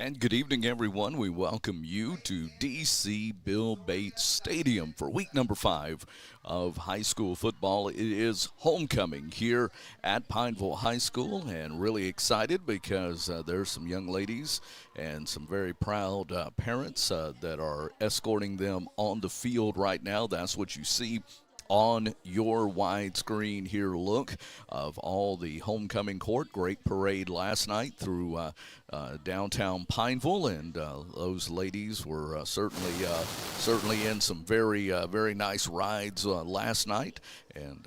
And good evening, everyone. We welcome you to D.C. Bill Bates Stadium for week number 5 of high school football. It is homecoming here at Pineville High School, and really excited because there's some young ladies and some very proud parents that are escorting them on the field right now. That's what you see on your widescreen here. Look of all the homecoming court. Great parade last night through downtown Pineville, and those ladies were certainly in some very nice rides last night. And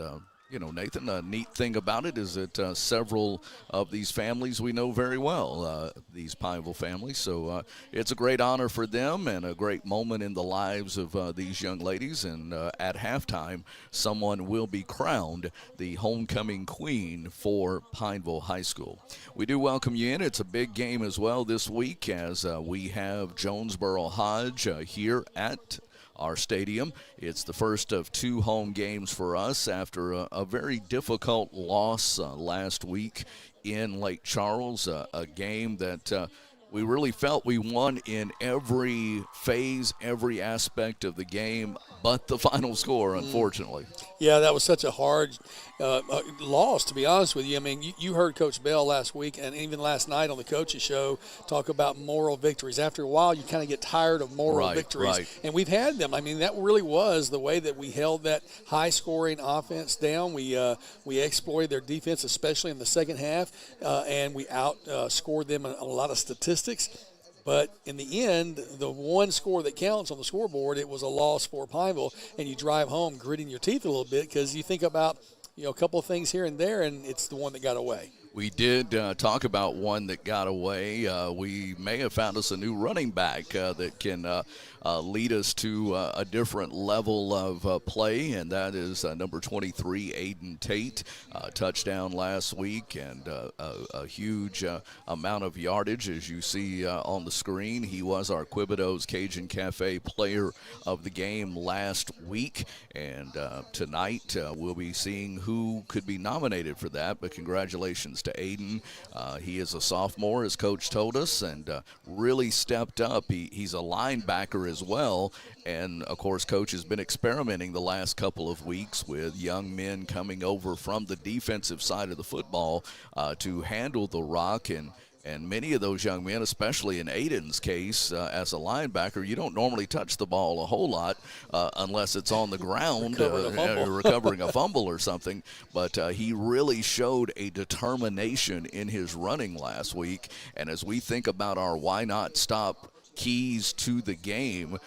Nathan, a neat thing about it is that several of these families we know very well, these Pineville families. So it's a great honor for them and a great moment in the lives of these young ladies. And at halftime, someone will be crowned the homecoming queen for Pineville High School. We do welcome you in. It's a big game as well this week as we have Jonesboro Hodge here at our stadium. It's the first of 2 home games for us after a very difficult loss last week in Lake Charles, a game that we really felt we won in every phase, every aspect of the game, but the final score, unfortunately. Yeah, that was such a hard loss, to be honest with you. I mean, you heard Coach Bell last week and even last night on the coaches show talk about moral victories. After a while, you kind of get tired of moral victories. Right. And we've had them. I mean, that really was the way that we held that high-scoring offense down. We exploited their defense, especially in the second half, and we outscored them in a lot of statistics. But in the end, the one score that counts on the scoreboard, it was a loss for Pineville, and you drive home gritting your teeth a little bit because you think about a couple of things here and there, and it's the one that got away. We did talk about one that got away. We may have found us a new running back that can lead us to a different level of play, and that is number 23, Aiden Tate. Touchdown last week and a huge amount of yardage, as you see on the screen. He was our Quibido's Cajun Cafe player of the game last week, and tonight we'll be seeing who could be nominated for that, but congratulations to Aiden. He is a sophomore, as Coach told us, and really stepped up. He's a linebacker as well, and of course Coach has been experimenting the last couple of weeks with young men coming over from the defensive side of the football to handle the rock, and many of those young men, especially in Aiden's case, as a linebacker, you don't normally touch the ball a whole lot unless it's on the ground, recovering a fumble or something. But he really showed a determination in his running last week. And as we think about our why not stop keys to the game,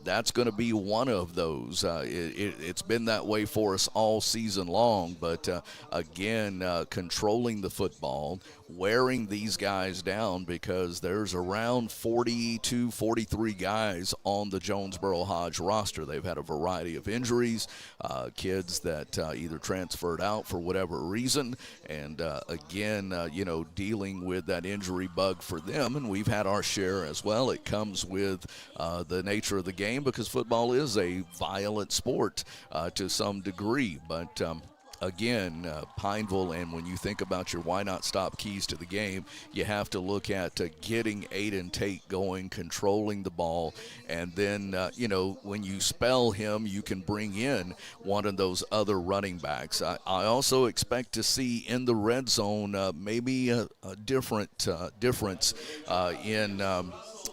that's going to be one of those. It's been that way for us all season long, but again, controlling the football, wearing these guys down, because there's around 42, 43 guys on the Jonesboro Hodge roster. They've had a variety of injuries, kids that either transferred out for whatever reason, and again, dealing with that injury bug for them, and we've had our share as well. It comes with the nature of the game, because football is a violent sport to some degree, but again, Pineville, and when you think about your why not stop keys to the game, you have to look at getting Aiden Tate going, controlling the ball, and then, when you spell him, you can bring in one of those other running backs. I also expect to see in the red zone maybe a different difference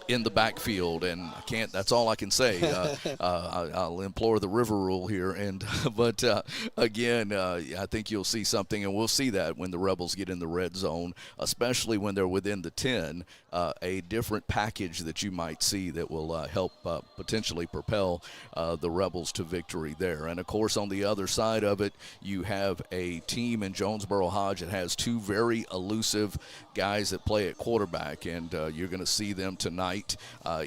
in the backfield, and that's all I can say. I'll implore the river rule here, but again, I think you'll see something, and we'll see that when the Rebels get in the red zone, especially when they're within the 10, a different package that you might see that will help potentially propel the Rebels to victory there. And of course, on the other side of it, you have a team in Jonesboro Hodge that has two very elusive guys that play at quarterback, and you're going to see them tonight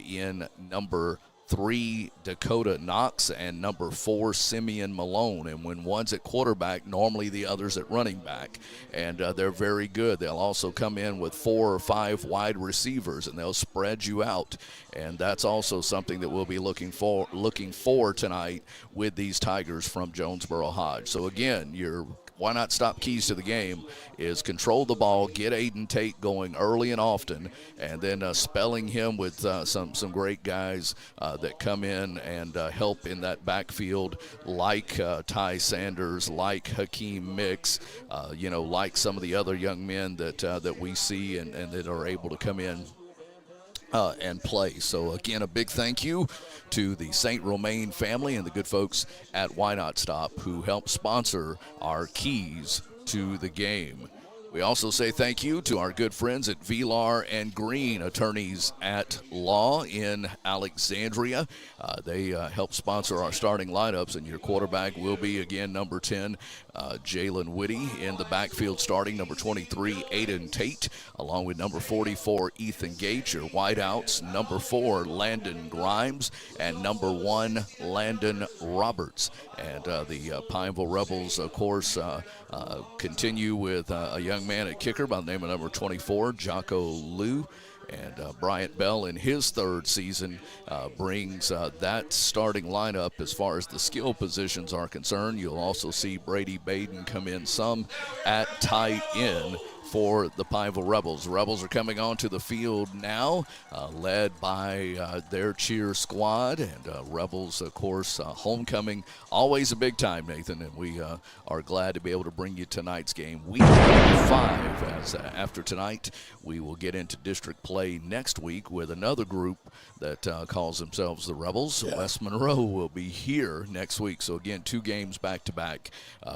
in number 3, Dakota Knox, and number 4, Simeon Malone. And when one's at quarterback, normally the other's at running back, and they're very good. They'll also come in with 4 or 5 wide receivers, and they'll spread you out, and that's also something that we'll be looking for tonight with these Tigers from Jonesboro Hodge. So again, why not stop keys to the game is control the ball, get Aiden Tate going early and often, and then spelling him with some great guys that come in and help in that backfield, like Ty Sanders, like Hakeem Mix, like some of the other young men that we see and that are able to come in and play. So again, a big thank you to the St. Romain family and the good folks at Why Not Stop who help sponsor our keys to the game. We also say thank you to our good friends at Vilar and Green, attorneys at law in Alexandria. They help sponsor our starting lineups, and your quarterback will be, again, number 10, Jalen Whitty. In the backfield starting, number 23, Aiden Tate, along with number 44, Ethan Gates. Your wideouts, number 4, Landon Grimes, and number 1, Landon Roberts. And the Pineville Rebels, of course, continue with a young man at kicker by the name of number 24, Jocko Liu. And Bryant Bell, in his third season, brings that starting lineup as far as the skill positions are concerned. You'll also see Brady Baden come in some at tight end for the Pineville Rebels. The Rebels are coming onto the field now, led by their cheer squad. And Rebels, of course, homecoming, always a big time, Nathan. And we are glad to be able to bring you tonight's game. Week 5, as after tonight, we will get into district play next week with another group that calls themselves the Rebels. Yeah. West Monroe will be here next week. So, again, 2 games back-to-back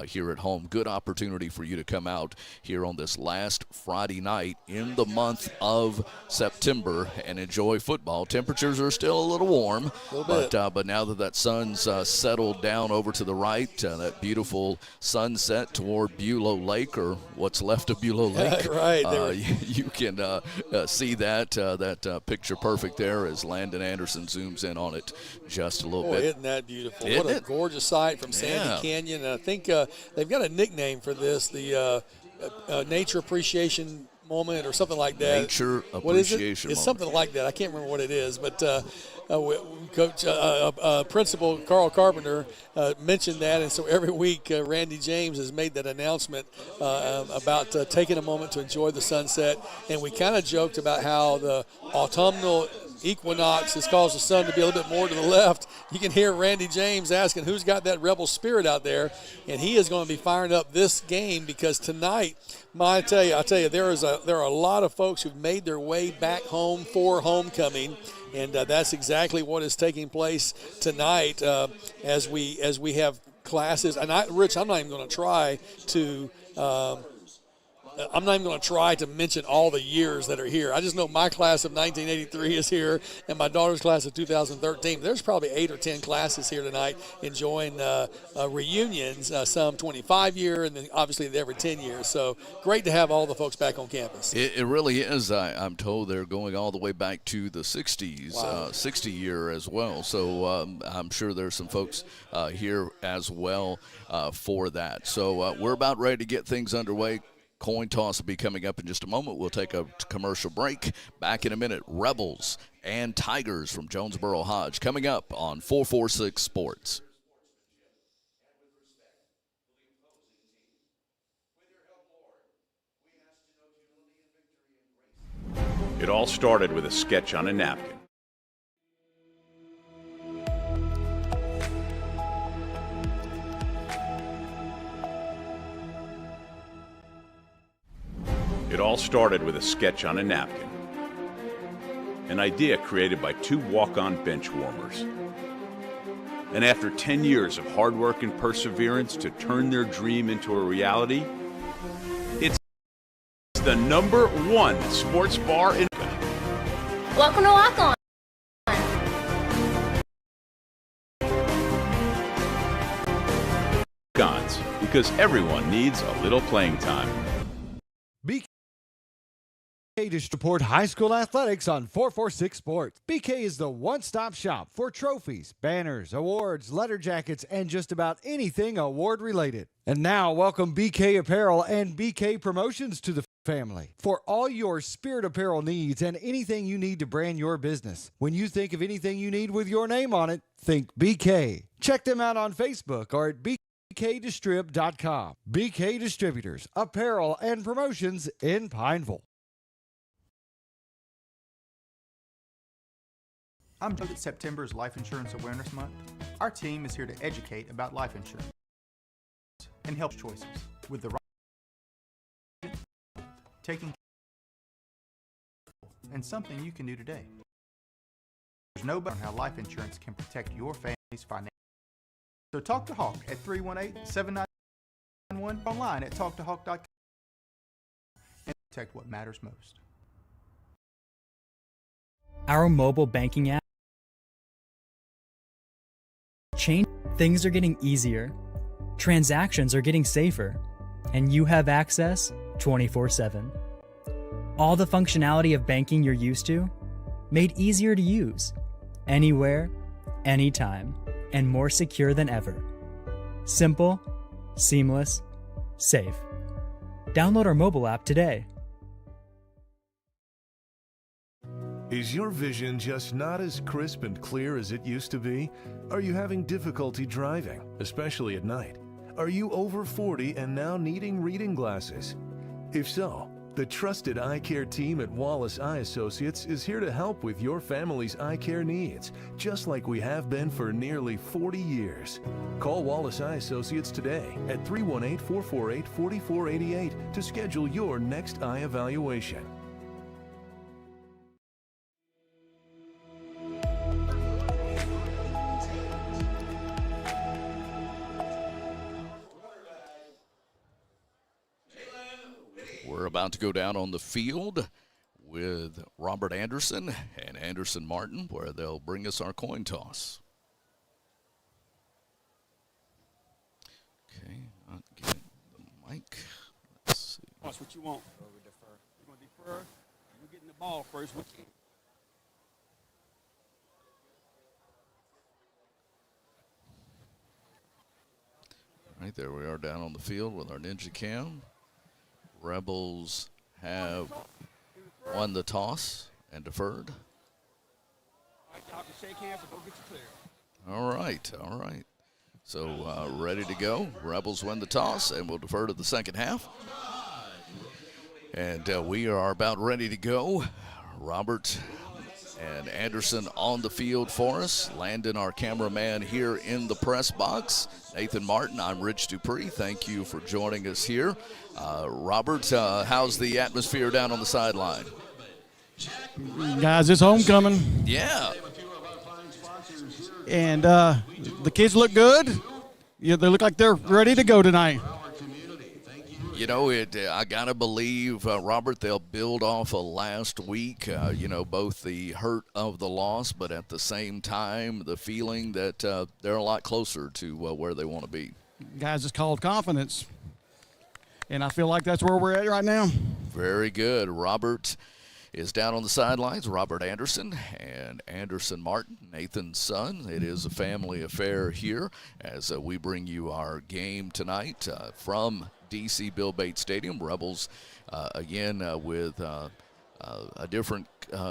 here at home. Good opportunity for you to come out here on this last Friday night in the month of September and enjoy football. Temperatures are still a little warm, but now that sun's settled down over to the right, that beautiful sunset toward Bulow Lake, or what's left of Bulow Lake. Right. You can see that picture perfect there as Landon Anderson zooms in on it just a little bit. Isn't that beautiful? Isn't what a it? Gorgeous sight from Sandy Canyon. And I think they've got a nickname for this, the Nature Appreciation Moment or something like that. Nature Appreciation What is it? Moment. It's something like that. I can't remember what it is, but Coach Principal Carl Carpenter mentioned that, and so every week Randy James has made that announcement about taking a moment to enjoy the sunset. And we kind of joked about how the autumnal equinox has caused the sun to be a little bit more to the left. You can hear Randy James asking who's got that Rebel spirit out there, and he is going to be firing up this game because tonight, I tell you, there are a lot of folks who've made their way back home for homecoming, and that's exactly what is taking place tonight as we have classes. And Rich, I'm not even going to try to. I'm not even going to try to mention all the years that are here. I just know my class of 1983 is here and my daughter's class of 2013. There's probably 8 or 10 classes here tonight enjoying reunions, some 25 year and then obviously every 10 years. So great to have all the folks back on campus. It really is. I'm told they're going all the way back to the 60s, wow. 60 year as well. So I'm sure there's some folks here as well for that. So we're about ready to get things underway. Coin toss will be coming up in just a moment. We'll take a commercial break. Back in a minute, Rebels and Tigers from Jonesboro Hodge coming up on 446 Sports. It all started with a sketch on a napkin. It all started with a sketch on a napkin. An idea created by 2 walk-on bench warmers. And after 10 years of hard work and perseverance to turn their dream into a reality, it's the #1 sports bar in America. Welcome to Walk On. Because everyone needs a little playing time. BK to support high school athletics on 446 Sports. BK is the one-stop shop for trophies, banners, awards, letter jackets, and just about anything award-related. And now, welcome BK Apparel and BK Promotions to the family. For all your spirit apparel needs and anything you need to brand your business. When you think of anything you need with your name on it, think BK. Check them out on Facebook or at bkdistrib.com. BK Distributors, Apparel and Promotions in Pineville. I'm Joe. September is Life Insurance Awareness Month. Our team is here to educate about life insurance and help choices with the right taking and something you can do today. There's no better how life insurance can protect your family's finances. So talk to Hawk at 318-7991, online at talktohawk.com, and protect what matters most. Our mobile banking app change. Things are getting easier, transactions are getting safer, and you have access 24/7. All the functionality of banking you're used to, made easier to use, anywhere, anytime, and more secure than ever. Simple, seamless, safe. Download our mobile app today. Is your vision just not as crisp and clear as it used to be? Are you having difficulty driving, especially at night? Are you over 40 and now needing reading glasses? If so, The trusted eye care team at Wallace Eye Associates is here to help with your family's eye care needs, just like we have been for nearly 40 years. Call Wallace Eye Associates today at 318-448-4488 to schedule your next eye evaluation. We're about to go down on the field with Robert Anderson and Anderson Martin, where they'll bring us our coin toss. Okay, not getting the mic. Let's see. That's what you want. Or we defer. You want to defer? We're getting the ball first. We can. All right, there we are down on the field with our Ninja Cam. Rebels have won the toss and deferred. All right, y'all can shake hands and go get you clear. All right. So ready to go. Rebels win the toss, and we'll defer to the second half. And we are about ready to go. Robert and Anderson on the field for us. Landon, our cameraman, here in the press box. Nathan Martin, I'm Rich Dupree. Thank you for joining us here. Robert, how's the atmosphere down on the sideline? Guys, it's homecoming. Yeah. And the kids look good. Yeah, they look like they're ready to go tonight. You know, I got to believe, Robert, they'll build off of last week, both the hurt of the loss, but at the same time, the feeling that they're a lot closer to where they want to be. Guys, it's called confidence. And I feel like that's where we're at right now. Very good. Robert is down on the sidelines. Robert Anderson and Anderson Martin, Nathan's son. It is a family affair here as we bring you our game tonight from D.C. Bill Bates Stadium. Rebels, again, with a different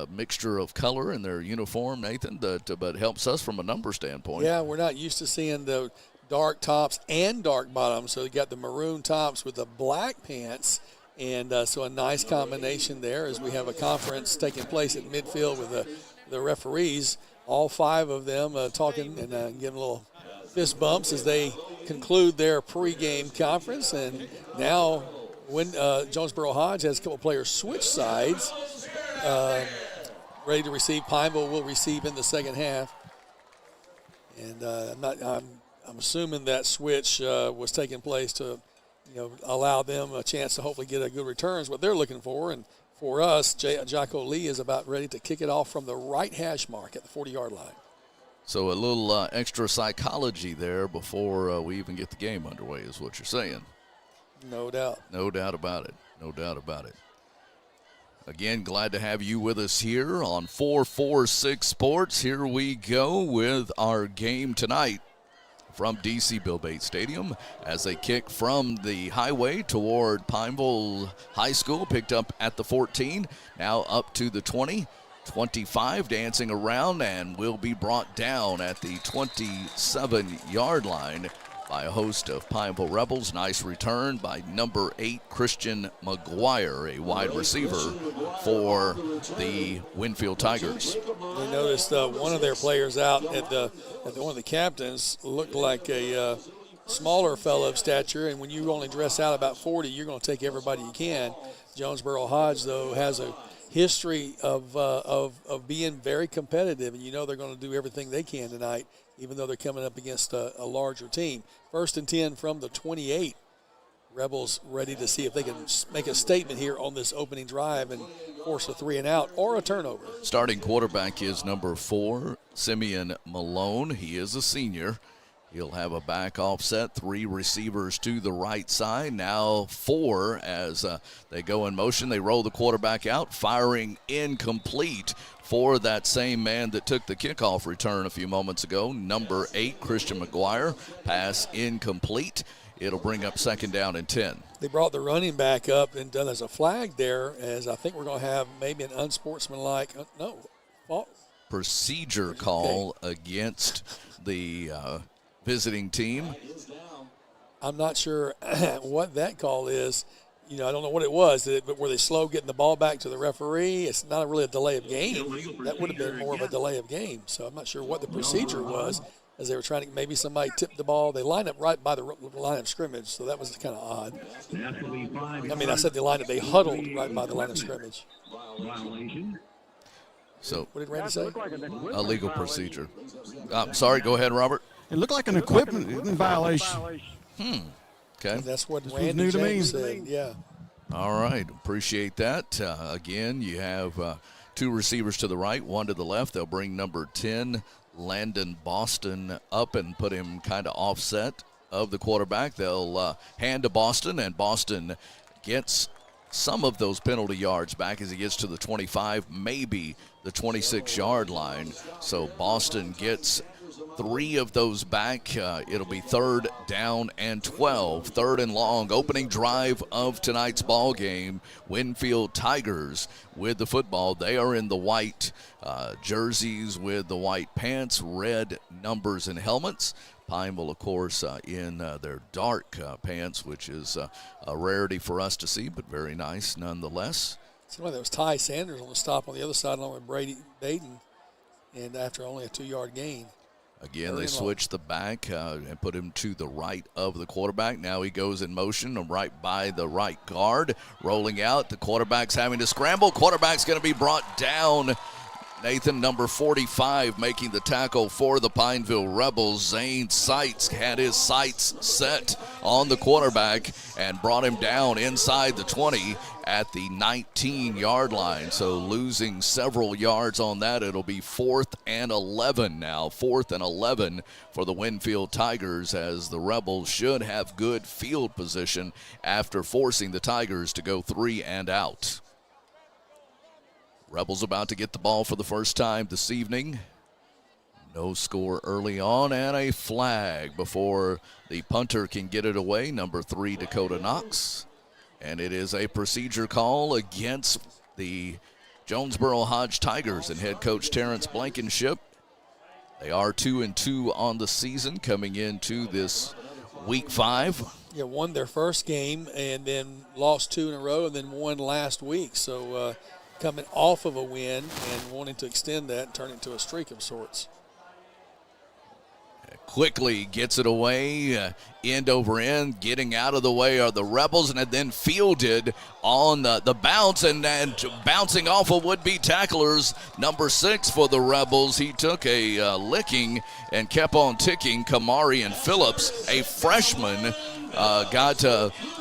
mixture of color in their uniform, Nathan, but helps us from a number standpoint. Yeah, we're not used to seeing the dark tops and dark bottoms. So you got the maroon tops with the black pants. And so a nice combination there as we have a conference taking place at midfield with the referees, all five of them talking and giving little fist bumps as they conclude their pregame conference. And now when Jonesboro Hodge has a couple players switch sides, ready to receive. Pineville will receive in the second half. And I'm assuming that switch was taking place to allow them a chance to hopefully get a good return is what they're looking for. And for us, Jocko Lee is about ready to kick it off from the right hash mark at the 40-yard line. So a little extra psychology there before we even get the game underway is what you're saying. No doubt. No doubt about it. No doubt about it. Again, glad to have you with us here on 446 Sports. Here we go with our game tonight from D.C. Bill Bates Stadium as they kick from the highway toward Pineville High School, picked up at the 14, now up to the 20, 25, dancing around, and will be brought down at the 27-yard line by a host of Pineville Rebels. Nice return by number 8, Christian McGuire, a wide receiver for the Winfield Tigers. We noticed one of their players out at one of the captains looked like a smaller fellow of stature, and when you only dress out about 40, you're going to take everybody you can. Jonesboro Hodge, though, has a history of being very competitive, and they're going to do everything they can tonight, even though they're coming up against a larger team. 1st and 10 from the 28. Rebels ready to see if they can make a statement here on this opening drive and force a 3-and-out or a turnover. Starting quarterback is number 4, Simeon Malone. He is a senior. He'll have a back offset, 3 receivers to the right side. Now 4 as they go in motion. They roll the quarterback out, firing incomplete for that same man that took the kickoff return a few moments ago. Number 8, Christian McGuire. Pass incomplete. It'll bring up 2nd down and 10. They brought the running back up and done as a flag there, as I think we're going to have maybe an unsportsmanlike, procedure call against the visiting team. I'm not sure what that call is. I don't know what it was, but were they slow getting the ball back to the referee? It's not really a delay of game. That would have been more of a delay of game. So I'm not sure what the procedure was, as they were trying to, maybe somebody tipped the ball. They lined up right by the line of scrimmage, so that was kind of odd. I mean, I said they lined up, they huddled right by the line of scrimmage. So, what did Randy say? A legal procedure. I'm sorry, go ahead, Robert. It looked like an equipment violation. Okay. That's what This was Randy new to me. James said, yeah. All right, appreciate that. Again, you have two receivers to the right, one to the left. They'll bring number 10, Landon Boston, up and put him kind of offset of the quarterback. They'll hand to Boston, and Boston gets some of those penalty yards back as he gets to the 25, maybe the 26-yard line. So Boston gets 3 of those back. It'll be 3rd down and 12. 3rd and long. Opening drive of tonight's ball game. Winfield Tigers with the football. They are in the white jerseys with the white pants, red numbers and helmets. Pineville, of course, in their dark pants, which is a rarity for us to see, but very nice nonetheless. Somebody that was Ty Sanders on the stop on the other side along with Brady Baden, and after only a 2-yard gain. Again, they switch the back and put him to the right of the quarterback. Now he goes in motion right by the right guard. Rolling out, the quarterback's having to scramble. Quarterback's going to be brought down. Nathan, number 45, making the tackle for the Pineville Rebels. Zane Seitz had his sights set on the quarterback and brought him down inside the 20 at the 19-yard line. So losing several yards on that. It'll be 4th and 11 now. 4th and 11 for the Winfield Tigers, as the Rebels should have good field position after forcing the Tigers to go 3 and out. Rebels about to get the ball for the first time this evening. No score early on, and a flag before the punter can get it away. Number 3, Dakota Knox. And it is a procedure call against the Jonesboro Hodge Tigers and head coach Terrence Blankenship. They are 2-2 on the season coming into this week 5. Yeah, won their first game and then lost 2 in a row and then won last week. So, coming off of a win and wanting to extend that and turn it into a streak of sorts. Quickly gets it away, end over end. Getting out of the way are the Rebels, and then fielded on the bounce and bouncing off of would-be tacklers. Number 6 for the Rebels. He took a licking and kept on ticking. Kamari Phillips, a freshman, got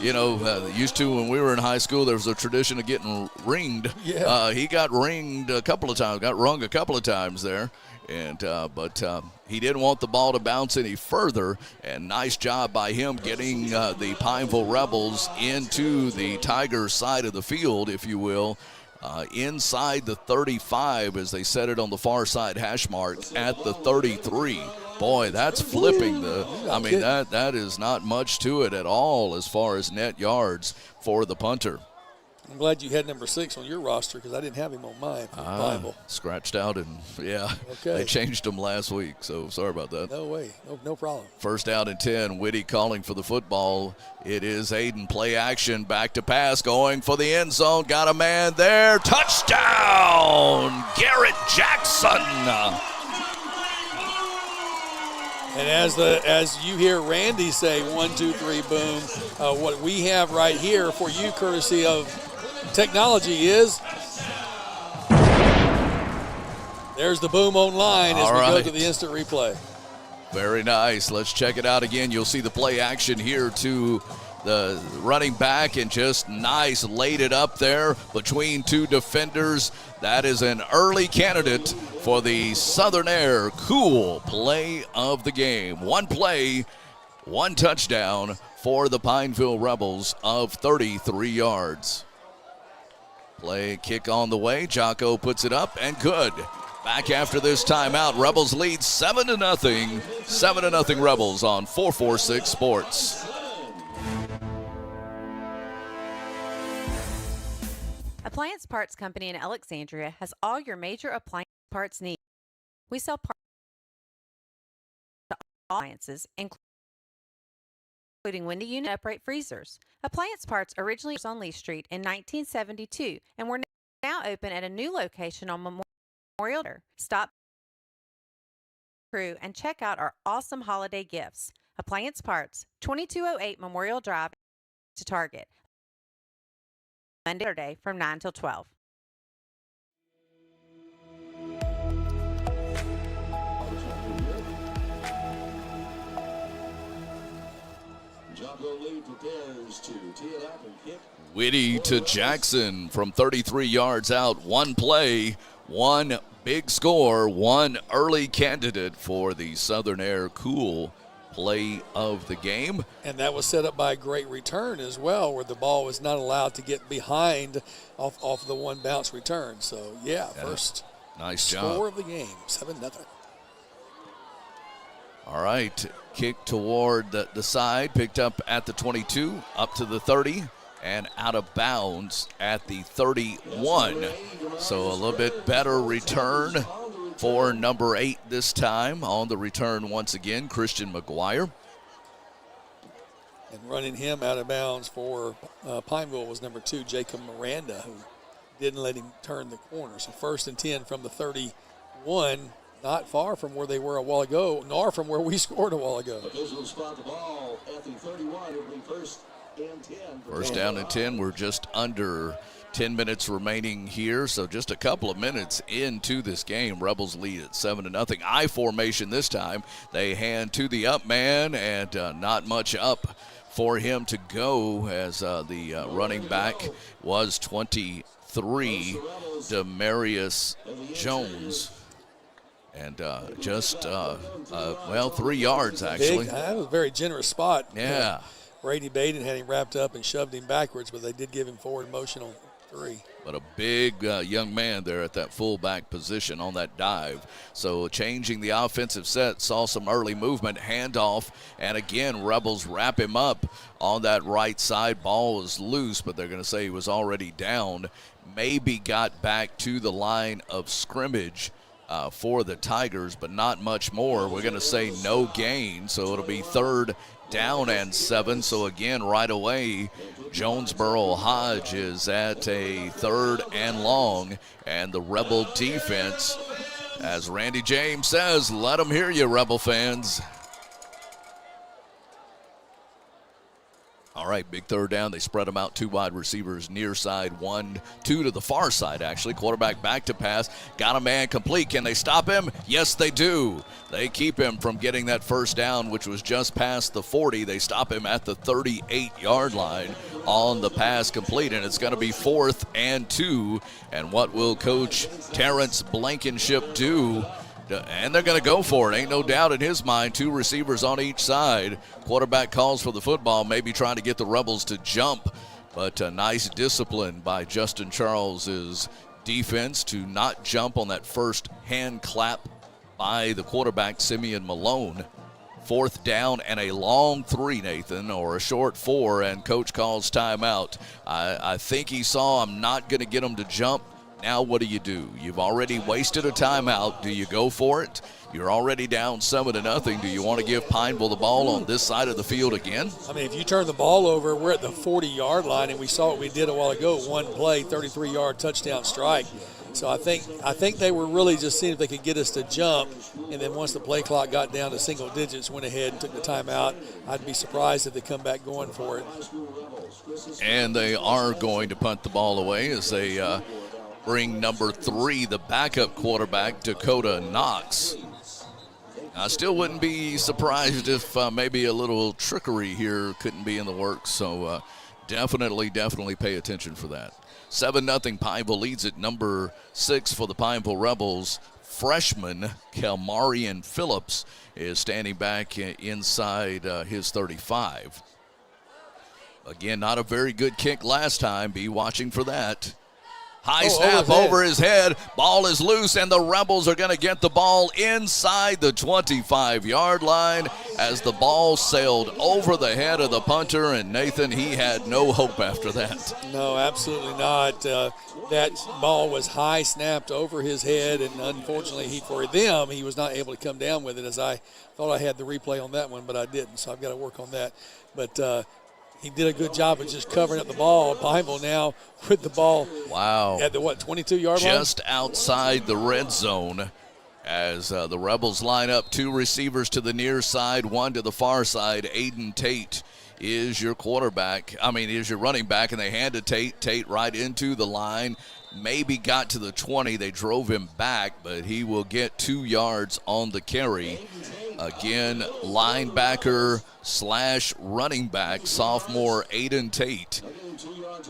used to when we were in high school. There was a tradition of getting ringed. Yeah. He got ringed a couple of times, got rung a couple of times there. And but he didn't want the ball to bounce any further, and nice job by him getting the Pineville Rebels into the Tigers side of the field, if you will, inside the 35 as they set it on the far side hash mark at the 33. Boy, that's flipping that is not much to it at all as far as net yards for the punter. I'm glad you had number 6 on your roster because I didn't have him on mine for the Bible. Scratched out, and Okay. They changed him last week, so sorry about that. No way. No problem. 1st down and 10. Whitty calling for the football. It is Aiden. Play action. Back to pass. Going for the end zone. Got a man there. Touchdown! Garrett Jackson. And as you hear Randy say, 1, 2, 3, boom, what we have right here for you, courtesy of technology, is there's the boom online as we go to the instant replay. Very nice. Let's check it out again. You'll see the play action here to the running back, and just nice, laid it up there between 2 defenders. That is an early candidate for the Southern Air cool play of the game. 1 play, 1 touchdown for the Pineville Rebels of 33 yards. Play kick on the way. Jocko puts it up, and good. Back after this timeout, Rebels lead 7-0. 7-0 Rebels on 446 Sports. Appliance Parts Company in Alexandria has all your major appliance parts needs. We sell parts to all appliances, including including window unit upright freezers. Appliance Parts originally was on Lee Street in 1972 and we're now open at a new location on Memorial Day. Stop through and check out our awesome holiday gifts. Appliance Parts, 2208 Memorial Drive to Target. Monday, Saturday from 9 till 12. Whitty to Jackson from 33 yards out. One play, one big score, one early candidate for the Southern Air Cool play of the game. And that was set up by a great return as well, where the ball was not allowed to get behind off the one bounce return. So, yeah, first nice score job of the game, 7-0. All right, kick toward the side, picked up at the 22, up to the 30, and out of bounds at the 31. So a little bit better return for number 8 this time. On the return once again, Christian McGuire. And running him out of bounds for Pineville was number 2, Jacob Miranda, who didn't let him turn the corner. So 1st and 10 from the 31. Not far from where they were a while ago, nor from where we scored a while ago. Officials spot the ball at the 31. It'll be 1st and 10. First down and 10. We're just under 10 minutes remaining here, so just a couple of minutes into this game. Rebels lead at 7-0. I formation this time. They hand to the up man, and not much up for him to go, as the running back was 23, Demarius Jones. And just, 3 yards, actually. That was a very generous spot. Yeah. Brady Baden had him wrapped up and shoved him backwards, but they did give him forward motion on 3. But a big young man there at that fullback position on that dive. So changing the offensive set, saw some early movement, handoff, and again, Rebels wrap him up on that right side. Ball was loose, but they're going to say he was already down. Maybe got back to the line of scrimmage for the Tigers, but not much more. We're going to say no gain, so it'll be 3rd down and 7. So again, right away, Jonesboro Hodge is at a 3rd and long, and the Rebel defense, as Randy James says, let them hear you, Rebel fans. All right, big 3rd down. They spread them out, 2 wide receivers near side, 1, 2 to the far side, actually. Quarterback back to pass. Got a man complete. Can they stop him? Yes, they do. They keep him from getting that 1st down, which was just past the 40. They stop him at the 38-yard line on the pass complete, and it's going to be 4th and 2. And what will Coach Terrence Blankenship do? And they're going to go for it. Ain't no doubt in his mind. 2 receivers on each side. Quarterback calls for the football, maybe trying to get the Rebels to jump. But a nice discipline by Justin Charles's defense to not jump on that first hand clap by the quarterback, Simeon Malone. 4th down and a long 3, Nathan, or a short 4, and Coach calls timeout. I think he saw I'm not going to get him to jump. Now what do? You've already wasted a timeout. Do you go for it? You're already down 7-0. Do you want to give Pineville the ball on this side of the field again? I mean, if you turn the ball over, we're at the 40-yard line, and we saw what we did a while ago. 1 play, 33-yard touchdown strike. So I think they were really just seeing if they could get us to jump, and then once the play clock got down to single digits, went ahead and took the timeout. I'd be surprised if they come back going for it. And they are going to punt the ball away as they bring number 3, the backup quarterback, Dakota Knox. I still wouldn't be surprised if maybe a little trickery here couldn't be in the works. So definitely pay attention for that. 7-0 Pineville leads at number 6 for the Pineville Rebels. Freshman Kelmarian Phillips is standing back inside his 35. Again, not a very good kick last time. Be watching for that. High snap over his head. Ball is loose, and the Rebels are going to get the ball inside the 25-yard line as the ball sailed over the head of the punter. And Nathan, he had no hope after that. No, absolutely not. That ball was high snapped over his head, and unfortunately for them, he was not able to come down with it, as I thought I had the replay on that one, but I didn't, so I've got to work on that. But he did a good job of just covering up the ball. Pineville now with the ball at the, 22-yard line? Just outside the red zone as the Rebels line up 2 receivers to the near side, 1 to the far side. Aiden Tate is your is your running back, and they handed Tate right into the line. Maybe got to the 20. They drove him back, but he will get 2 yards on the carry. Again, linebacker / running back, sophomore Aiden Tate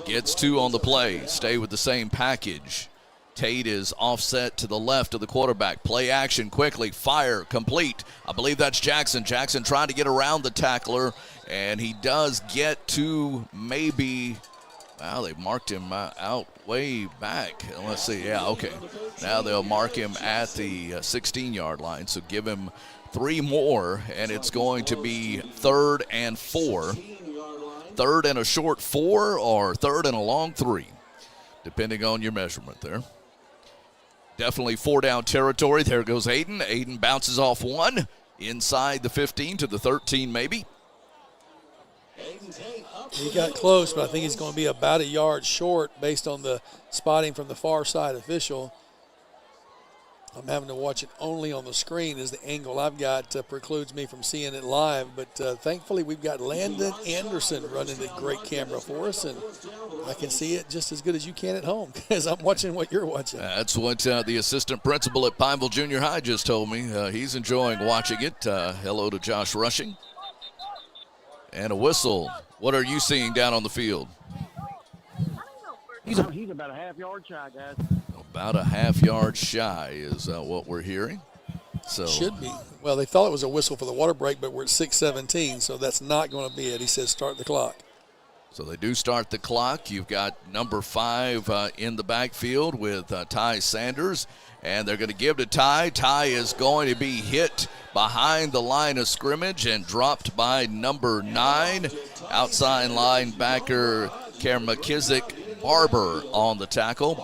gets 2 on the play. Stay with the same package. Tate is offset to the left of the quarterback. Play action quickly. Fire complete. I believe that's Jackson. Jackson trying to get around the tackler, and he does get to maybe. Well, they marked him out way back. Let's see. Yeah, okay. Now they'll mark him at the 16-yard line. So give him 3 more, and it's going to be 3rd and 4. 3rd and a short 4 or 3rd and a long 3, depending on your measurement there. Definitely 4-down territory. There goes Aiden. Aiden bounces off 1 inside the 15 to the 13 maybe. He got close, but I think he's going to be about a yard short based on the spotting from the far side official. I'm having to watch it only on the screen as the angle I've got precludes me from seeing it live. But thankfully, we've got Landon Anderson running the great camera for us, and I can see it just as good as you can at home because I'm watching what you're watching. That's what the assistant principal at Pineville Junior High just told me. He's enjoying watching it. Hello to Josh Rushing. And a whistle. What are you seeing down on the field? He's about a half-yard shy, guys. About a half-yard shy is what we're hearing. So should be. Well, they thought it was a whistle for the water break, but we're at 6:17, so that's not going to be it. He says start the clock. So they do start the clock. You've got number 5 in the backfield with Ty Sanders, and they're going to give to Ty. Ty is going to be hit behind the line of scrimmage and dropped by number 9, outside linebacker McKissick. Barber on the tackle,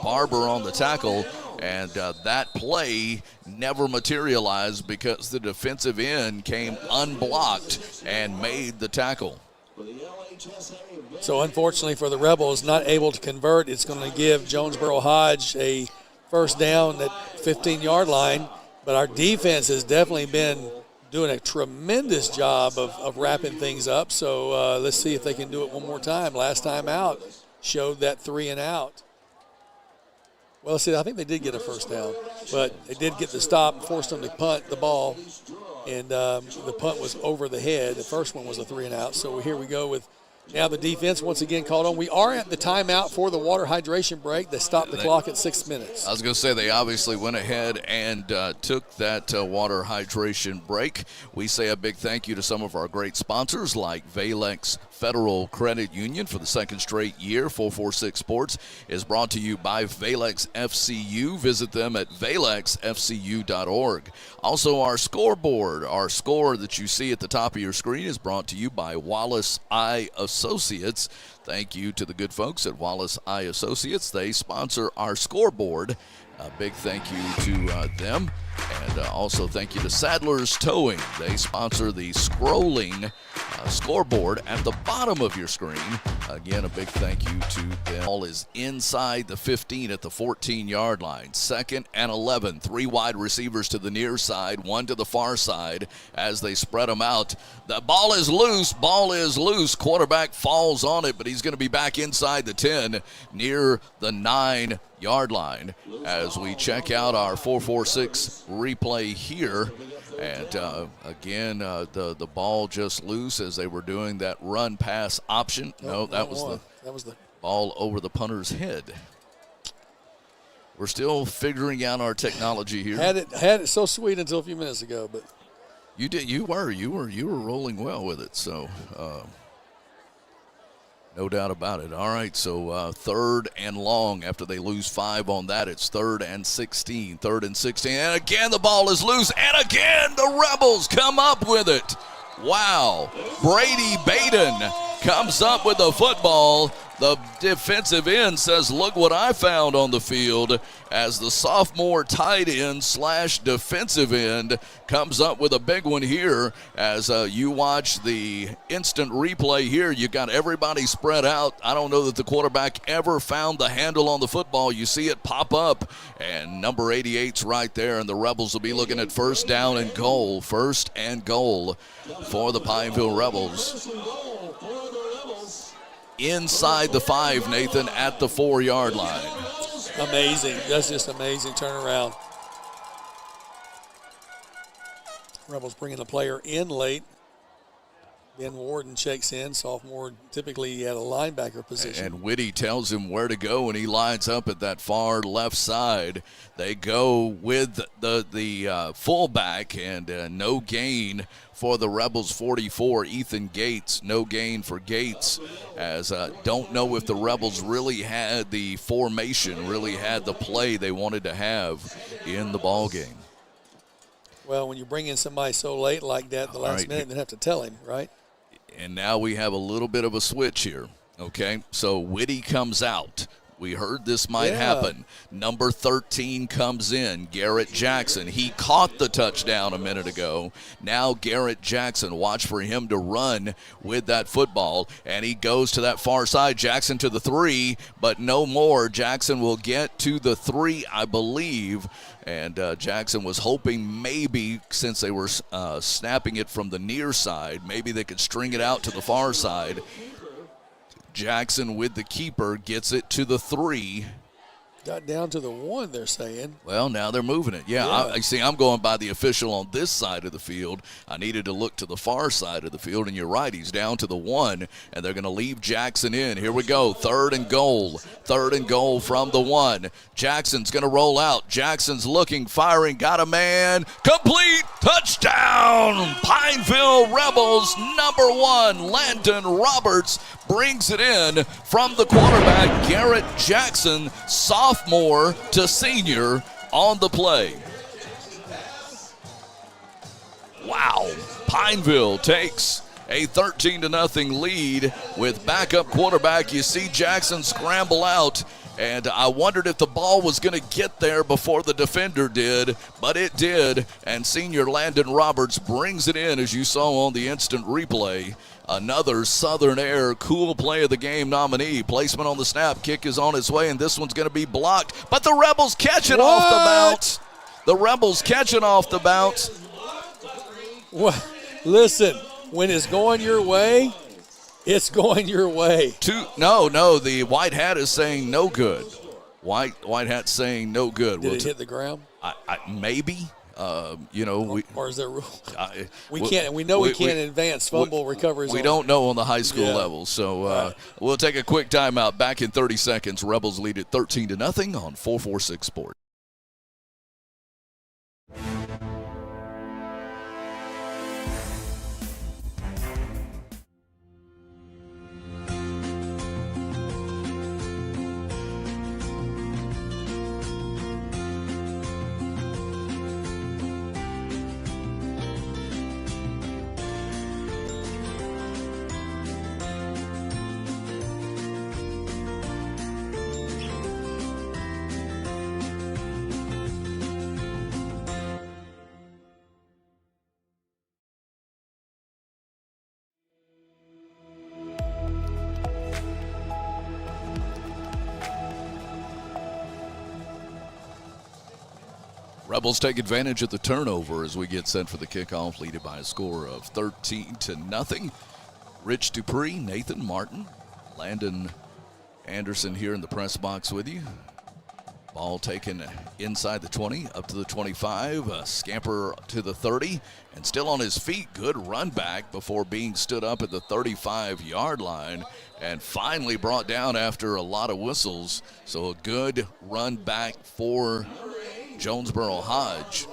and that play never materialized because the defensive end came unblocked and made the tackle. So unfortunately for the Rebels, not able to convert. It's going to give Jonesboro Hodge a first down at 15-yard line, but our defense has definitely been doing a tremendous job of wrapping things up. So let's see if they can do it one more time. Last time out showed that 3 and out. Well, see, I think they did get a first down, but they did get the stop and forced them to punt the ball, and the punt was over the head. The first one was a 3 and out. So here we go with now the defense once again called on. We are at the timeout for the water hydration break. They stopped the clock at 6 minutes. I was going to say they obviously went ahead and took that water hydration break. We say a big thank you to some of our great sponsors like Valex Federal Credit Union for the 2nd straight year. 446 Sports is brought to you by Valex FCU. Visit them at valexfcu.org. Also, our scoreboard, our score that you see at the top of your screen, is brought to you by Wallace Eye Associates. Thank you to the good folks at Wallace Eye Associates. They sponsor our scoreboard. A big thank you to them. And also thank you to Sadler's Towing. They sponsor the scrolling scoreboard at the bottom of your screen. Again, a big thank you to them. Ball is inside the 15 at the 14-yard line. 2nd and 11. 3 wide receivers to the near side, 1 to the far side as they spread them out. The ball is loose. Quarterback falls on it, but he's going to be back inside the 10 near the 9-yard line as we check out our 446 replay here. And again, the ball just loose as they were doing that run pass option. No, that was the ball over the punter's head. We're still figuring out our technology here. Had it so sweet until a few minutes ago, but you were rolling well with it. So No doubt about it. All right, so third and long after they lose 5 on that. It's 3rd and 16. 3rd and 16. And again, the ball is loose. And again, the Rebels come up with it. Wow. Brady Baden comes up with the football. The defensive end says, look what I found on the field, as the sophomore tight end / defensive end comes up with a big one here. As you watch the instant replay here, you got everybody spread out. I don't know that the quarterback ever found the handle on the football. You see it pop up, and number 88's right there, and the Rebels will be looking at 1st down and goal. 1st and goal for the Pineville Rebels. Inside the 5, Nathan, at the 4-yard line. Amazing. That's just amazing turnaround. Rebels bringing the player in late. Ben Warden checks in. Sophomore typically at a linebacker position. And Whitty tells him where to go, and he lines up at that far left side. They go with the fullback, and no gain for the Rebels. 44, Ethan Gates. No gain for Gates, as don't know if the Rebels really had the formation, really had the play they wanted to have in the ball game. Well, when you bring in somebody so late like that, the last minute, they have to tell him, right? And now we have a little bit of a switch here, okay? So Whitty comes out. We heard this might happen. Number 13 comes in, Garrett Jackson. He caught the touchdown a minute ago. Now Garrett Jackson, watch for him to run with that football, and he goes to that far side. Jackson to the 3, but no more. Jackson will get to the 3, I believe, and Jackson was hoping maybe, since they were snapping it from the near side, maybe they could string it out to the far side. Jackson with the keeper gets it to the 3. Got down to the 1, they're saying. Well, now they're moving it. Yeah. I see. I'm going by the official on this side of the field. I needed to look to the far side of the field, and you're right. He's down to the 1, and they're going to leave Jackson in. Here we go. 3rd and goal. 3rd and goal from the 1. Jackson's going to roll out. Jackson's looking, firing, got a man. Complete. Touchdown. Pineville Rebels. Number 1, Landon Roberts brings it in from the quarterback, Garrett Jackson, sophomore to senior on the play. Wow. Pineville takes a 13-0 lead with backup quarterback. You see Jackson scramble out, and I wondered if the ball was going to get there before the defender did, but it did, and senior Landon Roberts brings it in, as you saw on the instant replay. Another Southern Air Cool Play of the Game nominee. Placement on the snap. Kick is on its way, and this one's going to be blocked. But the Rebels catch it off the bounce. The Rebels catch it off the bounce. Well, listen, when it's going your way, it's going your way. No, the white hat is saying no good. White hat saying no good. Did it hit the ground? Maybe. Or is there rule? We can't advance fumble recoveries. We don't know on the high school level, so we'll take a quick timeout. Back in 30 seconds. Rebels lead it 13-0 on 446 Sports. Rebels take advantage of the turnover as we get set for the kickoff, leaded by a score of 13-0. Rich Dupree, Nathan Martin, Landon Anderson here in the press box with you. Ball taken inside the 20, up to the 25, scamper to the 30, and still on his feet. Good run back before being stood up at the 35-yard line, and finally brought down after a lot of whistles. So a good run back for Jonesboro Hodge.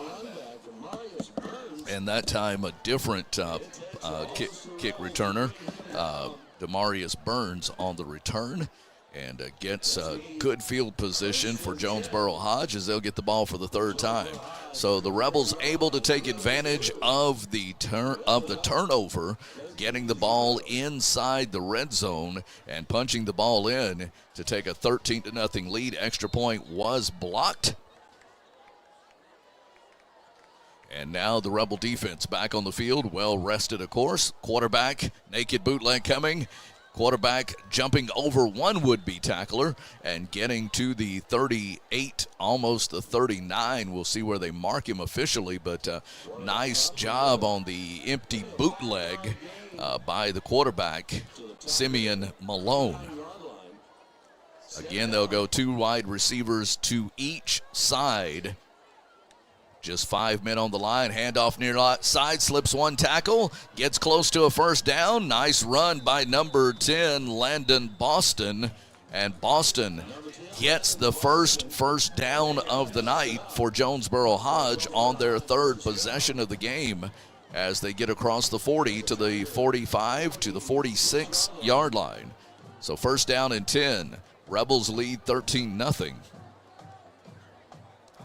And that time a different kick returner. Demarius Burns on the return, and gets good field position for Jonesboro Hodge as they'll get the ball for the third time. So the Rebels able to take advantage of the turnover, getting the ball inside the red zone and punching the ball in to take a 13-0 lead. Extra point was blocked. And now the Rebel defense back on the field, well rested, of course. Quarterback, naked bootleg coming. Quarterback jumping over one would-be tackler and getting to the 38, almost the 39. We'll see where they mark him officially, but nice job on the empty bootleg by the quarterback, Simeon Malone. Again, they'll go 2 wide receivers to each side. Just 5 men on the line. Handoff near side, slips one tackle, gets close to a first down. Nice run by number 10, Landon Boston. And Boston gets the first down of the night for Jonesboro Hodge on their third possession of the game as they get across the 40 to the 45 to the 46-yard line. So first down and 10. Rebels lead 13-0.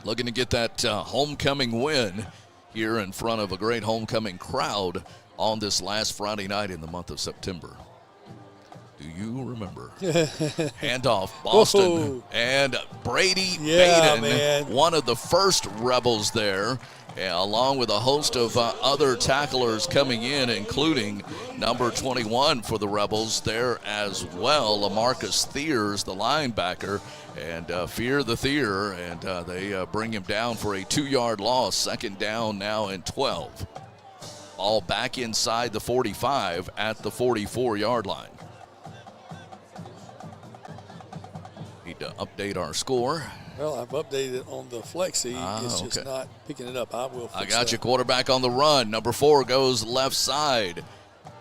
Looking to get that homecoming win here in front of a great homecoming crowd on this last Friday night in the month of September. Do you remember? Handoff, Boston. Whoa. And Brady Yeah, Baden, man. one of the first Rebels there, along with a host of other tacklers coming in, including number 21 for the Rebels there as well, LaMarcus Thiers, the linebacker, and Fear the Thier, and they bring him down for a 2-yard loss. Second down now and 12. Ball back inside the 45 at the 44-yard line. Need to update our score. Well, I've updated it on the Flexi. It's just not picking it up. I will fix I got that. you. Quarterback on the run. Number 4 goes left side.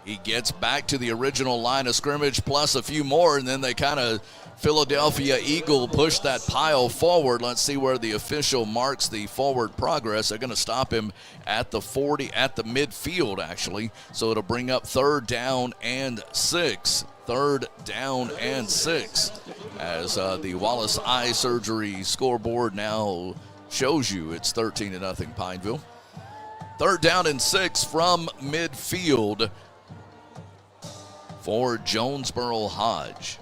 He gets back to the original line of scrimmage plus a few more, and then they kind of Philadelphia Eagle push that pile forward. Let's see where the official marks the forward progress. They're going to stop him at the 40, at the midfield, actually. So it'll bring up 3rd down and 6. 3rd down and 6 as the Wallace Eye Surgery scoreboard now shows you it's 13-0 Pineville. 3rd down and 6 from midfield for Jonesboro Hodge.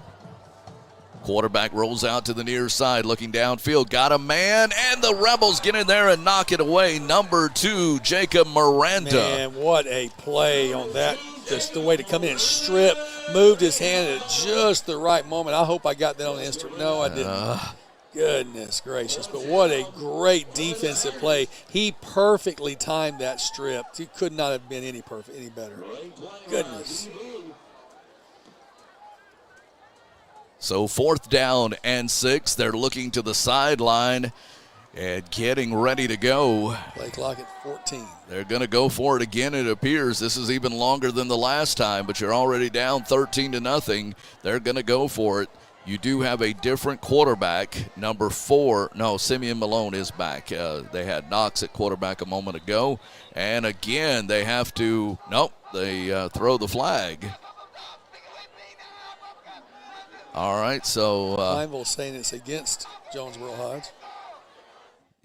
Quarterback rolls out to the near side, looking downfield, got a man, and the Rebels get in there and knock it away. Number 2, Jacob Miranda. Man, what a play on that. Just the way to come in and strip, moved his hand at just the right moment. I hope I got that on the Instagram. No, I didn't. Goodness gracious. But what a great defensive play. He perfectly timed that strip. It could not have been any better. Goodness. So 4th down and 6. They're looking to the sideline and getting ready to go. Play clock at 14. They're going to go for it again, it appears. This is even longer than the last time, but you're already down 13-0. They're going to go for it. You do have a different quarterback. Number 4, no, Simeon Malone is back. They had Knox at quarterback a moment ago. And again, they have to, they throw the flag. All right, so. Pineville saying it's against Jonesboro Hodge.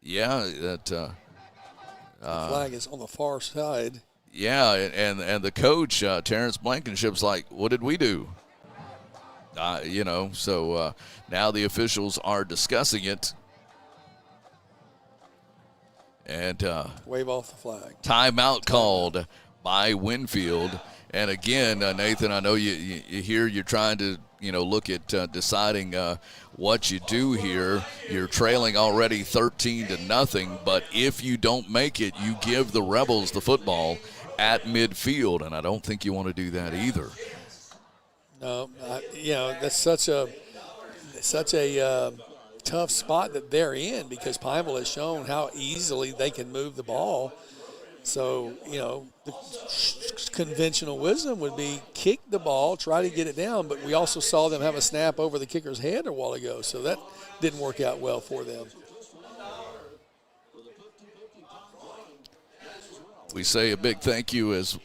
Yeah, that. The flag is on the far side. Yeah, and the coach, Terrence Blankenship's like, what did we do? So now the officials are discussing it. And wave off the flag. Timeout called by Winfield. And again, Nathan, I know you hear you're trying to, look at deciding what you do here. You're trailing already 13-0, but if you don't make it, you give the Rebels the football at midfield, and I don't think you want to do that either. No, that's such a tough spot that they're in because Pineville has shown how easily they can move the ball. So, the conventional wisdom would be kick the ball, try to get it down, but we also saw them have a snap over the kicker's head a while ago, so that didn't work out well for them. We say a big thank you as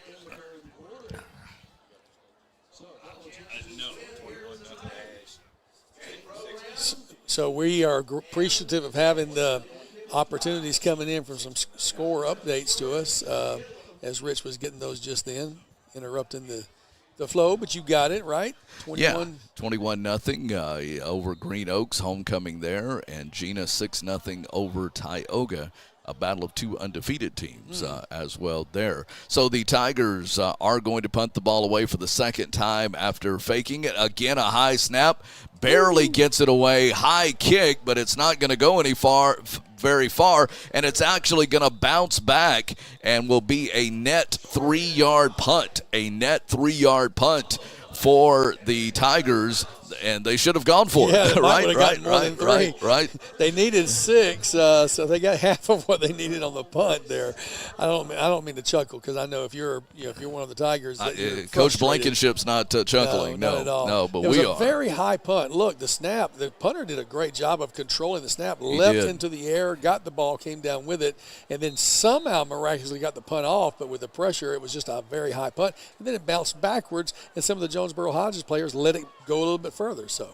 So we are appreciative of having the opportunities coming in from some score updates to us as Rich was getting those just then, interrupting the flow, but you got it, right? 21. Yeah, 21-0 over Green Oaks, homecoming there, and Gina 6-0 over Tioga. A battle of two undefeated teams as well there. So the Tigers are going to punt the ball away for the second time after faking it. Again, a high snap. Barely gets it away. High kick, but it's not going to go very far, and it's actually going to bounce back and will be a net 3-yard punt. A net 3-yard punt for the Tigers, and they should have gone for it. Right. They needed 6, so they got half of what they needed on the punt there. I don't mean to chuckle because I know if you're one of the Tigers, Coach Blankenship's not chuckling. No, not at all. No, but it was we a are. Very high punt. Look, the punter did a great job of controlling the snap. Leapt into the air, got the ball, came down with it, and then somehow miraculously got the punt off. But with the pressure, it was just a very high punt, and then it bounced backwards, and some of the Jonesboro Hodges players let it go a little bit further. So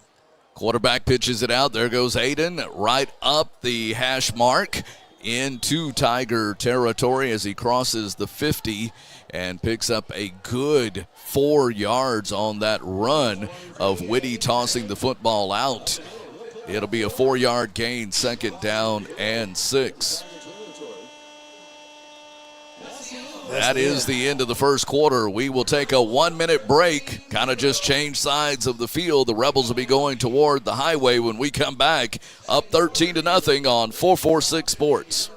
quarterback pitches it out. There goes Aiden right up the hash mark into Tiger territory as he crosses the 50 and picks up a good 4 yards on that run of Whitty tossing the football out. It'll be a 4-yard gain, second down and 6. That is the end of the first quarter. We will take a 1-minute break, kind of just change sides of the field. The Rebels will be going toward the highway when we come back, up 13-0 on 446 Sports.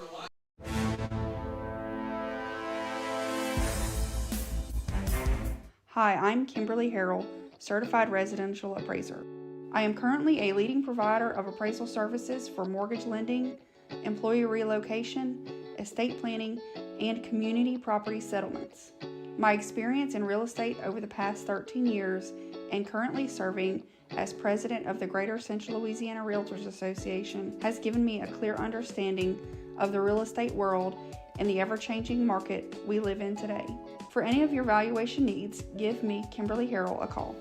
Hi, I'm Kimberly Harrell, Certified Residential Appraiser. I am currently a leading provider of appraisal services for mortgage lending, employee relocation, estate planning, and community property settlements. My experience in real estate over the past 13 years and currently serving as president of the Greater Central Louisiana Realtors Association has given me a clear understanding of the real estate world and the ever-changing market we live in today. For any of your valuation needs, give me, Kimberly Harrell, a call.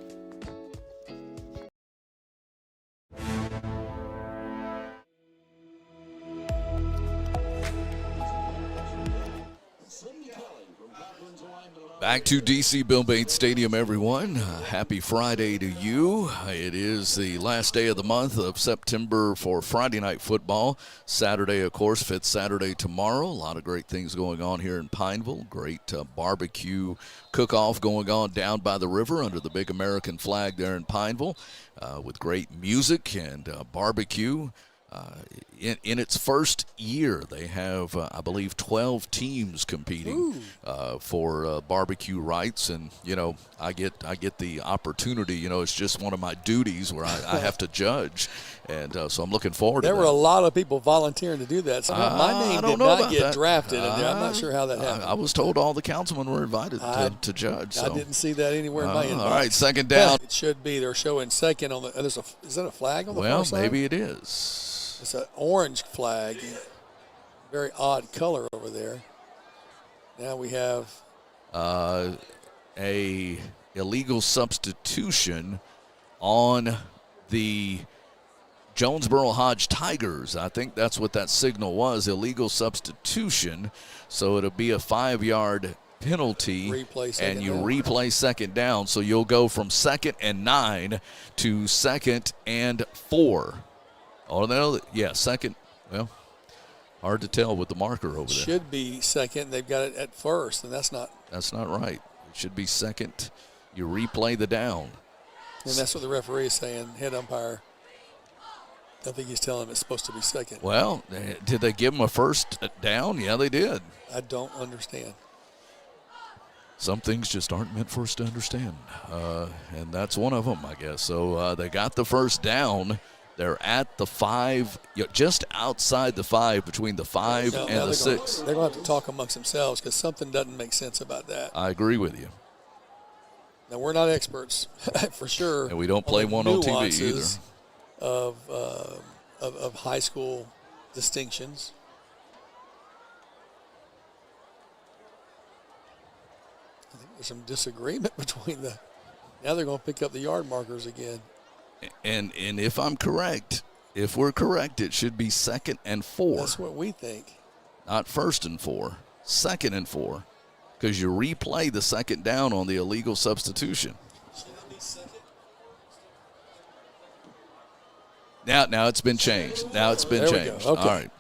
Back to DC Bill Bates Stadium, everyone. Happy Friday to you. It is the last day of the month of September for Friday Night Football. Saturday, of course, 5th Saturday tomorrow. A lot of great things going on here in Pineville. Great barbecue cook-off going on down by the river under the big American flag there in Pineville with great music and barbecue. In its first year, they have, I believe, 12 teams competing for barbecue rights, and I get the opportunity. It's just one of my duties where I have to judge, and so I'm looking forward to that. There were a lot of people volunteering to do that. So my name did not get drafted in there. I'm not sure how that happened. I was told all the councilmen were invited to judge. So. I didn't see that anywhere in my inbox. All right, second down. It should be. They're showing second on the. Is that a flag on the far side? Well, maybe it is. It's an orange flag, very odd color over there. Now we have a illegal substitution on the Jonesboro Hodge Tigers. I think that's what that signal was, illegal substitution. So it'll be a 5-yard penalty, and you replay second down. So you'll go from 2nd and 9 to 2nd and 4. Oh, no, yeah, second. Well, hard to tell with the marker over there. Should be second. They've got it at first, and that's not. That's not right. It should be second. You replay the down. And that's what the referee is saying. Head umpire. I think he's telling him it's supposed to be second. Well, did they give him a first down? Yeah, they did. I don't understand. Some things just aren't meant for us to understand, and that's one of them, I guess. So they got the first down. They're at the 5, just outside the 5, between the 5 and the 6. They're going to have to talk amongst themselves because something doesn't make sense about that. I agree with you. Now, we're not experts, for sure. And we don't play one on TV either. Of high school distinctions. I think there's some disagreement between now they're going to pick up the yard markers again. And if I'm correct, If we're correct, it should be 2nd and 4. That's what we think. Not 1st and 4, 2nd and 4, because you replay the 2nd down on the illegal substitution. Now it's been changed. Now it's been changed. Okay. All right.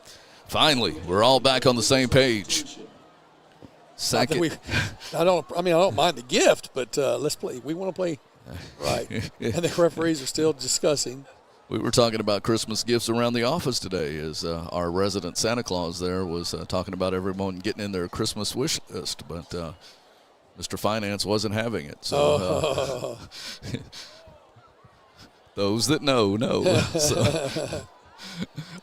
Finally, we're all back on the same page. Second. I don't mind the gift, but let's play. We want to play right. And the referees are still discussing. We were talking about Christmas gifts around the office today as our resident Santa Claus there was talking about everyone getting in their Christmas wish list, but Mr. Finance wasn't having it. So those that know. So.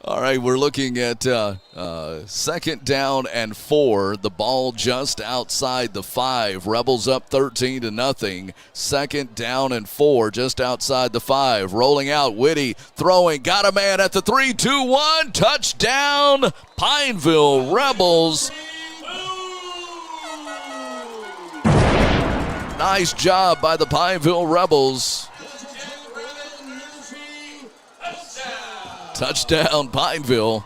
All right, we're looking at 2nd down and 4. The ball just outside the 5. Rebels up 13-0. 2nd down and 4, just outside the 5. Rolling out, Whitty throwing, got a man at the 3-2-1. Touchdown, Pineville Rebels. Nice job by the Pineville Rebels. Touchdown, Pineville.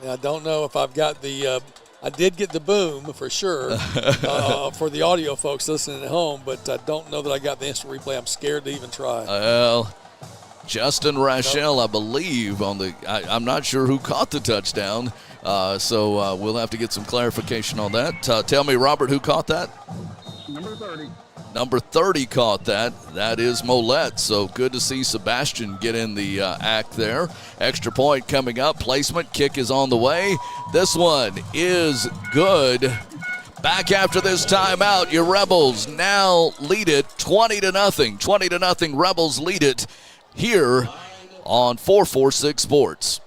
I don't know if I've got the I did get the boom for sure for the audio folks listening at home, but I don't know that I got the instant replay. I'm scared to even try. Well, Justin Rachel, I believe, I'm not sure who caught the touchdown, so we'll have to get some clarification on that. Tell me, Robert, who caught that? Number 30. Number 30 caught that. That is Molette. So good to see Sebastian get in the act there. Extra point coming up. Placement. Kick is on the way. This one is good. Back after this timeout, your Rebels now lead it 20-0. 20-0. Rebels lead it here on 446 Sports.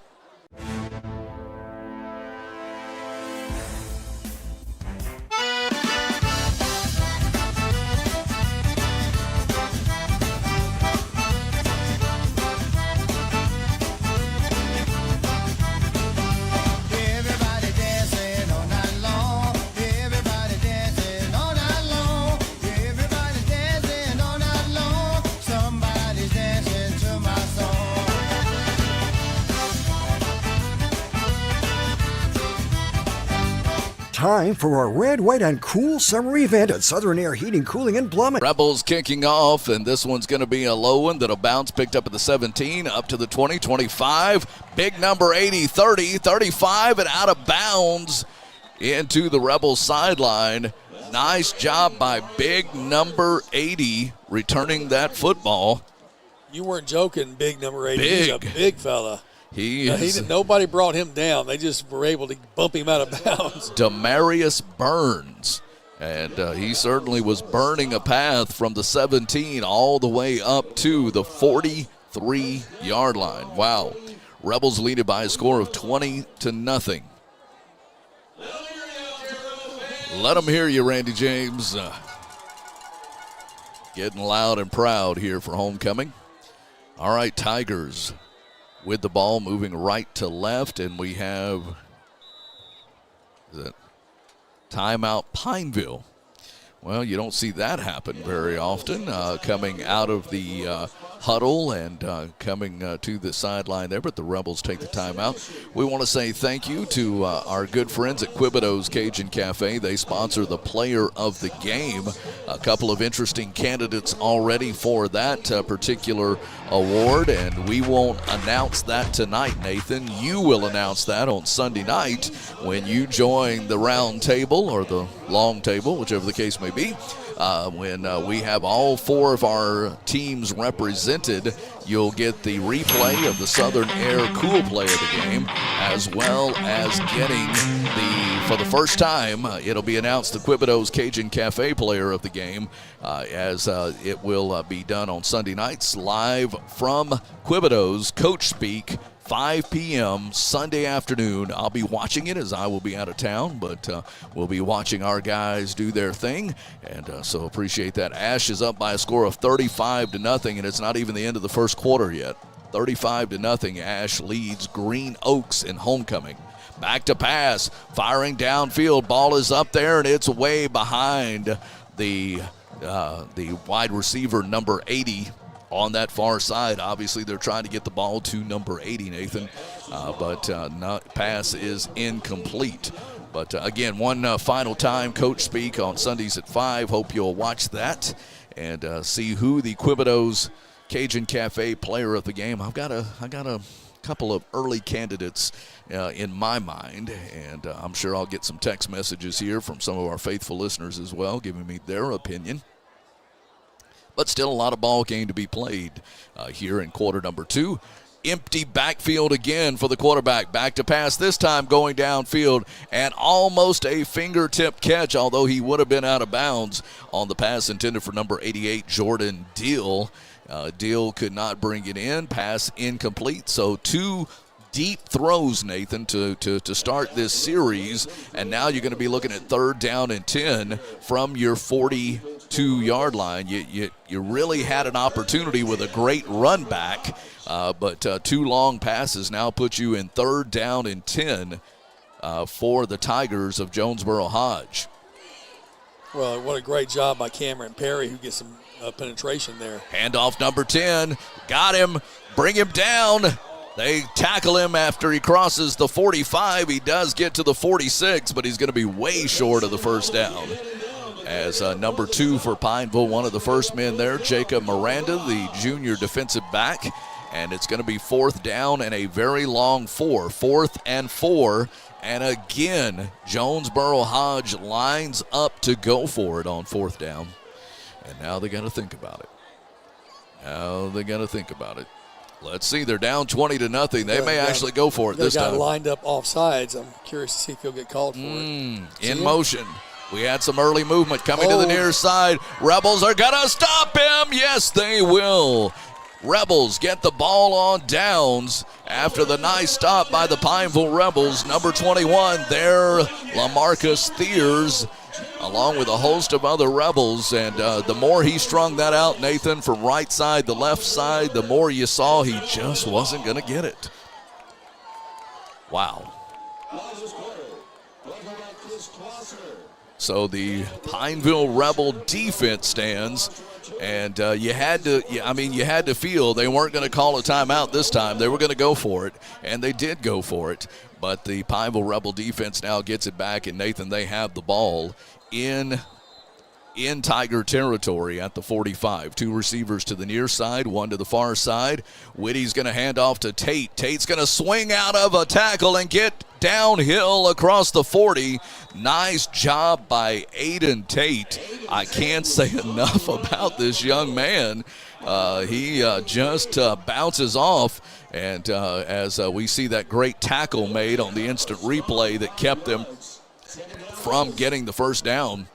Time for our red, white, and cool summer event at Southern Air Heating, Cooling, and Plumbing. Rebels kicking off, and this one's going to be a low one that'll bounce, picked up at the 17, up to the 20, 25. Big number 80, 30, 35, and out of bounds into the Rebels sideline. Nice job by big number 80 returning that football. You weren't joking, big number 80. Big. He's a big fella. Nobody brought him down. They just were able to bump him out of bounds. Demarius Burns. And he certainly was burning a path from the 17 all the way up to the 43-yard line. Wow. Rebels lead it by a score of 20-0. Let them hear you, Randy James. Getting loud and proud here for homecoming. All right, Tigers with the ball, moving right to left, and we have timeout Pineville. Well, you don't see that happen very often, coming out of the huddle and coming to the sideline there, but the Rebels take the timeout. We want to say thank you to our good friends at Quibito's Cajun Cafe. They sponsor the Player of the Game. A couple of interesting candidates already for that particular award, and we won't announce that tonight, Nathan. You will announce that on Sunday night when you join the round table or the long table, whichever the case may be. When we have all four of our teams represented, you'll get the replay of the Southern Air Cool Play of the game, as well as getting for the first time, it'll be announced the Quibito's Cajun Cafe Player of the game, as it will be done on Sunday nights live from Quibito's Coach Speak, 5 p.m. Sunday afternoon. I'll be watching it as I will be out of town, but we'll be watching our guys do their thing, and so appreciate that. Ash is up by a score of 35-0, and it's not even the end of the first quarter yet. 35-0. Ash leads Green Oaks in homecoming. Back to pass, firing downfield. Ball is up there, and it's way behind the wide receiver number 80. on that far side. Obviously, they're trying to get the ball to number 80, Nathan, but pass is incomplete. But again, one final time, coach speak on Sundays at 5. Hope you'll watch that and see who the Quibido's Cajun Cafe player of the game. I got a couple of early candidates in my mind, and I'm sure I'll get some text messages here from some of our faithful listeners as well, giving me their opinion. But still a lot of ball game to be played here in quarter number 2. Empty backfield again for the quarterback. Back to pass, this time going downfield, and almost a fingertip catch, although he would have been out of bounds on the pass intended for number 88, Jordan Deal. Deal could not bring it in. Pass incomplete. So 2 deep throws, Nathan, to start this series. And now you're going to be looking at 3rd down and 10 from your 42-yard line. You really had an opportunity with a great run back, but 2 long passes now put you in 3rd down and 10 for the Tigers of Jonesboro Hodge. Well, what a great job by Cameron Perry, who gets some penetration there. Handoff number 10. Got him. Bring him down. They tackle him after he crosses the 45. He does get to the 46, but he's going to be way short of the first down. As number 2 for Pineville, one of the first men there, Jacob Miranda, the junior defensive back. And it's going to be 4th down and a very long 4. 4th and 4. And again, Jonesboro Hodge lines up to go for it on 4th down. And now they got to think about it. Let's see, they're down 20-0. They may actually go for it this time. They got lined up off sides. I'm curious to see if he'll get called for it. In motion. We had some early movement coming to the near side. Rebels are going to stop him. Yes, they will. Rebels get the ball on downs after the nice stop by the Pineville Rebels. Number 21 there, LaMarcus Thiers, along with a host of other Rebels. And the more he strung that out, Nathan, from right side to left side, the more you saw he just wasn't going to get it. Wow. So the Pineville Rebel defense stands. And you had to feel they weren't going to call a timeout this time. They were going to go for it, and they did go for it. But the Pineville Rebel defense now gets it back, and Nathan, they have the ball in Tiger territory at the 45. 2 receivers to the near side, 1 to the far side. Whitty's going to hand off to Tate. Tate's going to swing out of a tackle and get downhill across the 40. Nice job by Aiden Tate. I can't say enough about this young man. He just bounces off, and as we see that great tackle made on the instant replay that kept them from getting the first down.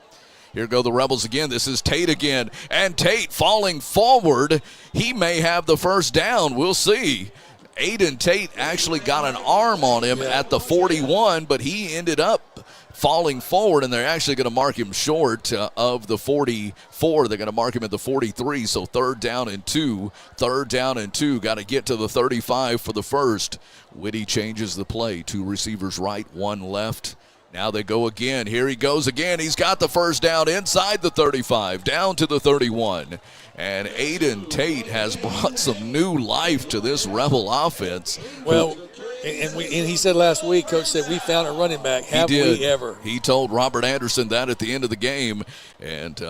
Here go the Rebels again. This is Tate again. And Tate falling forward. He may have the first down. We'll see. Aiden Tate actually got an arm on him at the 41, but he ended up falling forward, and they're actually going to mark him short of the 44. They're going to mark him at the 43, so 3rd down and 2. 3rd down and 2. Got to get to the 35 for the first. Whitty changes the play. 2 receivers right, 1 left. Now they go again. Here he goes again. He's got the first down inside the 35, down to the 31. And Aiden Tate has brought some new life to this Rebel offense. Well, and he said last week, Coach said, we found a running back. Have we ever? He told Robert Anderson that at the end of the game, and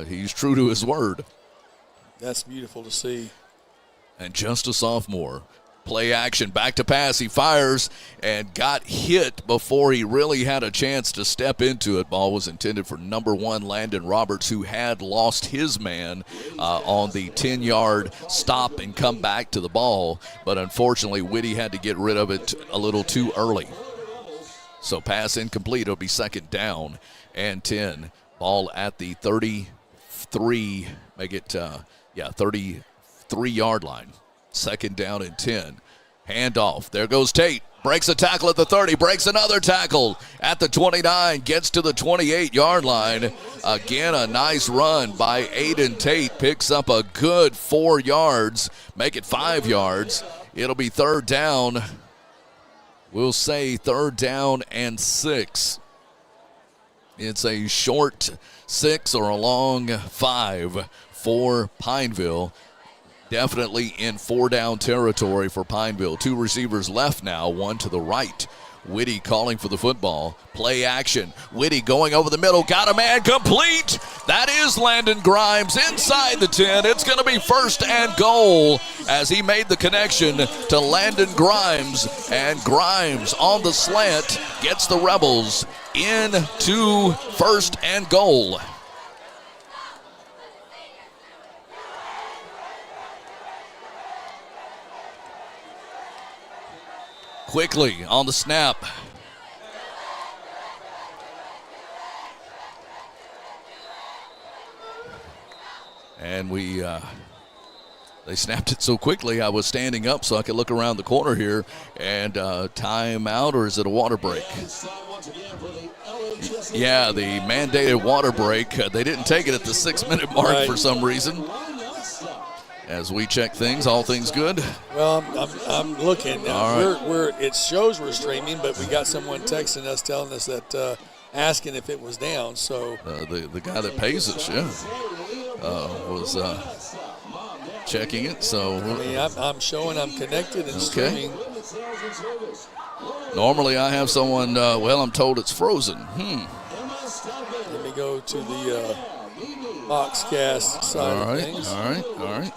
he's true to his word. That's beautiful to see. And just a sophomore. Play action, back to pass. He fires and got hit before he really had a chance to step into it. Ball was intended for number 1, Landon Roberts, who had lost his man on the 10-yard stop and come back to the ball. But unfortunately, Whitty had to get rid of it a little too early. So pass incomplete. It'll be 2nd down and 10. Ball at the 33, 33-yard line. 2nd down and 10. Handoff. There goes Tate. Breaks a tackle at the 30. Breaks another tackle at the 29. Gets to the 28-yard line. Again, a nice run by Aiden Tate. Picks up a good 4 yards. Make it 5 yards. It'll be 3rd down. We'll say 3rd down and 6. It's a short 6 or a long 5 for Pineville. definitely in 4-down territory for Pineville. 2 receivers left now, one to the right. Whitty calling for the football. Play action. Whitty going over the middle. Got a man complete. That is Landon Grimes inside the 10. It's going to be 1st and goal as he made the connection to Landon Grimes. And Grimes on the slant gets the Rebels into 1st and goal. Quickly on the snap. And they snapped it so quickly I was standing up so I could look around the corner here. And timeout, or is it a water break? Yeah, the mandated water break. They didn't take it at the 6-minute mark for some reason. As we check things, all things good. Well, I'm looking. All right. It shows we're streaming, but we got someone texting us telling us that asking if it was down. So the guy that pays us, was checking it. So I'm showing I'm connected and streaming. Normally I have someone. I'm told it's frozen. Let me go to the Boxcast side of things. All right.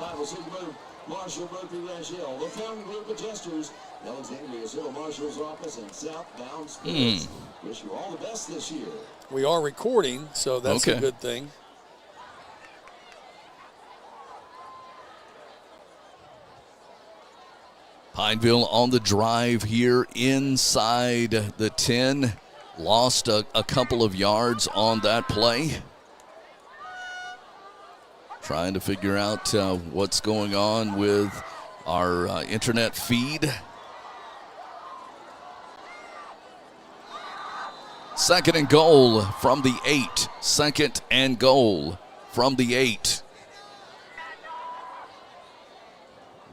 Marshall Murphy Rangel, the Fountain Group Adjusters, Alexandria Civil Marshal's Office, and Southbound Spirits. Wish you all the best this year. We are recording, so that's a good thing. Pineville on the drive here inside the 10. Lost a couple of yards on that play. Trying to figure out what's going on with our internet feed. 2nd and goal from the 8. 2nd and goal from the 8.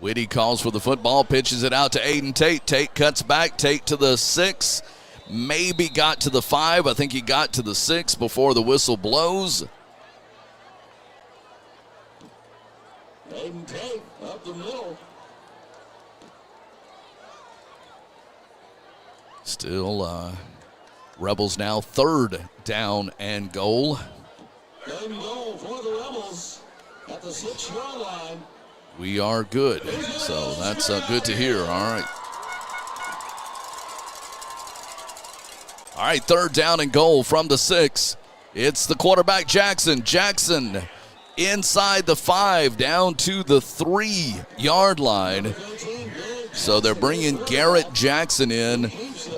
Whitty calls for the football, pitches it out to Aiden Tate. Tate cuts back, Tate to the 6. Maybe got to the 5. I think he got to the 6 before the whistle blows. Aiden Tate up the middle. Still, Rebels now 3rd down and goal. 3rd and goal for the Rebels at the 6-yard line. We are good, so that's good to hear. All right. All right, 3rd down and goal from the 6. It's the quarterback, Jackson. Jackson inside the 5, down to the 3-yard line. So they're bringing Garrett Jackson in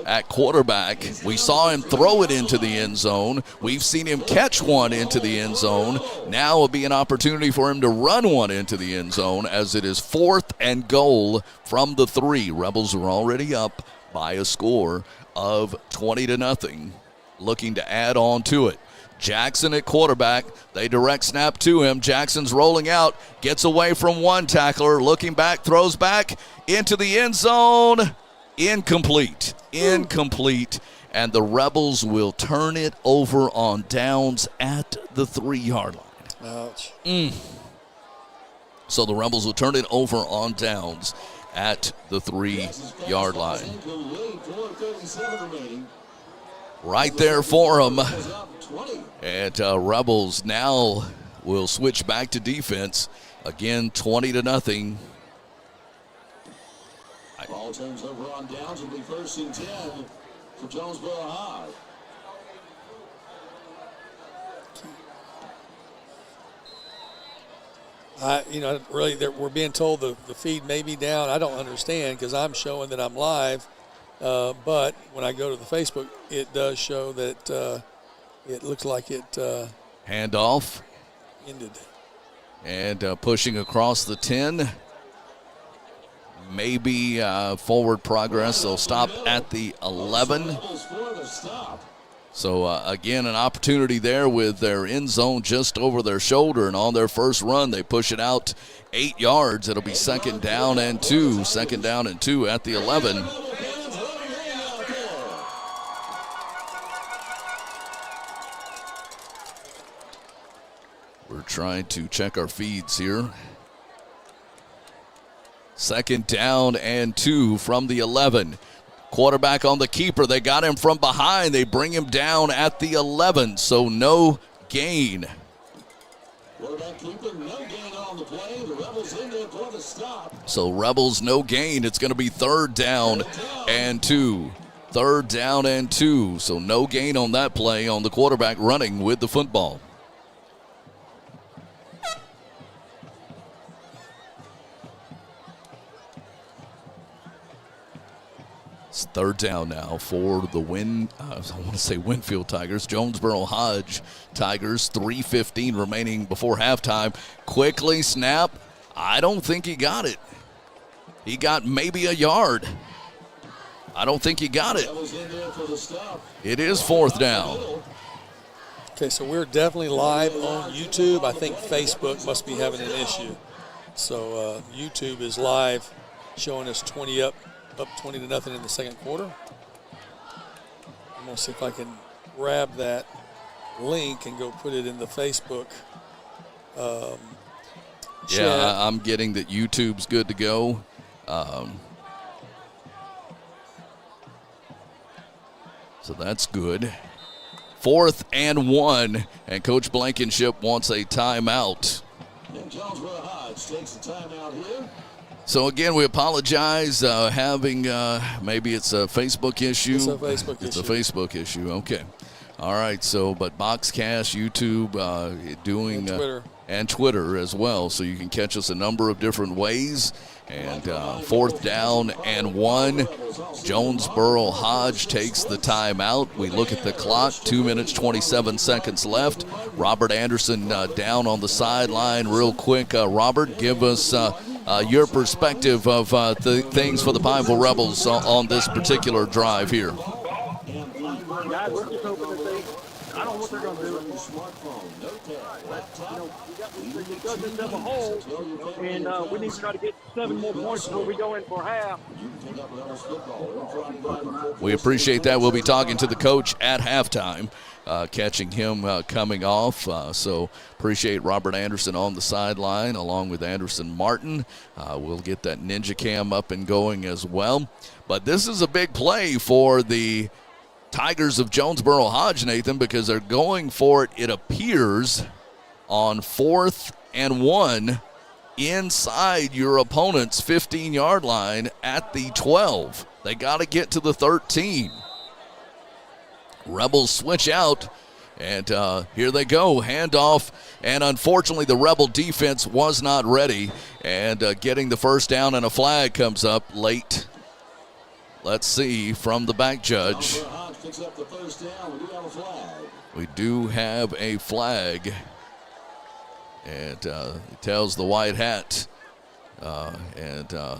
at quarterback. We saw him throw it into the end zone. We've seen him catch one into the end zone. Now will be an opportunity for him to run one into the end zone as it is 4th and goal from the 3. Rebels are already up by a score of 20-0, looking to add on to it. Jackson at quarterback. They direct snap to him. Jackson's rolling out, gets away from one tackler, looking back, throws back into the end zone. Incomplete. And the Rebels will turn it over on downs at the 3-yard line. Ouch. So the Rebels will turn it over on downs at the 3-yard line. Right there for them. And Rebels now will switch back to defense. Again, 20-0. Ball turns over on downs. Will be 1st and 10 for Jonesboro High. We're being told the feed may be down. I don't understand because I'm showing that I'm live. But when I go to the Facebook, it does show that it looks like it handoff ended. And pushing across the 10. Maybe forward progress. They'll stop at the 11. So, again, an opportunity there with their end zone just over their shoulder. And on their first run, they push it out 8 yards. It'll be 2nd down and 2. 2nd down and 2 at the 11. We're trying to check our feeds here. Second down and 2 from the 11. Quarterback on the keeper. They got him from behind. They bring him down at the 11, so no gain. Quarterback keeper, no gain on the play. The Rebels in there for the stop. So Rebels, no gain. It's going to be third down and 2. Third down and 2. So no gain on that play on the quarterback running with the football. It's third down now for the Winfield Tigers. Jonesboro Hodge Tigers, 3:15 remaining before halftime. Quickly snap. I don't think he got it. He got maybe a yard. I don't think he got it. It is fourth down. Okay, so we're definitely live on YouTube. I think Facebook must be having an issue. So YouTube is live, showing us 20 up 20-0 in the second quarter. I'm going to see if I can grab that link and go put it in the Facebook chat. Yeah, I'm getting that YouTube's good to go. So that's good. 4th and 1, and Coach Blankenship wants a timeout. And Jonesboro Hodge takes a timeout here. So, again, we apologize having maybe it's a Facebook issue. It's a Facebook issue. It's a Facebook issue, okay. All right, so, but Boxcast, YouTube, doing and Twitter as well, so you can catch us a number of different ways. And 4th down and 1. Jonesboro Hodge takes the timeout. We look at the clock, 2 minutes, 27 seconds left. Robert Anderson down on the sideline real quick. Robert, give us your perspective of the things for the Pineville Rebels on this particular drive here. Guys, we're just hoping that I don't know what they're going to do. We dug this up a hole, and we need to try to get 7 more points before we go in for half. We appreciate that. We'll be talking to the coach at halftime, catching him coming off. So appreciate Robert Anderson on the sideline along with Anderson Martin. We'll get that Ninja Cam up and going as well. But this is a big play for the Tigers of Jonesboro Hodge, Nathan, because they're going for it, it appears, on 4th and 1 inside your opponent's 15-yard line at the 12. They got to get to the 13. Rebels switch out, and here they go, handoff, and unfortunately the Rebel defense was not ready, and getting the first down, and a flag comes up late. Let's see from the back judge. We do have a flag. And it tells the white hat, and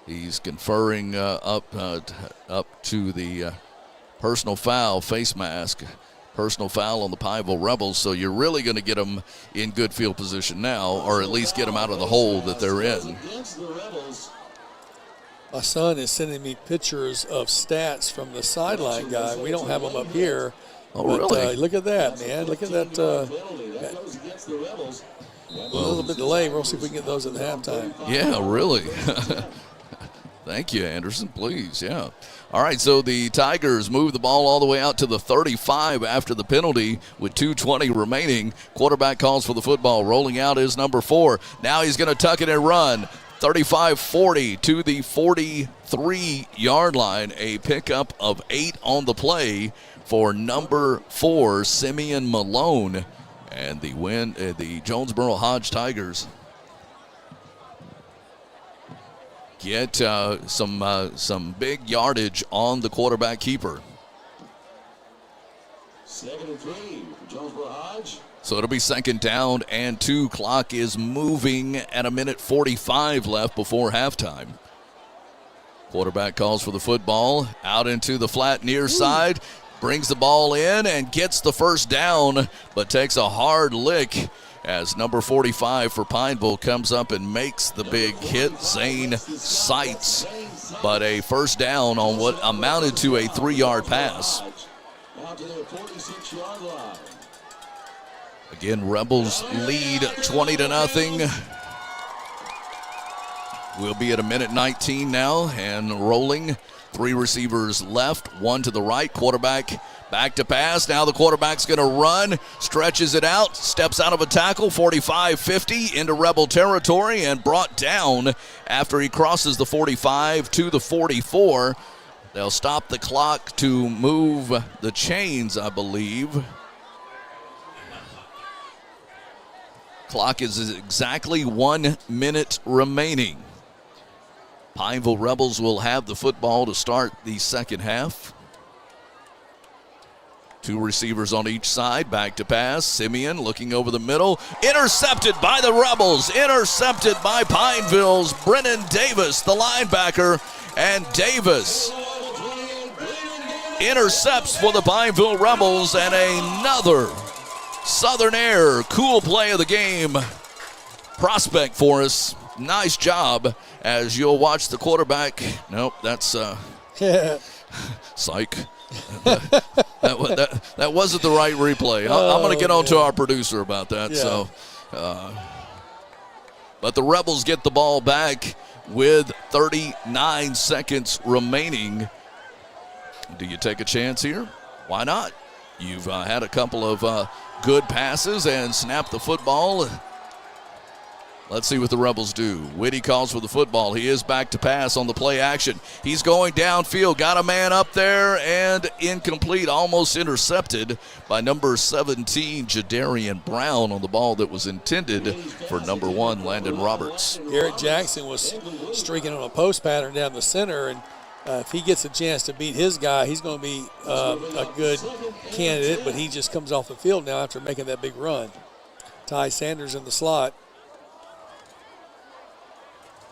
he's conferring up to the personal foul, face mask, personal foul on the Pineville Rebels. So you're really going to get them in good field position now, or at least get them out of the hole that they're in. My son is sending me pictures of stats from the sideline guy. We don't have them up here. Oh, but, really? Look at that, man. Look at that. A little bit delayed. We'll see if we can get those at the halftime. Yeah, really. Thank you, Anderson. Please, yeah. All right, so the Tigers move the ball all the way out to the 35 after the penalty with 2:20 remaining. Quarterback calls for the football. Rolling out is number 4. Now he's going to tuck it and run. 35-40 to the 43-yard line. A pickup of 8 on the play for number 4, Simeon Malone. And the Jonesboro Hodge Tigers get some big yardage on the quarterback keeper. 2nd and 3 for Jonesboro Hodge. So it'll be 2nd down and 2. Clock is moving at 1:45 left before halftime. Quarterback calls for the football out into the flat near side. Brings the ball in and gets the first down, but takes a hard lick as number 45 for Pineville comes up and makes the big hit. Zane Seitz, but a first down on what amounted to a 3-yard pass. Out to their 46-yard line. Again, Rebels lead 20-0. We'll be at a minute 19 now and rolling. 3 receivers left, 1 to the right. Quarterback back to pass. Now the quarterback's going to run, stretches it out, steps out of a tackle, 45-50 into Rebel territory and brought down after he crosses the 45 to the 44. They'll stop the clock to move the chains, I believe. Clock is exactly 1 minute remaining. Pineville Rebels will have the football to start the second half. 2 receivers on each side, back to pass. Simeon looking over the middle. Intercepted by the Rebels. Intercepted by Pineville's Brennan Davis, the linebacker. And Davis intercepts for the Pineville Rebels, and another Southern Air cool play of the game prospect for us. Nice job as you'll watch the quarterback. Nope, that's psych. That wasn't the right replay. I'm going to get on to our producer about that. Yeah. So, but the Rebels get the ball back with 39 seconds remaining. Do you take a chance here? Why not? You've had a couple of good passes and snap the football. Let's see what the Rebels do. Whitty calls for the football. He is back to pass on the play action. He's going downfield. Got a man up there and incomplete. Almost intercepted by number 17, Jadarian Brown, on the ball that was intended for number 1, Landon Roberts. Garrett Jackson was streaking on a post pattern down the center, and if he gets a chance to beat his guy, he's going to be a good candidate, but he just comes off the field now after making that big run. Ty Sanders in the slot.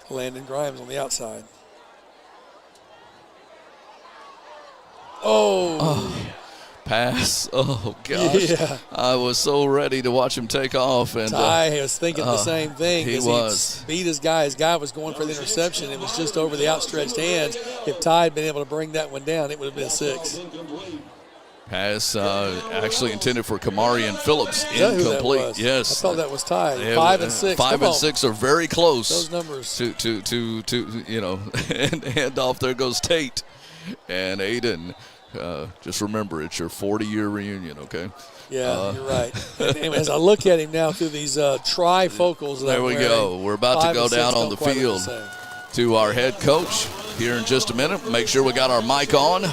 Landon Grimes on the outside. Pass. Oh, gosh. Yeah. I was so ready to watch him take off. And Ty was thinking the same thing. He was. He beat his guy. His guy was going for the interception. It was just over the outstretched hands. If Ty had been able to bring that one down, it would have been 6. Pass actually intended for Kamarian Phillips. Incomplete. Yes. I thought that was Ty. 5 and 6. 5 and 6 are very close. Those numbers. To you know, and hand off. There goes Tate. And Aiden, just remember, it's your 40-year reunion, okay? Yeah, you're right. And as I look at him now through these trifocals, there we go. We're about to go down on the field to our head coach here in just a minute. Make sure we got our mic on.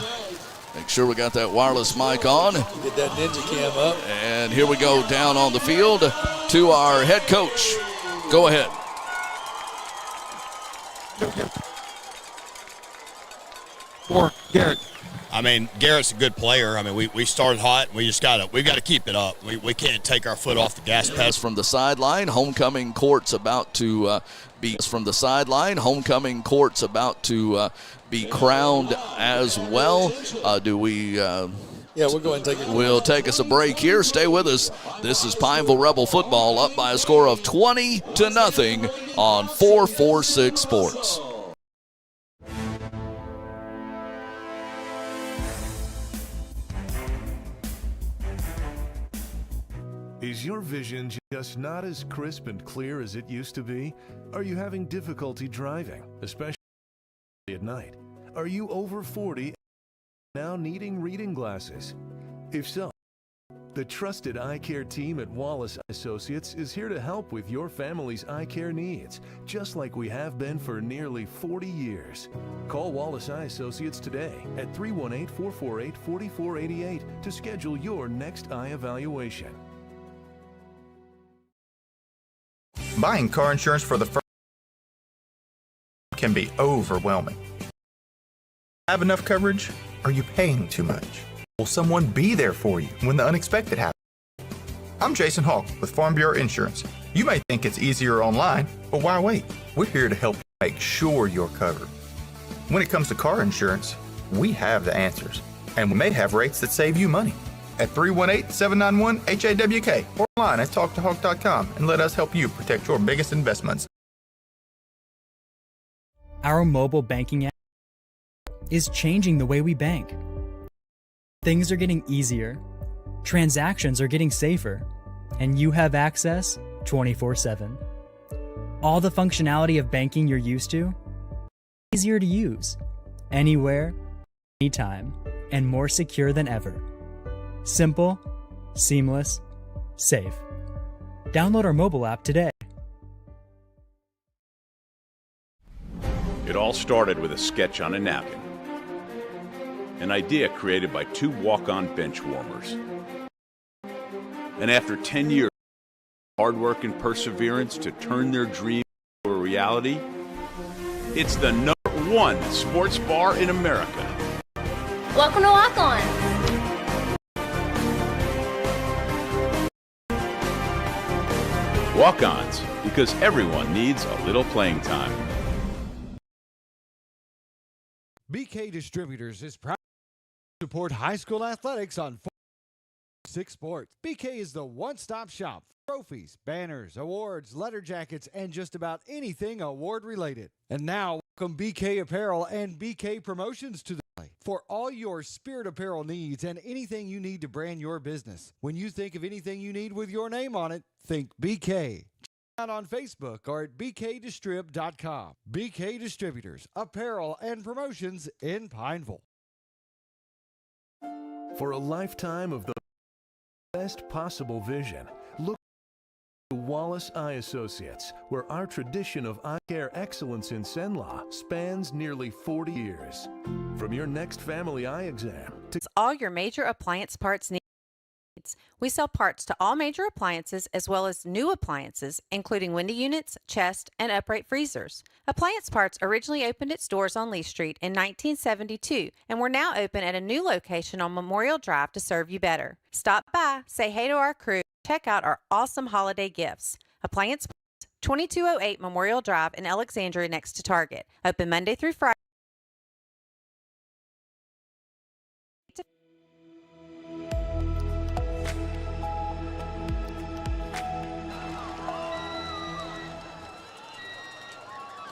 Make sure we got that wireless mic on. Get that ninja cam up. And here we go down on the field to our head coach. Go ahead. For Garrett. I mean, Garrett's a good player. I mean, we started hot. We've got to keep it up. We can't take our foot off the gas pedal. From the sideline, homecoming court's about to be from the sideline. Homecoming court's about to be crowned as well. Do we? Yeah, we'll go ahead and take it. We'll take us a break here. Stay with us. This is Pineville Rebel football, up by a score of 20-0 on 446 Sports. Is your vision just not as crisp and clear as it used to be? Are you having difficulty driving, especially at night? Are you over 40 now needing reading glasses? If so, the trusted eye care team at Wallace Associates is here to help with your family's eye care needs, just like we have been for nearly 40 years. Call Wallace Eye Associates today at 318-448-4488 to schedule your next eye evaluation. Buying car insurance for the first time can be overwhelming. Have enough coverage? Are you paying too much? Will someone be there for you when the unexpected happens? I'm Jason Hawk with Farm Bureau Insurance. You may think it's easier online, but why wait? We're here to help make sure you're covered. When it comes to car insurance, we have the answers, and we may have rates that save you money. At 318-791-HAWK or online at talktohawk.com and let us help you protect your biggest investments. Our mobile banking app is changing the way we bank. Things are getting easier, transactions are getting safer, and you have access 24/7. All the functionality of banking you're used to, easier to use, anywhere, anytime, and more secure than ever. Simple, seamless, safe. Download our mobile app today. It all started with a sketch on a napkin. An idea created by two walk-on bench warmers. And after 10 years of hard work and perseverance to turn their dream into a reality, it's the #1 sports bar in America. Welcome to Walk On. Walk-ons, because everyone needs a little playing time. BK Distributors is proud to support high school athletics on 446 Sports. BK is the one-stop shop for trophies, banners, awards, letter jackets, and just about anything award-related. And now, welcome BK Apparel and BK Promotions to the play for all your spirit apparel needs and anything you need to brand your business. When you think of anything you need with your name on it, think BK. Out on Facebook or at bkdistrib.com. BK Distributors, apparel and promotions in Pineville. For a lifetime of the best possible vision, look to Wallace Eye Associates, where our tradition of eye care excellence in Cenla spans nearly 40 years. From your next family eye exam to all your major appliance parts needs. We sell parts to all major appliances as well as new appliances, including window units, chest, and upright freezers. Appliance Parts originally opened its doors on Lee Street in 1972, and we're now open at a new location on Memorial Drive to serve you better. Stop by, say hey to our crew, check out our awesome holiday gifts. Appliance Parts, 2208 Memorial Drive in Alexandria next to Target. Open Monday through Friday.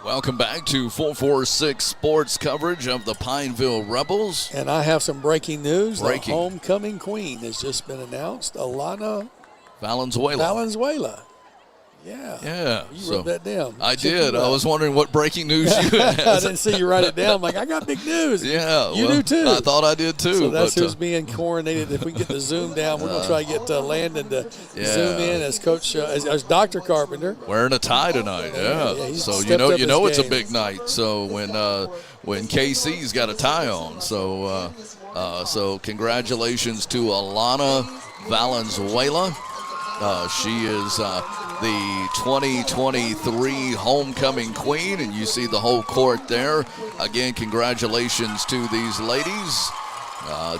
Welcome back to 446 Sports coverage of the Pineville Rebels. And I have some breaking news. Breaking. The homecoming queen has just been announced, Alana Valenzuela. Yeah. Yeah. You wrote that down. I did. I was wondering what breaking news you had. I didn't see you write it down. I'm like, I got big news. Yeah. You do too. I thought I did too. So that's who's being coronated. If we can get the Zoom down, we're going to try to get Landon to zoom in as Coach, as Dr. Carpenter. Wearing a tie tonight. Yeah. So you know it's a big night. So when KC's got a tie on. So congratulations to Alana Valenzuela. She is the 2023 homecoming queen, and you see the whole court there. Again, congratulations to these ladies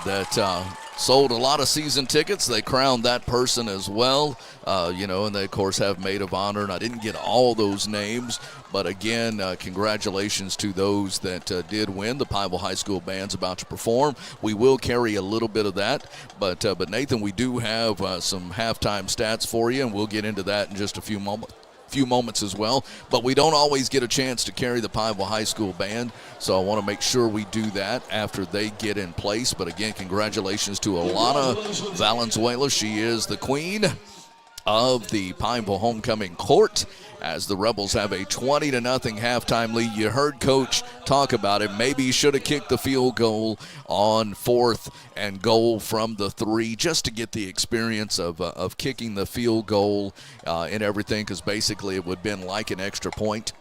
that sold a lot of season tickets. They crowned that person as well, and they, of course, have maid of honor, and I didn't get all those names. But, again, congratulations to those that did win. The Pineville High School band's about to perform. We will carry a little bit of that. But Nathan, we do have some halftime stats for you, and we'll get into that in just a few moments as well. But we don't always get a chance to carry the Pineville High School band, so I want to make sure we do that after they get in place. But, again, congratulations to Alana Valenzuela. She is the queen of the Pineville homecoming court, as the Rebels have a 20-0 halftime lead. You heard Coach talk about it. Maybe he should have kicked the field goal on 4th and goal from the 3 just to get the experience of kicking the field goal and everything, because basically it would have been like an extra point.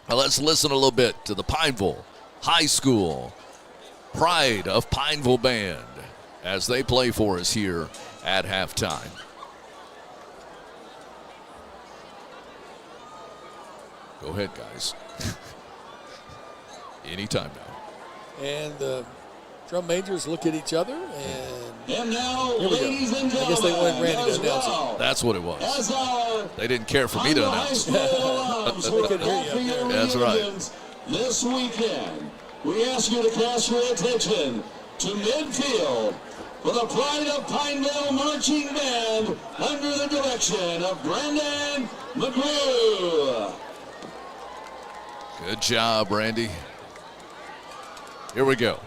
Now let's listen a little bit to the Pineville High School Pride of Pineville band as they play for us here at halftime. Go ahead, guys. Anytime now. And the drum majors look at each other, and now, here we ladies go. and gentlemen, I guess they wanted Randy to announce it. That's what it was. They didn't care for me to announce it. That's right. This weekend, we ask you to cast your attention to midfield for the Pride of Pineville Marching Band under the direction of Brandon McGrew. Good job, Randy. Here we go.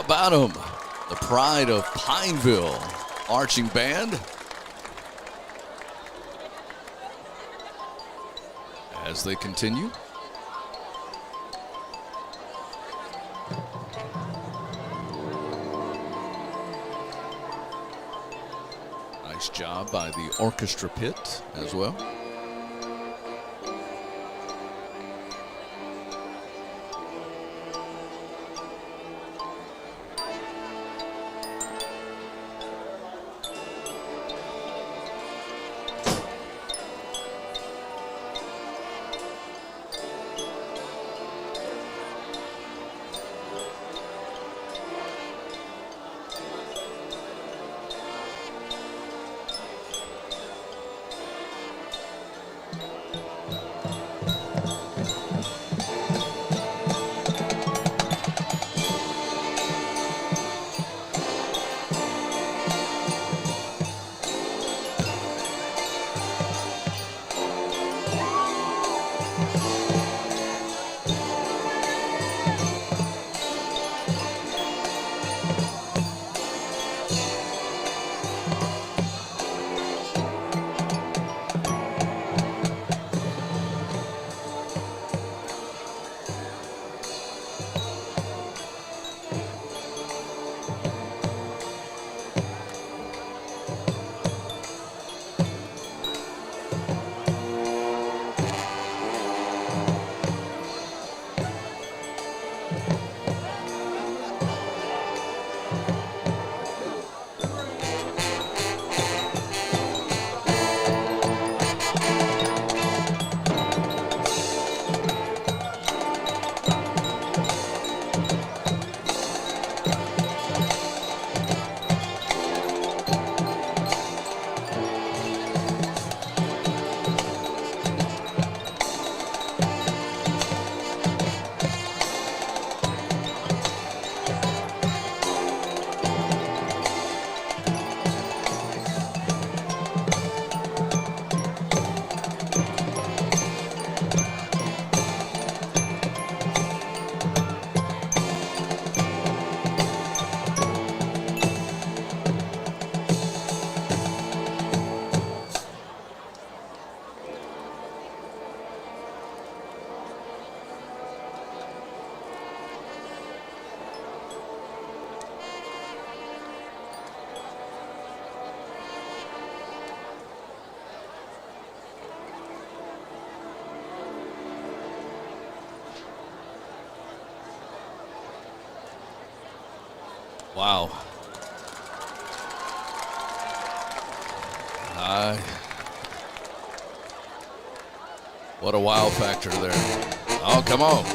about them? The pride of Pineville marching band. As they continue. Nice job by the orchestra pit as well. Wow. What a wow factor there. Oh, come on.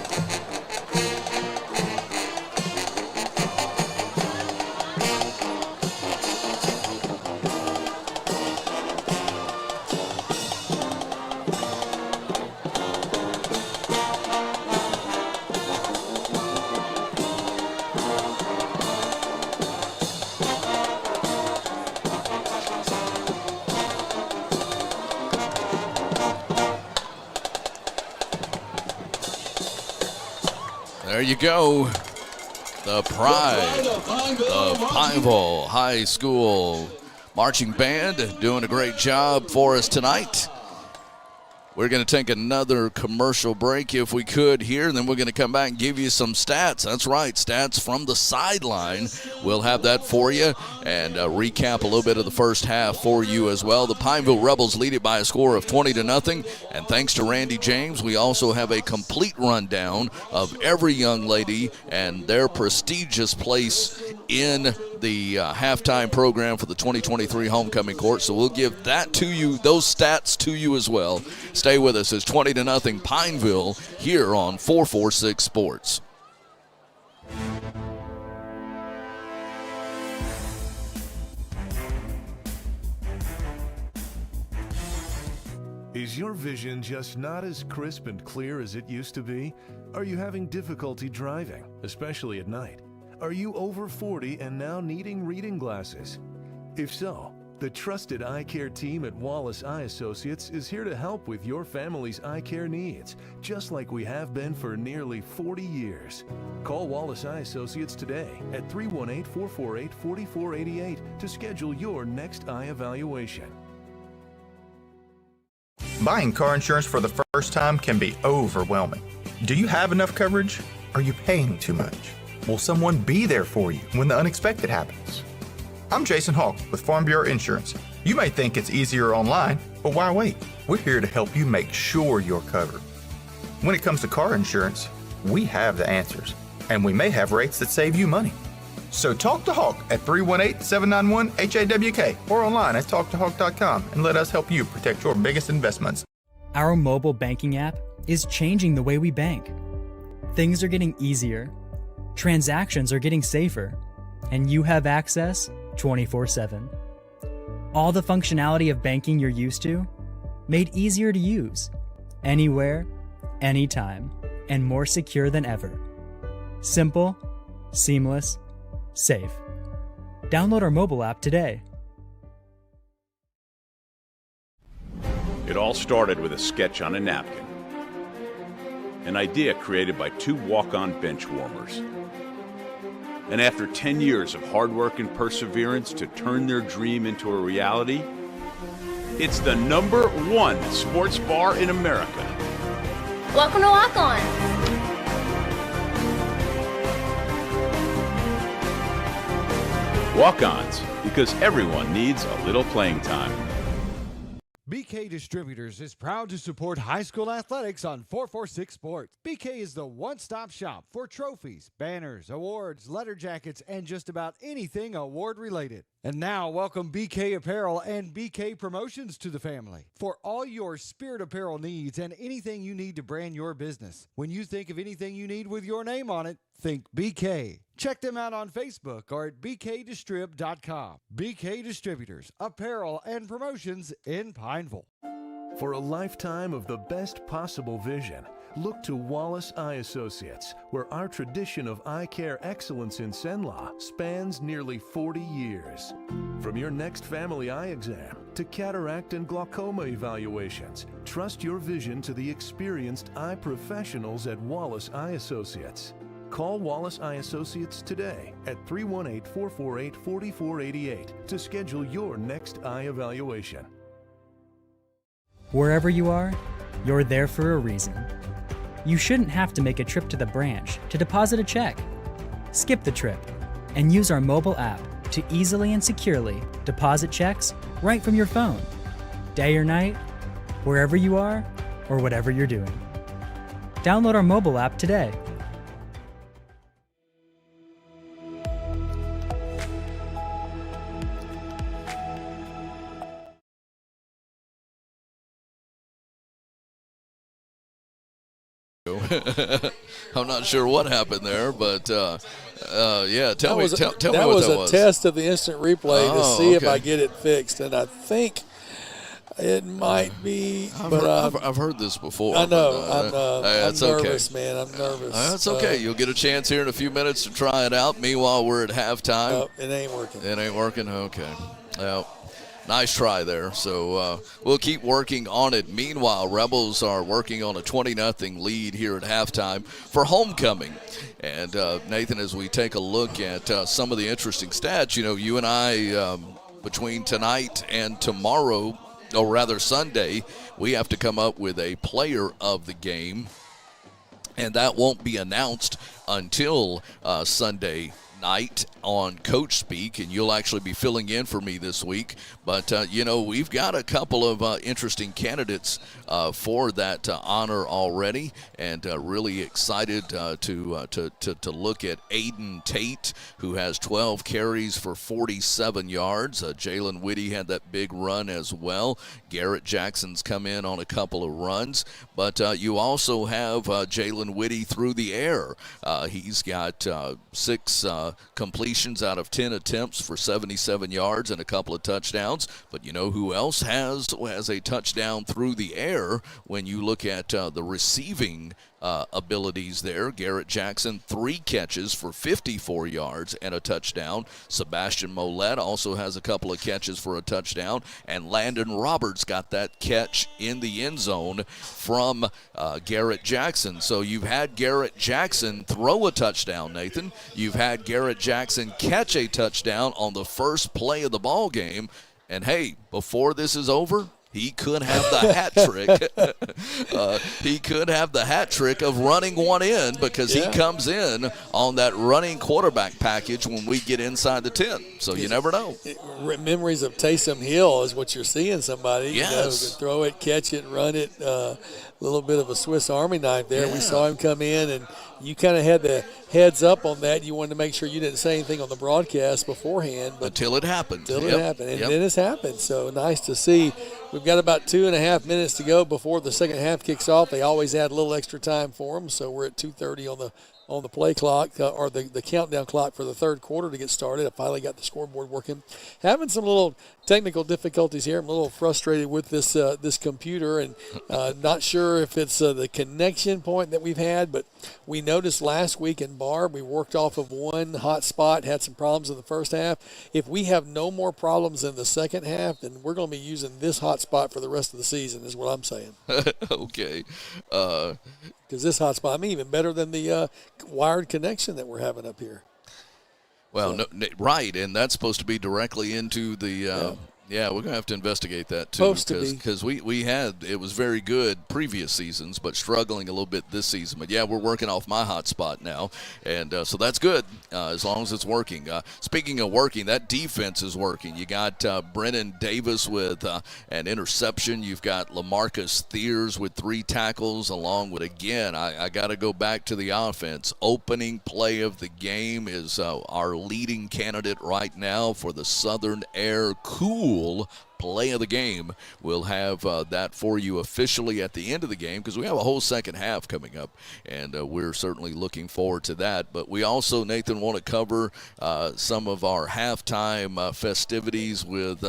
There you go. The pride of Pineville High School marching band doing a great job for us tonight. We're going to take another commercial break if we could here, and then we're going to come back and give you some stats. That's right, stats from the sideline. We'll have that for you and recap a little bit of the first half for you as well. The Pineville Rebels lead it by a score of 20-0, and thanks to Randy James, we also have a complete rundown of every young lady and their prestigious place in the halftime program for the 2023 homecoming court. So we'll give that to you, those stats to you as well. Stay with us. It's 20-0 Pineville here on 446 Sports. Is your vision just not as crisp and clear as it used to be? Are you having difficulty driving, especially at night? Are you over 40 and now needing reading glasses? If so, The trusted eye care team at Wallace Eye Associates is here to help with your family's eye care needs, just like we have been for nearly 40 years. Call Wallace Eye Associates today at 318-448-4488 to schedule your next eye evaluation. Buying car insurance for the first time can be overwhelming. Do you have enough coverage? Are you paying too much? Will someone be there for you when the unexpected happens? I'm Jason Hawk with Farm Bureau Insurance. You may think it's easier online, but why wait? We're here to help you make sure you're covered. When it comes to car insurance, we have the answers, and we may have rates that save you money. So talk to Hawk at 318-791-HAWK or online at talktohawk.com and let us help you protect your biggest investments. Our mobile banking app is changing the way we bank. Things are getting easier, transactions are getting safer, and you have access 24/7. All the functionality of banking you're used to, made easier to use, anywhere, anytime, and more secure than ever. Simple, seamless, safe. Download our mobile app today. It all started with a sketch on a napkin. An idea created by two walk-on bench warmers. And after 10 years of hard work and perseverance to turn their dream into a reality, it's the #1 sports bar in America. Welcome to Lock On. Walk-ons, because everyone needs a little playing time. BK Distributors is proud to support high school athletics on 446 Sports. BK is the one-stop shop for trophies, banners, awards, letter jackets, and just about anything award-related. And now, welcome BK Apparel and BK Promotions to the family. For all your spirit apparel needs and anything you need to brand your business. When you think of anything you need with your name on it, think BK. Check them out on Facebook or at bkdistrib.com. BK Distributors, apparel and promotions in Pineville. For a lifetime of the best possible vision, look to Wallace Eye Associates, where our tradition of eye care excellence in Cenla spans nearly 40 years. From your next family eye exam to cataract and glaucoma evaluations, trust your vision to the experienced eye professionals at Wallace Eye Associates. Call Wallace Eye Associates today at 318-448-4488 to schedule your next eye evaluation. Wherever you are, you're there for a reason. You shouldn't have to make a trip to the branch to deposit a check. Skip the trip and use our mobile app to easily and securely deposit checks right from your phone, day or night, wherever you are or whatever you're doing. Download our mobile app today. I'm not sure what happened there, but yeah, tell me what that was. That was a test of the instant replay to see if I get it fixed, and I think it might be. I've heard this before. I know. I'm nervous, okay. man. I'm nervous. That's okay. You'll get a chance here in a few minutes to try it out. Meanwhile, we're at halftime. It ain't working. It ain't working? Okay. Well, nice try there. So we'll keep working on it. Meanwhile, Rebels are working on a 20-0 lead here at halftime for homecoming. And, Nathan, as we take a look at some of the interesting stats, you know, you and I, between tonight and tomorrow, or rather Sunday, we have to come up with a player of the game. And that won't be announced until Sunday night on Coach Speak, and you'll actually be filling in for me this week. But, you know, we've got a couple of interesting candidates for that honor already, and really excited to look at Aiden Tate, who has 12 carries for 47 yards. Jalen Whitty had that big run as well. Garrett Jackson's come in on a couple of runs. But you also have Jalen Whitty through the air. He's got 6 completions out of 10 attempts for 77 yards and a couple of touchdowns. But you know who else has a touchdown through the air when you look at the receiving abilities there. Garrett Jackson, 3 catches for 54 yards and a touchdown. Sebastian Mollett also has a couple of catches for a touchdown. And Landon Roberts got that catch in the end zone from Garrett Jackson. So you've had Garrett Jackson throw a touchdown, Nathan. You've had Garrett Jackson catch a touchdown on the first play of the ball game. And, hey, before this is over, he could have the hat trick. He could have the hat trick of running one in because he comes in on that running quarterback package when we get inside the 10. So you never know. Memories of Taysom Hill is what you're seeing somebody. Yes. You know, who can throw it, catch it, run it. A little bit of a Swiss Army knife there. Yeah. We saw him come in, and you kind of had the heads up on that. You wanted to make sure you didn't say anything on the broadcast beforehand. But until it happened. Until it happened. And then it's happened. So nice to see. We've got about 2.5 minutes to go before the second half kicks off. They always add a little extra time for them, so we're at 2:30 on the play clock, or the countdown clock for the third quarter to get started. I finally got the scoreboard working. Having some little technical difficulties here. I'm a little frustrated with this computer, and not sure if it's the connection point that we've had, but we noticed last week in Barb, we worked off of one hot spot, had some problems in the first half. If we have no more problems in the second half, then we're going to be using this hot spot for the rest of the season, is what I'm saying. Okay. Because this hotspot, I mean, even better than the wired connection that we're having up here. Well, right, and that's supposed to be directly into the yeah, we're going to have to investigate that, too. Because we had, it was very good previous seasons, but struggling a little bit this season. But, yeah, we're working off my hot spot now, and so that's good as long as it's working. Speaking of working, that defense is working. You got Brennan Davis with an interception. You've got LaMarcus Thiers with 3 tackles, along with, again, I got to go back to the offense. Opening play of the game is our leading candidate right now for the Southern Air Cool play of the game. We'll have that for you officially at the end of the game because we have a whole second half coming up, and we're certainly looking forward to that. But we also, Nathan, want to cover some of our halftime festivities with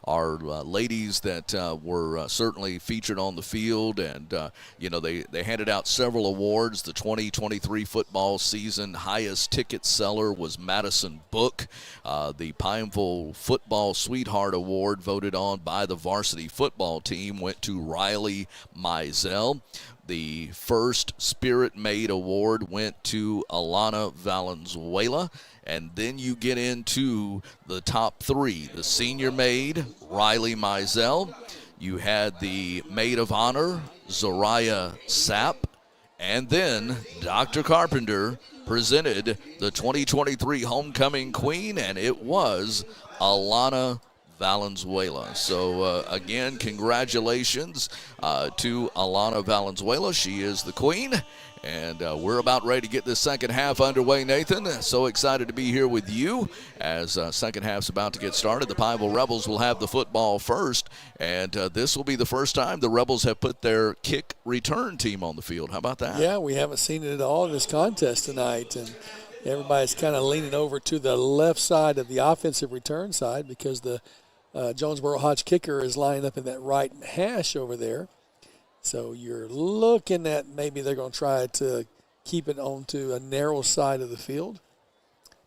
our ladies that were certainly featured on the field, and you know, they handed out several awards. The 2023 football season highest ticket seller was Madison Book. The Pineville Football Sweetheart Award, voted on by the varsity football team, went to Riley Mizell. The first Spirit Maid Award went to Alana Valenzuela. And then you get into the top 3. The Senior Maid, Riley Mizell. You had the Maid of Honor, Zariah Sapp. And then Dr. Carpenter presented the 2023 Homecoming Queen, and it was Alana Valenzuela. So, again, congratulations to Alana Valenzuela. She is the queen, and we're about ready to get this second half underway, Nathan. So excited to be here with you as second half's about to get started. The Pineville Rebels will have the football first, and this will be the first time the Rebels have put their kick return team on the field. How about that? Yeah, we haven't seen it at all in this contest tonight, and everybody's kind of leaning over to the left side of the offensive return side because the Jonesboro Hodge kicker is lined up in that right hash over there. So you're looking at maybe they're going to try to keep it onto a narrow side of the field.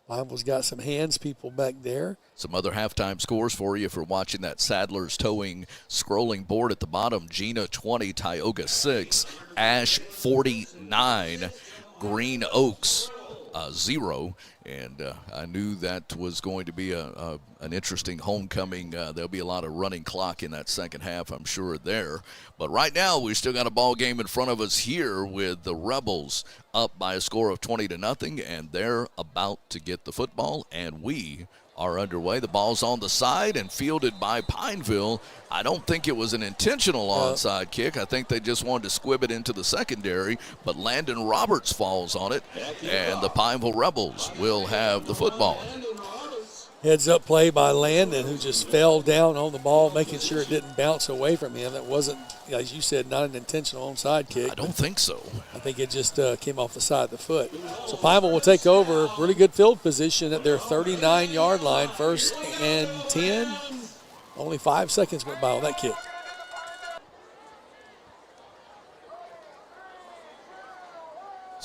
Pineville's got some hands people back there. Some other halftime scores for you for watching that Sadler's Towing scrolling board at the bottom. Gina 20, Tioga 6, Ash 49, Green Oaks 0. And I knew that was going to be an interesting homecoming. There'll be a lot of running clock in that second half, I'm sure, there. But right now, we still got a ball game in front of us here with the Rebels up by a score of 20-0, and they're about to get the football, and we are underway. The ball's on the side and fielded by Pineville. I don't think it was an intentional onside kick. I think they just wanted to squib it into the secondary, but Landon Roberts falls on it, and the Pineville Rebels will have the football. Heads up play by Landon, who just fell down on the ball, making sure it didn't bounce away from him. That wasn't, as you said, not an intentional onside kick. I don't think so. I think it just came off the side of the foot. So Pineville will take over. Really good field position at their 39-yard line. 1st and 10. Only 5 seconds went by on that kick.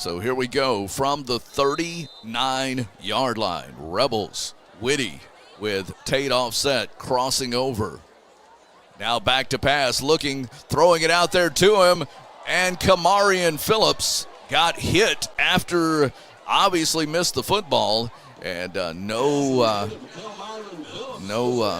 So here we go from the 39-yard line. Rebels, Whitty with Tate offset, crossing over. Now back to pass, looking, throwing it out there to him, and Kamarian Phillips got hit after obviously missed the football, and no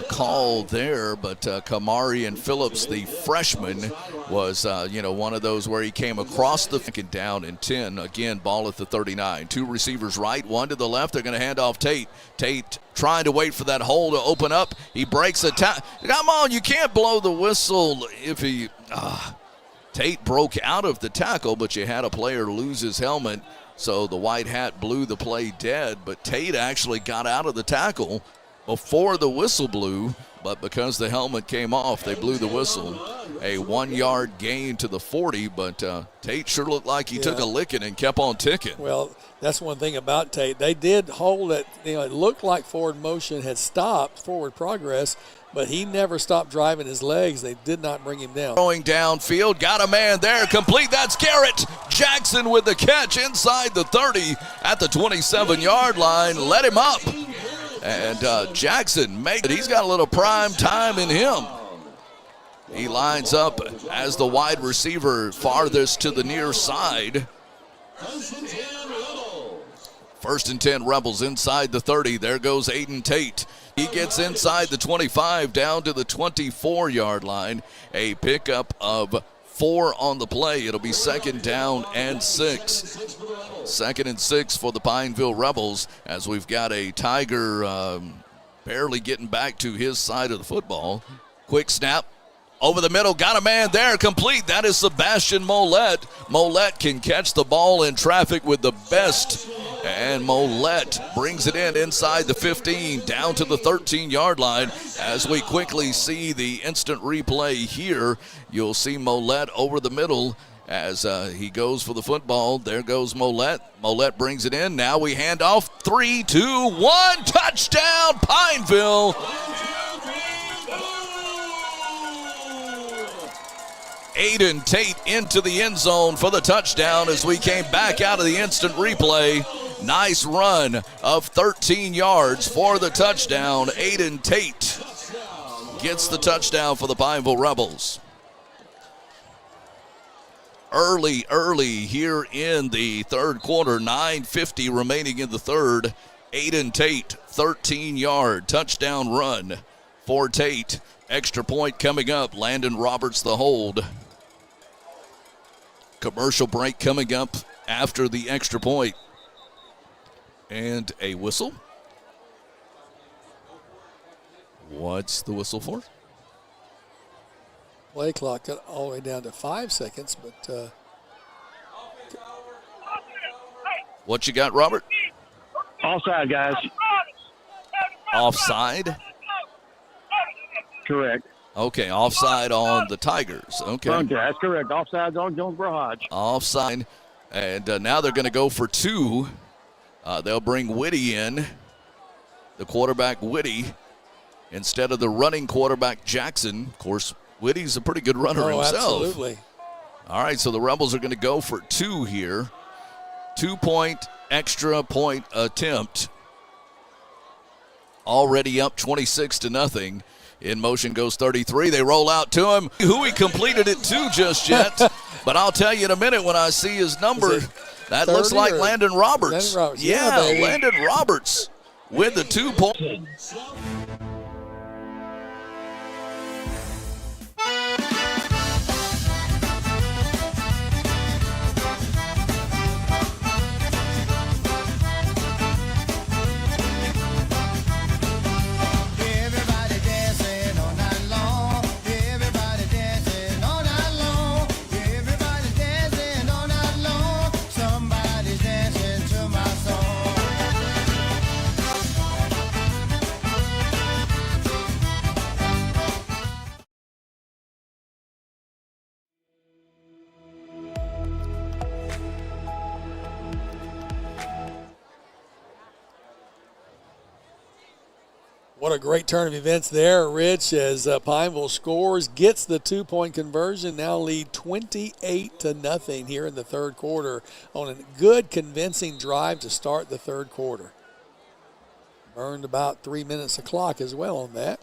call there, but Kamarian Phillips, the freshman, was one of those where he came across the second down and 10. Again, ball at the 39. Two receivers right, one to the left. They're going to hand off Tate. Tate trying to wait for that hole to open up. He breaks a tackle. Come on, you can't blow the whistle if he... Tate broke out of the tackle, but you had a player lose his helmet, so the white hat blew the play dead. But Tate actually got out of the tackle before the whistle blew, but because the helmet came off, they blew the whistle. A 1-yard gain to the 40, but Tate sure looked like he took a licking and kept on ticking. Well, that's one thing about Tate. They did hold it. It looked like forward motion had stopped, forward progress, but he never stopped driving his legs. They did not bring him down. Throwing downfield, got a man there, complete. That's Garrett Jackson with the catch inside the 30 at the 27-yard line. Let him up. And Jackson made it. He's got a little prime time in him. He lines up as the wide receiver farthest to the near side. First and 10 Rebels inside the 30. There goes Aiden Tate. He gets inside the 25 down to the 24-yard line. A pickup of 4 on the play. It'll be 2nd down and 6. 2nd and 6 for the Pineville Rebels as we've got a Tiger barely getting back to his side of the football. Quick snap. Over the middle, got a man there, complete. That is Sebastian Mollett. Mollett can catch the ball in traffic with the best. And Mollett brings it in inside the 15, down to the 13-yard line. As we quickly see the instant replay here, you'll see Mollett over the middle as he goes for the football. There goes Mollett. Mollett brings it in. Now we hand off. 3, 2, 1. Touchdown, Pineville. Aiden Tate into the end zone for the touchdown as we came back out of the instant replay. Nice run of 13 yards for the touchdown. Aiden Tate gets the touchdown for the Pineville Rebels. Early here in the third quarter, 9:50 remaining in the third. Aiden Tate, 13-yard touchdown run for Tate. Extra point coming up. Landon Roberts the hold. Commercial break coming up after the extra point. And a whistle. What's the whistle for? Play clock got all the way down to 5 seconds, but... What you got, Robert? Offside, guys. Offside? Correct. Okay, offside on the Tigers. Okay. That's correct. Offside's on Jonesboro Hodge. Offside. And now they're going to go for 2. They'll bring Whitty in, the quarterback Whitty, instead of the running quarterback Jackson. Of course, Whitty's a pretty good runner himself. Absolutely. All right, so the Rebels are going to go for 2 here. 2-point extra point attempt. Already up 26-0. In motion goes 33. They roll out to him. Who he completed it to just yet. But I'll tell you in a minute when I see his number. That looks like Landon Roberts. Yeah, Landon Roberts with the 2 points. a great turn of events there, Rich, as Pineville scores, gets the 2-point conversion, now lead 28-0 here in the third quarter on a good, convincing drive to start the third quarter. Burned about 3 minutes of clock as well on that.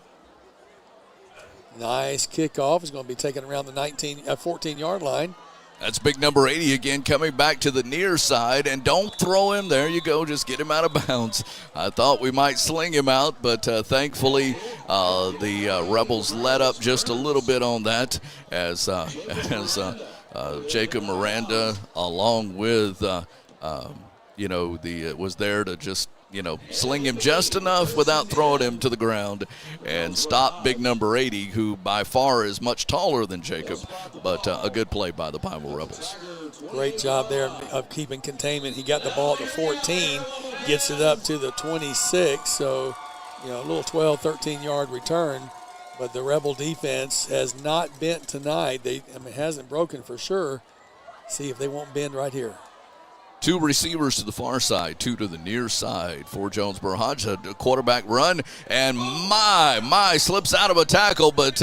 Nice kickoff. Is going to be taken around the 14-yard line. That's big number 80 again, coming back to the near side, and don't throw him. There you go, just get him out of bounds. I thought we might sling him out, but thankfully the Rebels let up just a little bit on that as Jacob Miranda, along with was there to just sling him just enough without throwing him to the ground and stop big number 80, who by far is much taller than Jacob, but a good play by the Pineville Rebels. Great job there of keeping containment. He got the ball at the 14, gets it up to the 26, so a little 12, 13-yard return. But the Rebel defense has not bent tonight. It hasn't broken for sure. See if they won't bend right here. 2 receivers to the far side, 2 to the near side for Jonesboro. Hodge, a quarterback run, and my slips out of a tackle, but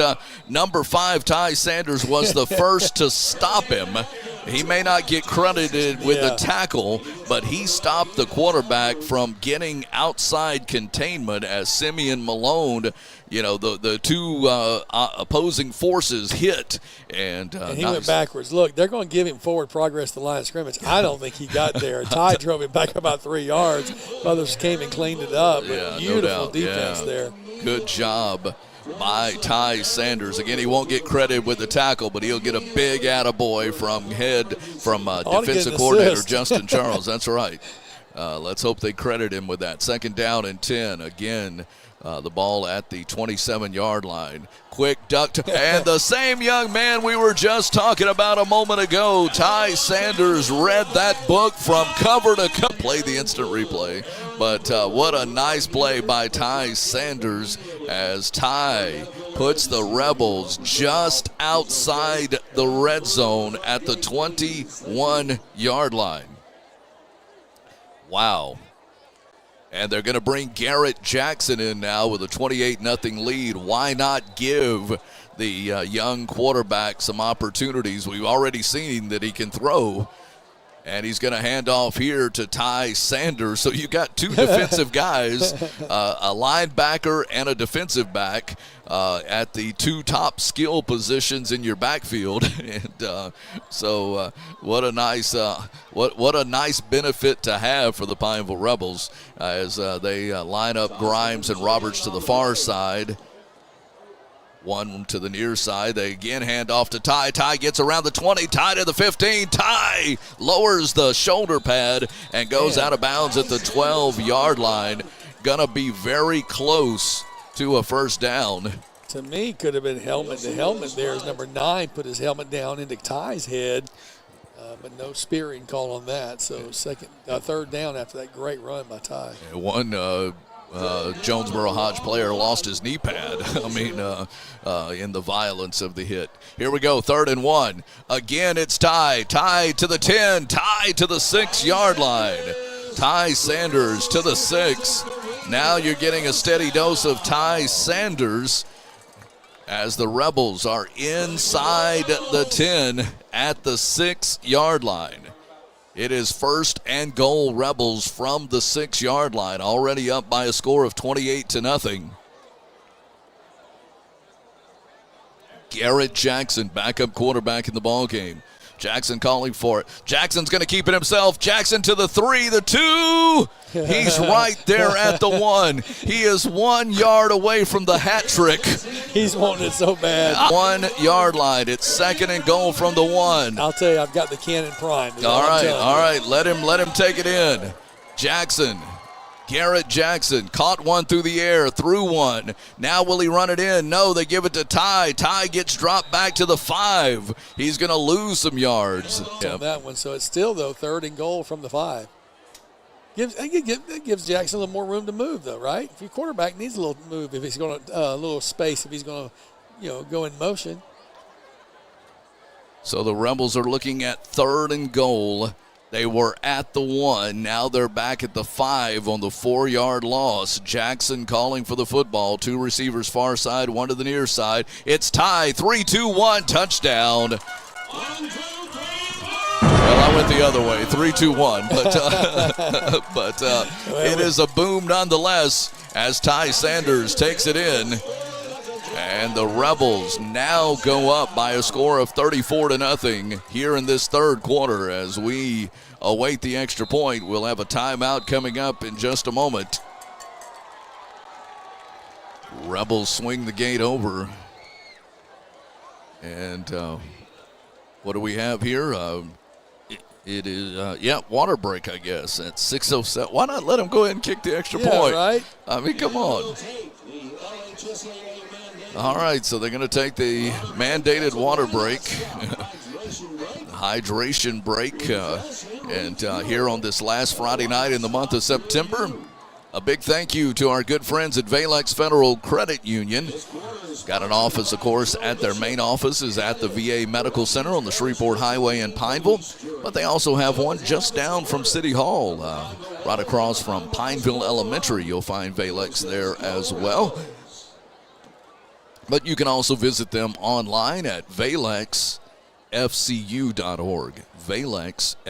number 5, Ty Sanders, was the first to stop him. He may not get credited with the tackle, but he stopped the quarterback from getting outside containment as Simeon Malone, the two opposing forces hit. And he went backwards. Look, they're going to give him forward progress to the line of scrimmage. I don't think he got there. Ty drove him back about 3 yards. Others came and cleaned it up. But beautiful defense there. Good job by Ty Sanders. Again, he won't get credit with the tackle, but he'll get a big attaboy from defensive coordinator Justin Charles. That's right. Let's hope they credit him with that. 2nd down and 10. Again, the ball at the 27-yard line. Quick duck, and the same young man we were just talking about a moment ago, Ty Sanders, read that book from cover to cover. Play the instant replay, but what a nice play by Ty Sanders as Ty puts the Rebels just outside the red zone at the 21-yard line. Wow. And they're going to bring Garrett Jackson in now with a 28-0 lead. Why not give the young quarterback some opportunities? We've already seen that he can throw. And he's going to hand off here to Ty Sanders. So you got 2 defensive guys, a linebacker and a defensive back at the 2 top skill positions in your backfield. And what a nice what a nice benefit to have for the Pineville Rebels as they line up Grimes and Roberts to the far side. 1 to the near side. They again hand off to Ty. Ty gets around the 20. Ty to the 15. Ty lowers the shoulder pad and goes out of bounds at the 12-yard line. Gonna be very close to a first down. To me, could have been helmet to helmet there as number 9 put his helmet down into Ty's head, but no spearing call on that. So 3rd down after that great run by Ty. One Jonesboro Hodge player lost his knee pad. In the violence of the hit. Here we go, 3rd and 1. Again, it's Ty. Ty to the 10. Ty to the 6-yard line. Ty Sanders to the 6. Now you're getting a steady dose of Ty Sanders as the Rebels are inside the 10 at the 6-yard line. It is 1st and goal, Rebels from the 6-yard line, already up by a score of 28-0. Garrett Jackson, backup quarterback in the ball game. Jackson calling for it. Jackson's going to keep it himself. Jackson to the 3, the 2. He's right there at the 1. He is 1 yard away from the hat trick. He's wanting it so bad. 1-yard line. It's 2nd and goal from the 1. I'll tell you, I've got the cannon primed. All right. Let him take it in. Jackson. Garrett Jackson caught one through the air, threw one. Now will he run it in? No, they give it to Ty. Ty gets dropped back to the 5. He's going to lose some yards. On that one, so it's still, though, 3rd and goal from the 5. That gives Jackson a little more room to move, though, right? If your quarterback needs a little move, if he's going to a little space, if he's going to, go in motion. So the Rebels are looking at 3rd and goal They were at the 1. Now they're back at the 5 on the 4-yard loss. Jackson calling for the football. 2 receivers far side, 1 to the near side. It's Ty. 3-2-1 touchdown. Well, I went the other way. 3-2-1. But it is a boom nonetheless as Ty Sanders takes it in. And the Rebels now go up by a score of 34-0 here in this third quarter as we await the extra point. We'll have a timeout coming up in just a moment. Rebels swing the gate over. And what do we have here? It is, water break, I guess, at 6:07. Why not let them go ahead and kick the extra point? Right? I mean, come on. All right, so they're going to take the mandated water break, hydration break, and here on this last Friday night in the month of September, a big thank you to our good friends at Valex Federal Credit Union. Got an office, of course, at their main office is at the VA Medical Center on the Shreveport Highway in Pineville, but they also have one just down from City Hall, right across from Pineville Elementary. You'll find Valex there as well. But you can also visit them online at valexfcu.org. valexfcu.org.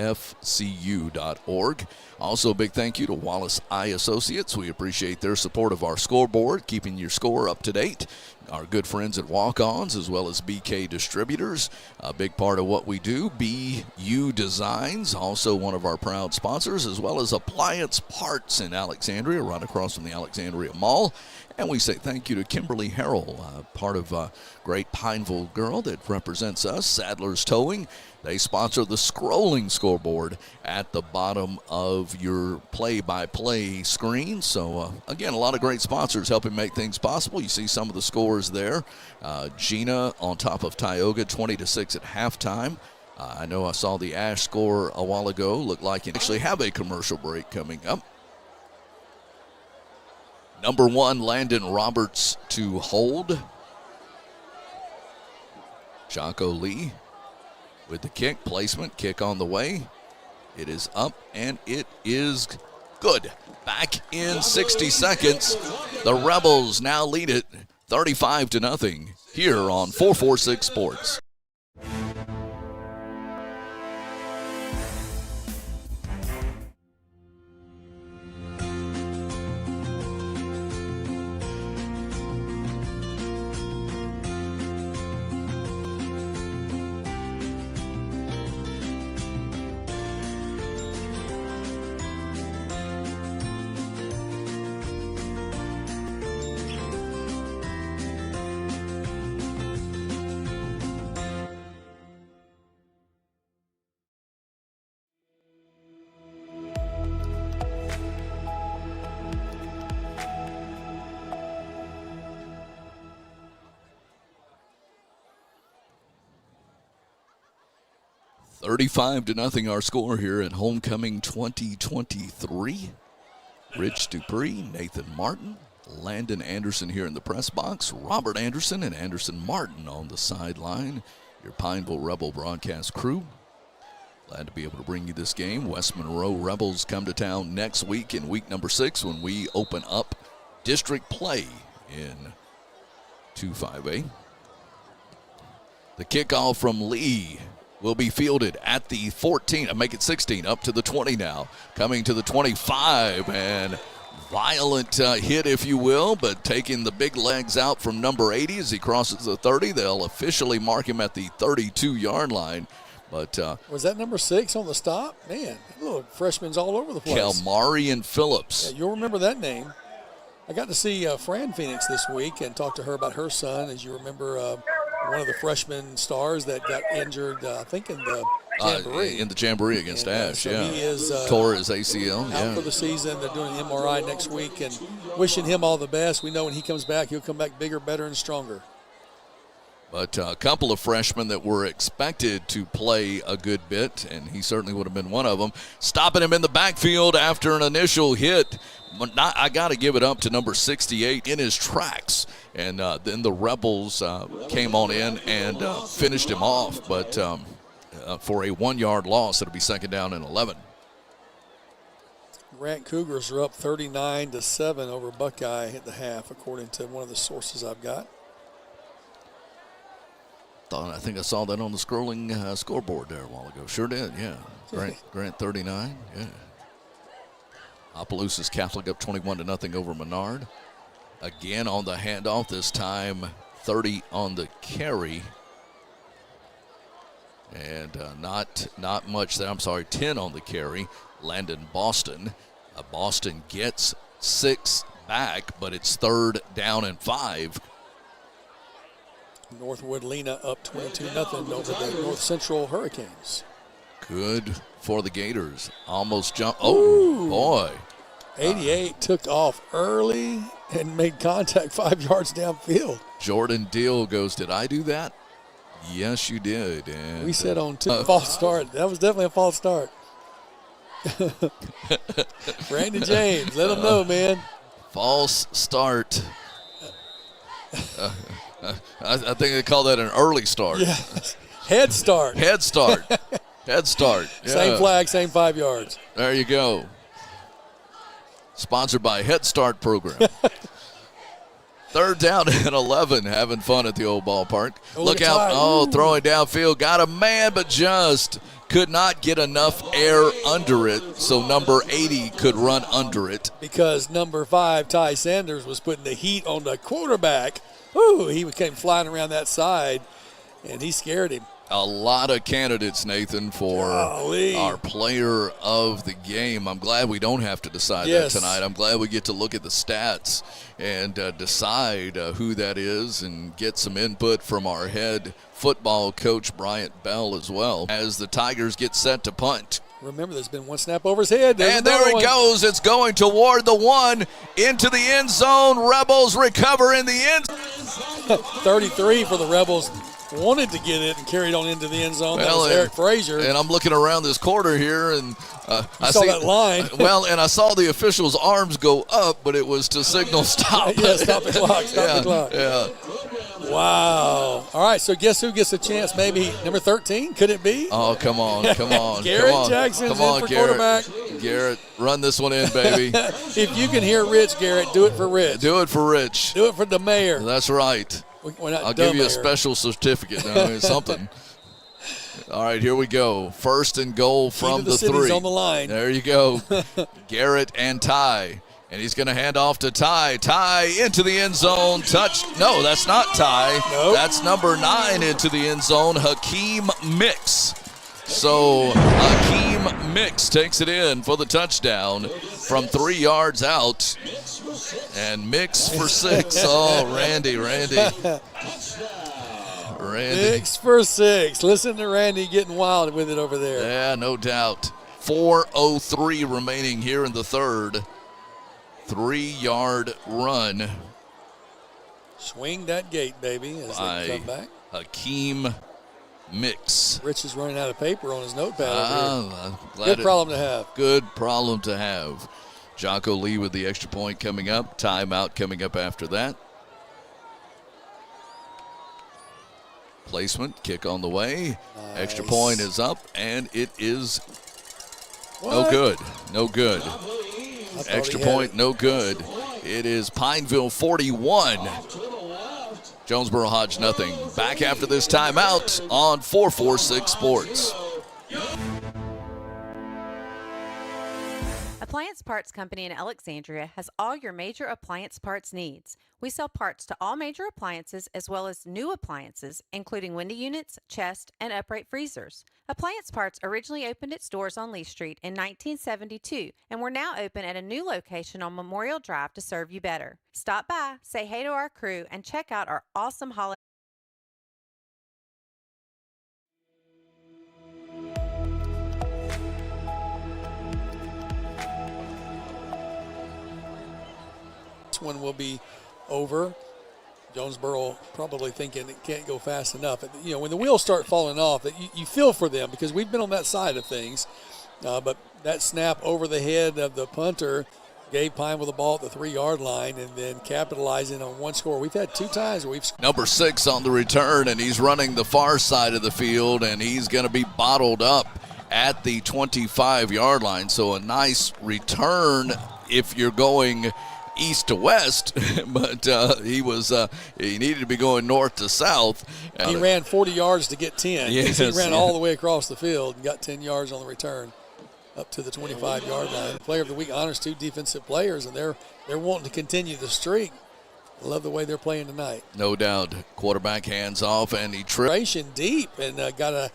Also, a big thank you to Wallace Eye Associates. We appreciate their support of our scoreboard, keeping your score up to date. Our good friends at Walk-Ons, as well as BK Distributors, a big part of what we do. BU Designs, also one of our proud sponsors, as well as Appliance Parts in Alexandria, right across from the Alexandria Mall. And we say thank you to Kimberly Harrell, part of a great Pineville girl that represents us, Sadler's Towing. They sponsor the scrolling scoreboard at the bottom of your play-by-play screen. So, again, a lot of great sponsors helping make things possible. You see some of the scores there. Gina on top of Tioga, 20-6 at halftime. I know I saw the Ash score a while ago. Looked like it actually have a commercial break coming up. Number 1, Landon Roberts to hold. Chaco Lee with the kick placement. Kick on the way. It is up, and it is good. Back in 60 seconds. The Rebels now lead it 35-0 here on 446 Sports. $35-0 our score here at Homecoming 2023. Rich Dupree, Nathan Martin, Landon Anderson here in the press box, Robert Anderson and Anderson Martin on the sideline. Your Pineville Rebel broadcast crew. Glad to be able to bring you this game. West Monroe Rebels come to town next week in week number 6 when we open up district play in 2-5A. The kickoff from Lee will be fielded at the 14. Make it 16, up to the 20 now. Coming to the 25, and violent hit, if you will, but taking the big legs out from number 80 as he crosses the 30. They'll officially mark him at the 32-yard line. But was that number 6 on the stop? Man, little freshmen's all over the place. Kalmarian Phillips. Yeah, you'll remember that name. I got to see Fran Phoenix this week and talk to her about her son. As you remember, one of the freshman stars that got injured, I think, in the Jamboree. In the Jamboree against Ash, so yeah. He is tore his ACL. Out for the season. They're doing an MRI next week and wishing him all the best. We know when he comes back, he'll come back bigger, better, and stronger. But a couple of freshmen that were expected to play a good bit, and he certainly would have been one of them, stopping him in the backfield after an initial hit. I got to give it up to number 68 in his tracks. And then the Rebels came on in and finished him off. But for a 1-yard loss. It'll be second down and 11. Grant Cougars are up 39-7 over Buckeye at the half, according to one of the sources I've got. I think I saw that on the scrolling scoreboard there a while ago. Sure did, yeah. Grant 39, yeah. Opelousas Catholic up 21-0 over Menard. Again on the handoff, this time 30 on the carry. And not much there. I'm sorry, 10 on the carry. Landon Boston. Boston gets 6 back, but it's 3rd down and 5. Northwood Lena up 22-0 over the North Central Hurricanes. Good for the Gators. Almost jumped. Oh, boy. 88 took off early and made contact 5 yards downfield. Jordan Deal goes, did I do that? Yes, you did. And we said on false start. That was definitely a false start. Brandon James, let him know, man. False start. I think they call that an early start. Yeah. Head start. Head start. Head start. Yeah. Same flag, same 5 yards. There you go. Sponsored by Head Start program. 3rd down and 11. Having fun at the old ballpark. Look out. Oh, throwing downfield. Got a man, but just could not get enough air under it, so number 80 could run under it. Because number 5, Ty Sanders, was putting the heat on the quarterback. Ooh, he came flying around that side, and he scared him. A lot of candidates, Nathan, for our player of the game. I'm glad we don't have to decide that tonight. I'm glad we get to look at the stats and decide who that is and get some input from our head football coach, Bryant Bell, as well, as the Tigers get set to punt. Remember, there's been one snap over his head. And there it goes. It's going toward the 1 into the end zone. Rebels recover in the end. 33 for the Rebels. Wanted to get it and carried on into the end zone. That was Eric Frazier. And I'm looking around this corner here, and I saw that line. And I saw the official's arms go up, but it was to signal stop. Yeah, stop the clock. Stop the clock. Yeah. Wow. All right, so guess who gets a chance? Maybe number 13? Could it be? Oh, come on. Garrett Jackson's in for quarterback. Garrett, run this one in, baby. If you can hear Rich, Garrett, do it for Rich. Do it for Rich. Do it for the mayor. That's right. I'll give you a special certificate. Something. All right, here we go. 1st and goal from the 3. On the line. There you go. Garrett and Ty. And he's going to hand off to Ty. Ty into the end zone. Touch. No, that's not Ty. Nope. That's number 9 into the end zone. Hakeem Mix. So Hakeem Mix takes it in for the touchdown from 3 yards out. And Mix for 6. Oh, Randy. Mix for 6. Listen to Randy getting wild with it over there. Yeah, no doubt. 4:03 remaining here in the 3rd. 3-yard run. Swing that gate, baby, as they come back. Hakeem Mix. Rich is running out of paper on his notepad. Good problem to have. Good problem to have. Jocko Lee with the extra point coming up. Timeout coming up after that. Placement, kick on the way. Nice. Extra point is up, and it is no good. No good. Extra point, no good. It is Pineville 41. Jonesboro Hodge nothing. Back after this timeout on 446 Sports. Appliance Parts Company in Alexandria has all your major appliance parts needs. We sell parts to all major appliances as well as new appliances, including window units, chest, and upright freezers. Appliance Parts originally opened its doors on Lee Street in 1972, and we're now open at a new location on Memorial Drive to serve you better. Stop by, say hey to our crew, and check out our awesome holiday. This one will be over. Jonesboro probably thinking it can't go fast enough. You know, when the wheels start falling off, that you feel for them because we've been on that side of things. But that snap over the head of the punter gave Pineville the ball at the 3-yard line and then capitalizing on one score. We've had 2 times where we've scored. Number 6 on the return, and he's running the far side of the field, and he's going to be bottled up at the 25-yard line. So a nice return if you're going east to west, but he needed to be going north to south. He ran 40 yards to get 10. Yes, he ran all the way across the field and got 10 yards on the return up to the 25-yard line. Player of the week honors 2 defensive players, and they're wanting to continue the streak. I love the way they're playing tonight. No doubt. Quarterback hands off, and he tripped Deep and got a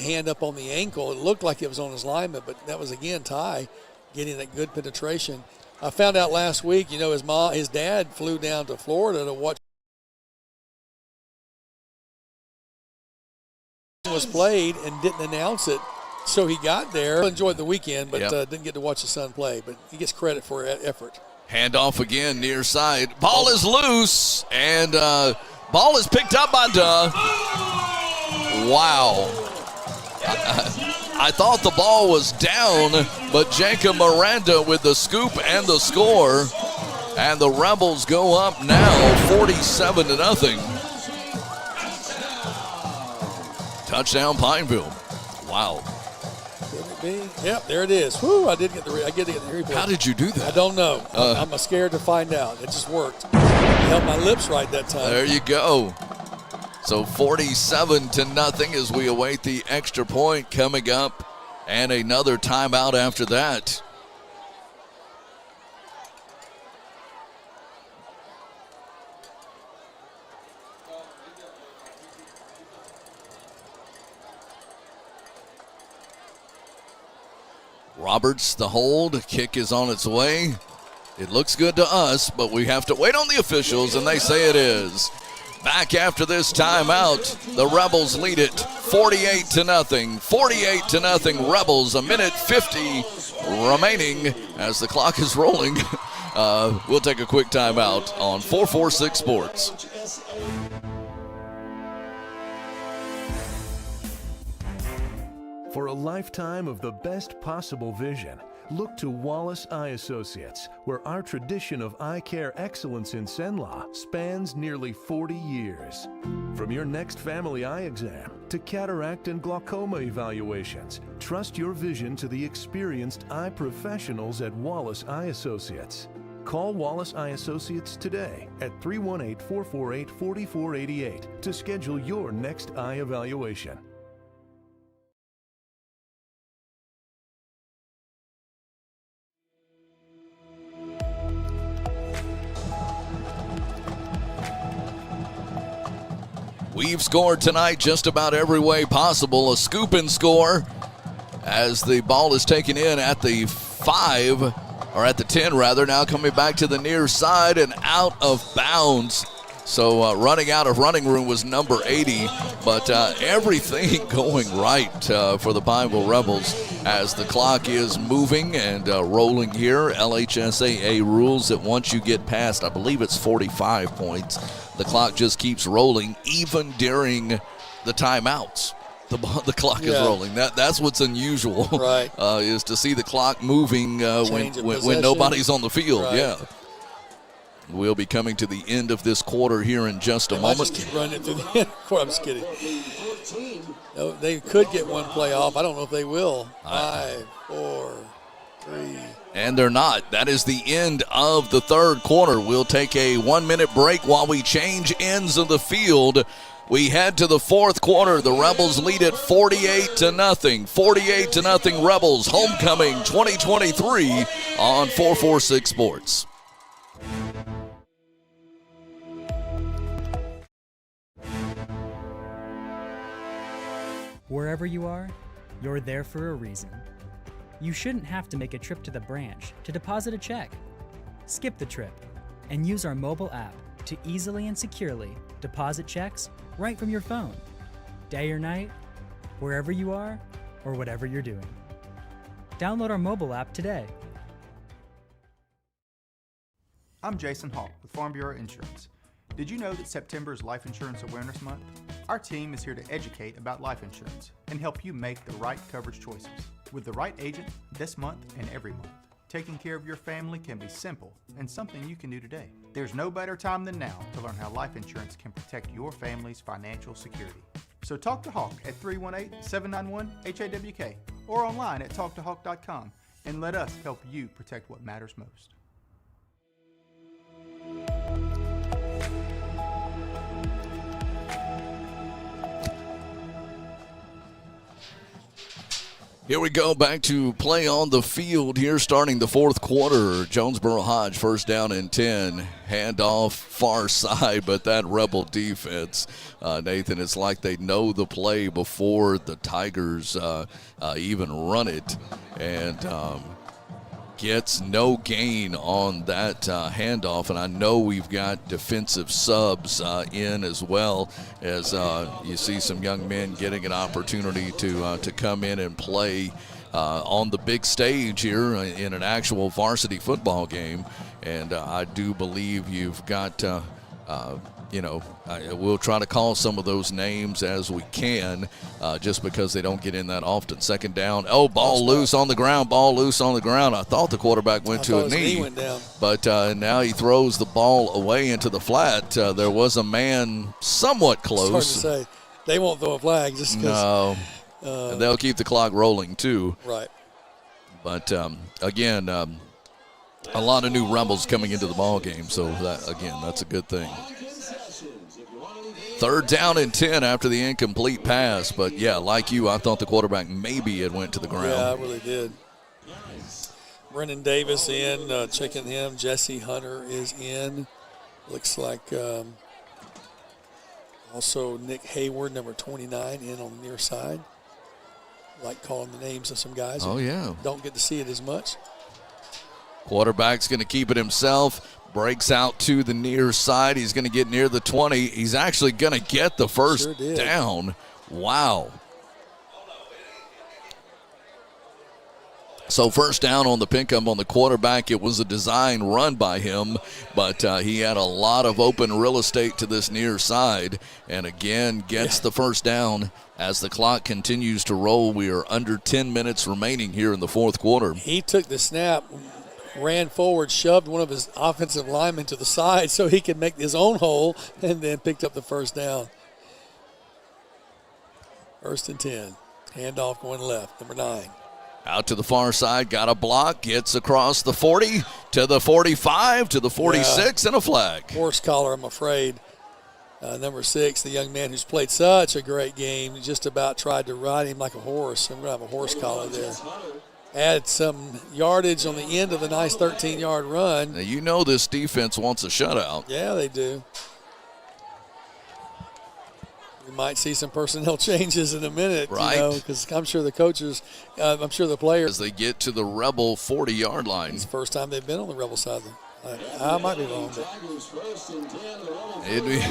hand up on the ankle. It looked like it was on his lineman, but that was again Ty getting that good penetration. I found out last week, his dad flew down to Florida to watch was played and didn't announce it. So he got there, enjoyed the weekend, but didn't get to watch his son play. But he gets credit for effort. Handoff again, near side. Ball is loose, and ball is picked up by Duh. Wow. I thought the ball was down, but Jacob Miranda with the scoop and the score. And the Rebels go up now 47-0. Touchdown Pineville. Wow. Yep, there it is. Whew, I get to get the replay. How did you do that? I don't know. I'm scared to find out. It just worked. I held my lips right that time. There you go. So 47-0 as we await the extra point coming up, and another timeout after that. Roberts, the hold. Kick is on its way. It looks good to us, but we have to wait on the officials, and they say it is. Back after this timeout, the Rebels lead it 48-0. 48-0 Rebels, a minute 50 remaining as the clock is rolling. We'll take a quick timeout on 446 Sports. For a lifetime of the best possible vision, look to Wallace Eye Associates, where our tradition of eye care excellence in Cenla spans nearly 40 years. From your next family eye exam to cataract and glaucoma evaluations, trust your vision to the experienced eye professionals at Wallace Eye Associates. Call Wallace Eye Associates today at 318-448-4488 to schedule your next eye evaluation. We've scored tonight just about every way possible. A scoop and score as the ball is taken in at the 5, or at the 10 rather, now coming back to the near side and out of bounds. So running out of running room was number 80, but everything going right for the Pineville Rebels as the clock is moving and rolling here. LHSAA rules that once you get past, I believe it's 45 points, the clock just keeps rolling even during the timeouts. The clock is rolling. That's what's unusual, right? Is to see the clock moving when nobody's on the field. Right. Yeah. We'll be coming to the end of this quarter here in just a moment. Just keep running it through the end. I'm just kidding. No, they could get one play off. I don't know if they will. 5, 4, 3. And they're not. That is the end of the third quarter. We'll take a 1-minute break while we change ends of the field. We head to the fourth quarter. The Rebels lead it 48-0. 48-0 Rebels. Homecoming 2023 on 446 Sports. Wherever you are, you're there for a reason. You shouldn't have to make a trip to the branch to deposit a check. Skip the trip and use our mobile app to easily and securely deposit checks right from your phone, day or night, wherever you are or whatever you're doing. Download our mobile app today. I'm Jason Hawk with Farm Bureau Insurance. Did you know that September is Life Insurance Awareness Month? Our team is here to educate about life insurance and help you make the right coverage choices with the right agent this month and every month. Taking care of your family can be simple and something you can do today. There's no better time than now to learn how life insurance can protect your family's financial security. So talk to Hawk at 318-791-HAWK or online at talktohawk.com and let us help you protect what matters most. Here we go, back to play on the field here, starting the fourth quarter. Jonesboro Hodge, first down and 10. Handoff far side, but that Rebel defense, Nathan, it's like they know the play before the Tigers even run it. And gets no gain on that handoff, and I know we've got defensive subs in as well, as you see some young men getting an opportunity to come in and play on the big stage here in an actual varsity football game. And I do believe you've got we'll try to call some of those names as we can, just because they don't get in that often. Second down. Oh, ball loose on the ground. Ball loose on the ground. I thought the quarterback went to a knee. Went down. But now he throws the ball away into the flat. There was a man somewhat close. It's hard to say. They won't throw a flag just because. No. And they'll keep the clock rolling, too. Right. But, again, a lot of new Rebels coming into the ball game. So, that's a good thing. Third down and 10 after the incomplete pass. But, yeah, like you, I thought the quarterback maybe had went to the ground. Yeah, I really did. Brendan Davis in, checking him. Jesse Hunter is in. Looks like also Nick Hayward, number 29, in on the near side. Like calling the names of some guys. Oh, yeah. Don't get to see it as much. Quarterback's going to keep it himself. Breaks out to the near side. He's going to get near the 20. He's actually going to get the first down. Wow. So first down on the pick-up on the quarterback. It was a design run by him, but he had a lot of open real estate to this near side, and again gets the first down as the clock continues to roll. We are under 10 minutes remaining here in the fourth quarter. He took the snap, ran forward, shoved one of his offensive linemen to the side so he could make his own hole, and then picked up the first down. First and 10. Handoff going left, number 9. Out to the far side, got a block, gets across the 40 to the 45 to the 46, and a flag. Horse collar, I'm afraid. Number 6, the young man who's played such a great game, just about tried to ride him like a horse. I'm going to have a horse collar there. Add some yardage on the end of the nice 13-yard run. Now, you know this defense wants a shutout. Yeah, they do. We might see some personnel changes in a minute, right? Because I'm sure the coaches, I'm sure the players. As they get to the Rebel 40-yard line. It's the first time they've been on the Rebel side. I might be wrong, but. It'd be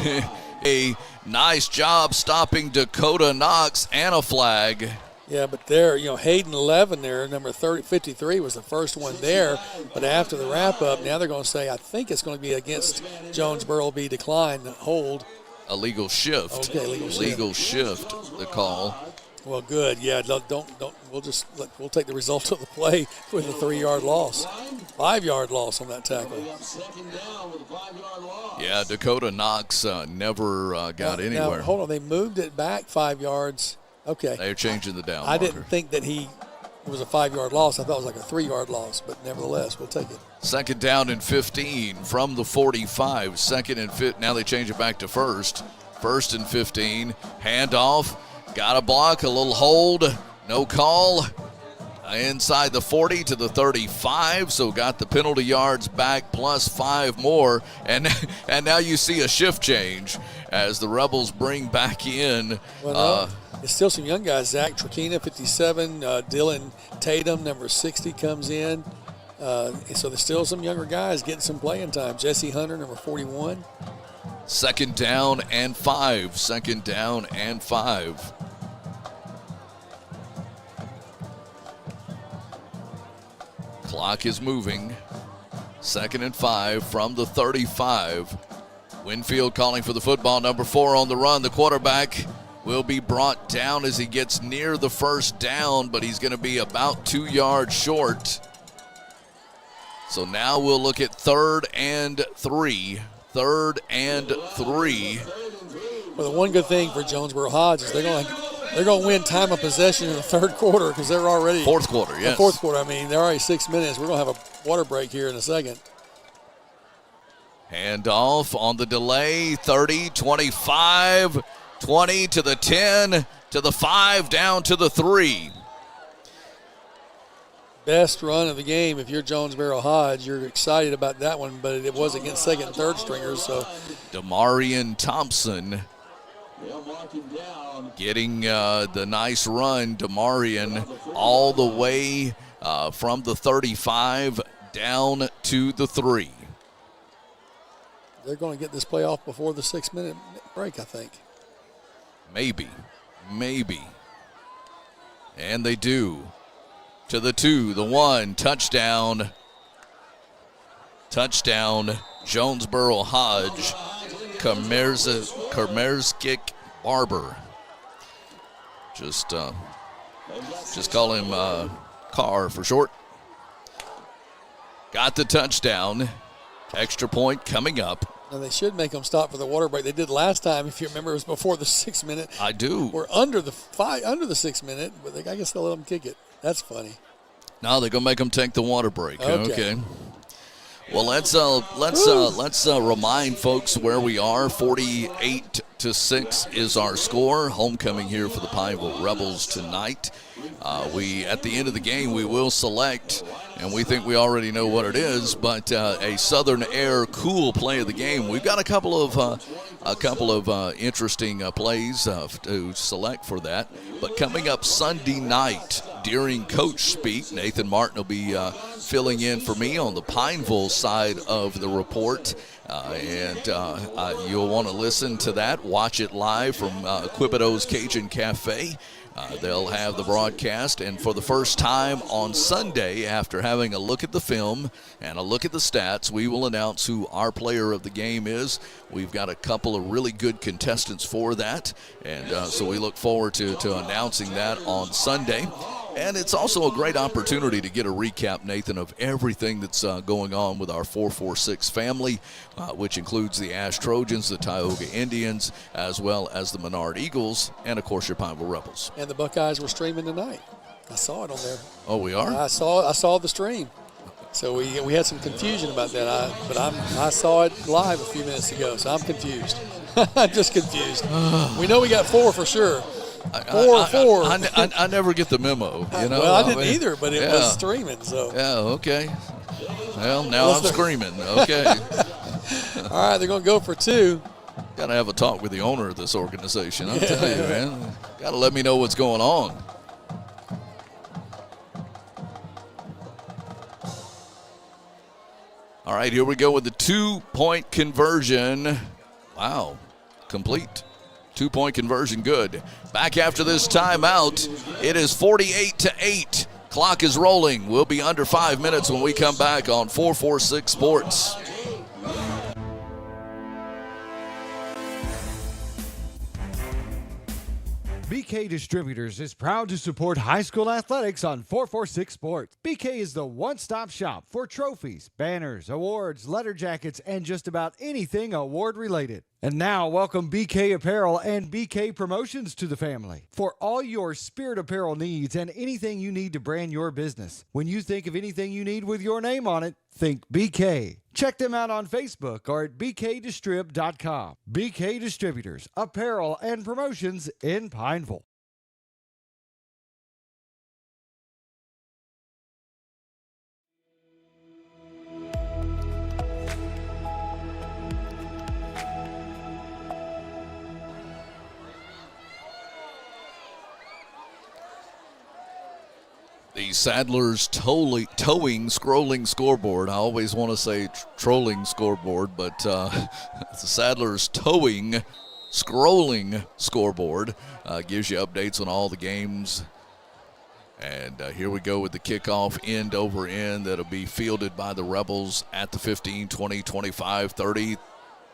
a nice job stopping Dakota Knox and a flag. Yeah, but there, Hayden Levin there, number 53, was the first one there. But after the wrap-up, now they're going to say, I think it's going to be against Jonesboro, be declined, hold. A legal shift. Okay, legal shift, the call. Well, good. Yeah, don't. We'll take the result of the play with a 3-yard loss, 5-yard loss on that tackle. Yeah, Dakota Knox never got anywhere. Now, hold on, they moved it back 5 yards. Okay. They're changing the down. I didn't think that it was a 5-yard loss. I thought it was like a 3-yard loss, but nevertheless, we'll take it. Second down and 15 from the 45. Second and 15. Now they change it back to first. First and 15. Handoff. Got a block, a little hold. No call. Inside the 40 to the 35. So got the penalty yards back plus 5 more. And now you see a shift change as the Rebels bring back in. It's still some young guys. Zach Trakina, 57. Dylan Tatum, number 60, comes in. So there's still some younger guys getting some playing time. Jesse Hunter, number 41. Second down and 5. Second down and 5. Clock is moving. Second and 5 from the 35. Winfield calling for the football. Number 4 on the run. The quarterback will be brought down as he gets near the first down, but he's going to be about 2 yards short. So now we'll look at 3rd and 3. 3rd and 3. Well, the one good thing for Jonesboro Hodge is they're going to win time of possession in the 3rd quarter because they're already 4th quarter. Yes. The 4th quarter. I mean, they're already 6 minutes. We're going to have a water break here in a second. Hand off on the delay. 30, 25, 20 to the 10, to the 5, down to the 3. Best run of the game. If you're Jonesboro Hodge, you're excited about that one, but it was against 2nd and 3rd stringers. So Demarion Thompson getting the nice run. Demarion all the way from the 35 down to the 3. They're going to get this play off before the 6-minute break, I think. Maybe. And they do. To the 2, the 1, touchdown. Touchdown, Jonesboro Hodge. Kamerskik Barber. Just call him Carr for short. Got the touchdown. Extra point coming up. And they should make them stop for the water break. They did last time, if you remember, it was before the 6-minute. I do. We're under the 6-minute, but I guess they'll let them kick it. That's funny. Now they're gonna make them take the water break. Okay. Well, let's remind folks where we are. 48-6 is our score. Homecoming here for the Pineville Rebels tonight. At the end of the game, we will select, and we think we already know what it is, but a Southern Air cool play of the game. We've got a couple of interesting plays to select for that. But coming up Sunday night during Coach Speak, Nathan Martin will be filling in for me on the Pineville side of the report. You'll want to listen to that. Watch it live from Quibido's Cajun Cafe. They'll have the broadcast, and for the first time on Sunday, after having a look at the film and a look at the stats, we will announce who our player of the game is. We've got a couple of really good contestants for that, and so we look forward to announcing that on Sunday. And it's also a great opportunity to get a recap, Nathan, of everything that's going on with our 446 family, which includes the Ash Trojans, the Tioga Indians, as well as the Menard Eagles, and, of course, your Pineville Rebels. And the Buckeyes were streaming tonight. I saw it on there. Oh, we are? I saw the stream. So we had some confusion about that, I saw it live a few minutes ago, so I'm confused. I'm just confused. We know we got 4 for sure. Four. I never get the memo, you know. Well, I didn't either, but it was streaming, so. Yeah, okay. Well, now I'm screaming. Okay. All right, they're going to go for 2. Got to have a talk with the owner of this organization. I'll tell you, man. Got to let me know what's going on. All right, here we go with the 2-point conversion. Wow, complete. 2-point conversion, good. Back after this timeout, it is 48-8. Clock is rolling. We'll be under 5 minutes when we come back on 446 Sports. BK Distributors is proud to support high school athletics on 446 Sports. BK is the one-stop shop for trophies, banners, awards, letter jackets, and just about anything award-related. And now, welcome BK Apparel and BK Promotions to the family. For all your spirit apparel needs and anything you need to brand your business. When you think of anything you need with your name on it, think BK. Check them out on Facebook or at bkdistrib.com. BK Distributors, Apparel and Promotions in Pineville. The Saddlers towing scrolling scoreboard. I always want to say trolling scoreboard, but the Saddlers towing scrolling scoreboard gives you updates on all the games. And here we go with the kickoff end over end that'll be fielded by the Rebels at the 15, 20, 25, 30,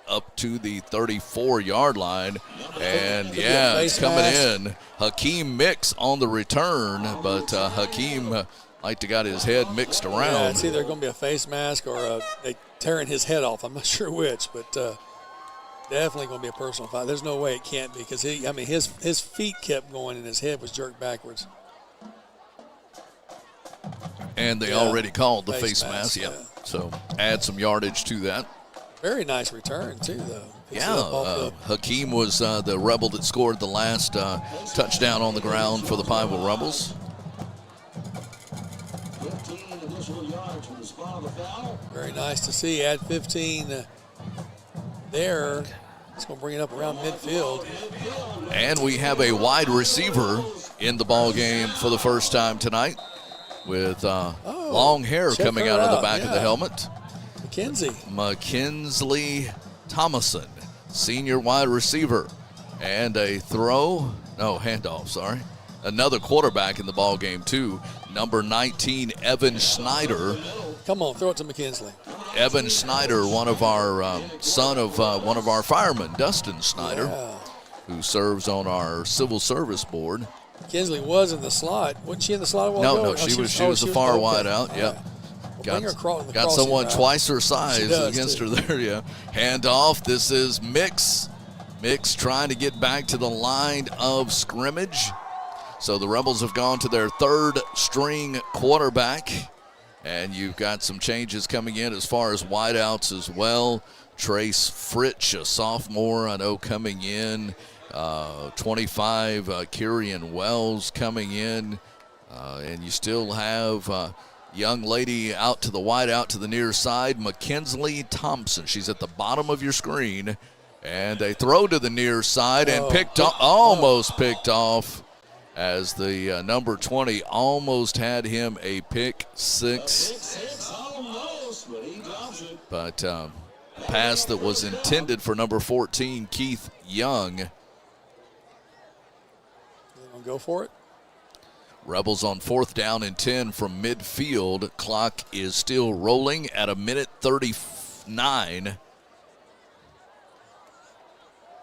up to the 34-yard line. And, yeah, it's coming in. Hakeem Mix on the return, but Hakeem, Like they got his head mixed around. Yeah, it's either going to be a face mask or they tearing his head off. I'm not sure which, but definitely going to be a personal foul. There's no way it can't be because his feet kept going and his head was jerked backwards. And they already called the face mask. Yeah. So add some yardage to that. Very nice return too, though. Hakeem was the Rebel that scored the last touchdown on the ground for the Pineville Rebels. 15 additional yards from the spot of the foul. Very nice to see. Add 15 there. It's going to bring it up around midfield. And we have a wide receiver in the ball game for the first time tonight with long hair coming out of the back of the helmet. McKinsley Thomason, senior wide receiver. And a handoff, sorry. Another quarterback in the ball game, too. Number 19, Evan Schneider. Come on, throw it to McKinsley. Evan Schneider, one of our son of one of our firemen, Dustin Schneider, who serves on our civil service board. McKinsley was in the slot. Wasn't she in the slot a while ago? No, she was the far wide out. Yeah. Got someone twice her size against her there. Yeah. Handoff. This is Mix. Mix trying to get back to the line of scrimmage. So the Rebels have gone to their third string quarterback. And you've got some changes coming in as far as wideouts as well. Trace Fritsch, a sophomore, I know, coming in. 25, Kyrian Wells coming in. And you still have young lady out to the wide out to the near side, McKinsley Thompson. She's at the bottom of your screen. And a throw to the near side and almost picked off as the number 20 almost had him a pick six. But pass that was intended for number 14, Keith Young. Go for it. Rebels on 4th down and 10 from midfield. Clock is still rolling at 1:39.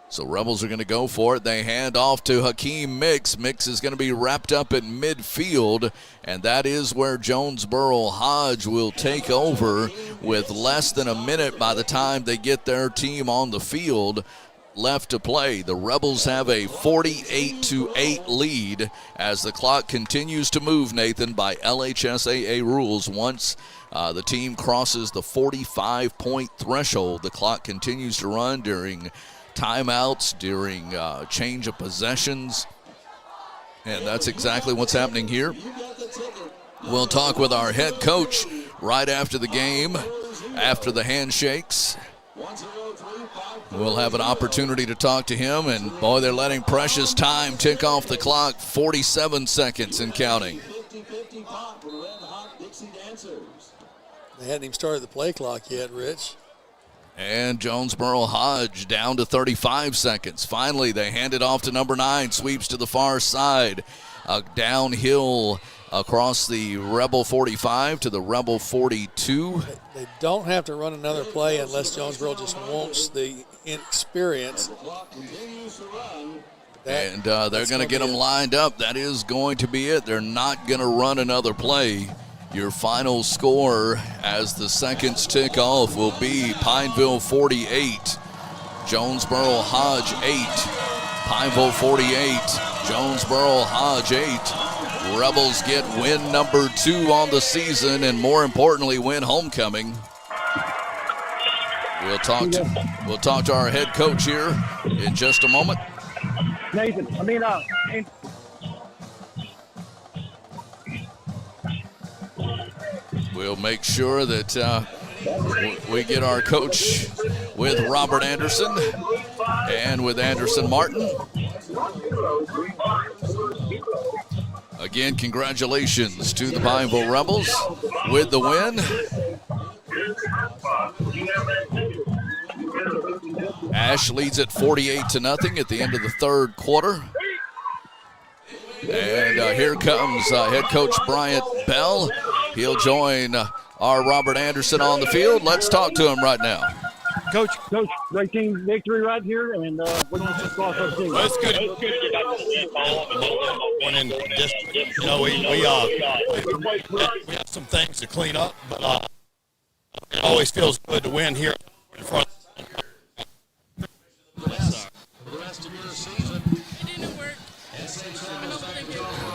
So Rebels are going to go for it. They hand off to Hakeem Mix. Mix is going to be wrapped up at midfield, and that is where Jonesboro Hodge will take over with less than a minute by the time they get their team on the field left to play. The Rebels have a 48-8 lead as the clock continues to move, Nathan, by LHSAA rules. Once the team crosses the 45-point threshold, the clock continues to run during timeouts, during change of possessions, and that's exactly what's happening here. We'll talk with our head coach right after the game, after the handshakes. We'll have an opportunity to talk to him, and boy, they're letting precious time tick off the clock. 47 seconds and counting. They hadn't even started the play clock yet, Rich. And Jonesboro Hodge down to 35 seconds. Finally, they hand it off to number 9, sweeps to the far side. Downhill across the Rebel 45 to the Rebel 42. They don't have to run another play unless Jonesboro just wants the experience. And they're going to get them lined up. That is going to be it. They're not going to run another play. Your final score as the seconds tick off will be Pineville 48, Jonesboro Hodge 8. Pineville 48, Jonesboro Hodge 8. Rebels get win number 2 on the season, and more importantly, win homecoming. We'll talk to our head coach here in just a moment. Nathan, We'll make sure that we get our coach with Robert Anderson and with Anderson Martin. Again, congratulations to the Pineville Rebels with the win. Ash leads at 48-0 at the end of the third quarter. And here comes head coach Bryant Bell. He'll join our Robert Anderson on the field. Let's talk to him right now. Coach, great team victory right here, and we're going to cross our team. Well, it's good. It's good to get back to the lead ball one in the district. You know, we have some things to clean up, but it always feels good to win here in front.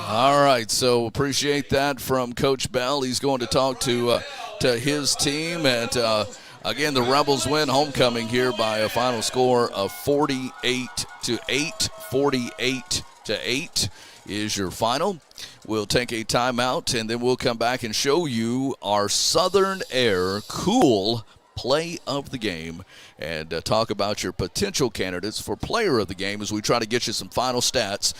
All right, so appreciate that from Coach Bell. He's going to talk to his team, and again, the Rebels win homecoming here by a final score of 48-8. 48-8 is your final. We'll take a timeout, and then we'll come back and show you our Southern Air Cool Play of the Game and talk about your potential candidates for Player of the Game as we try to get you some final stats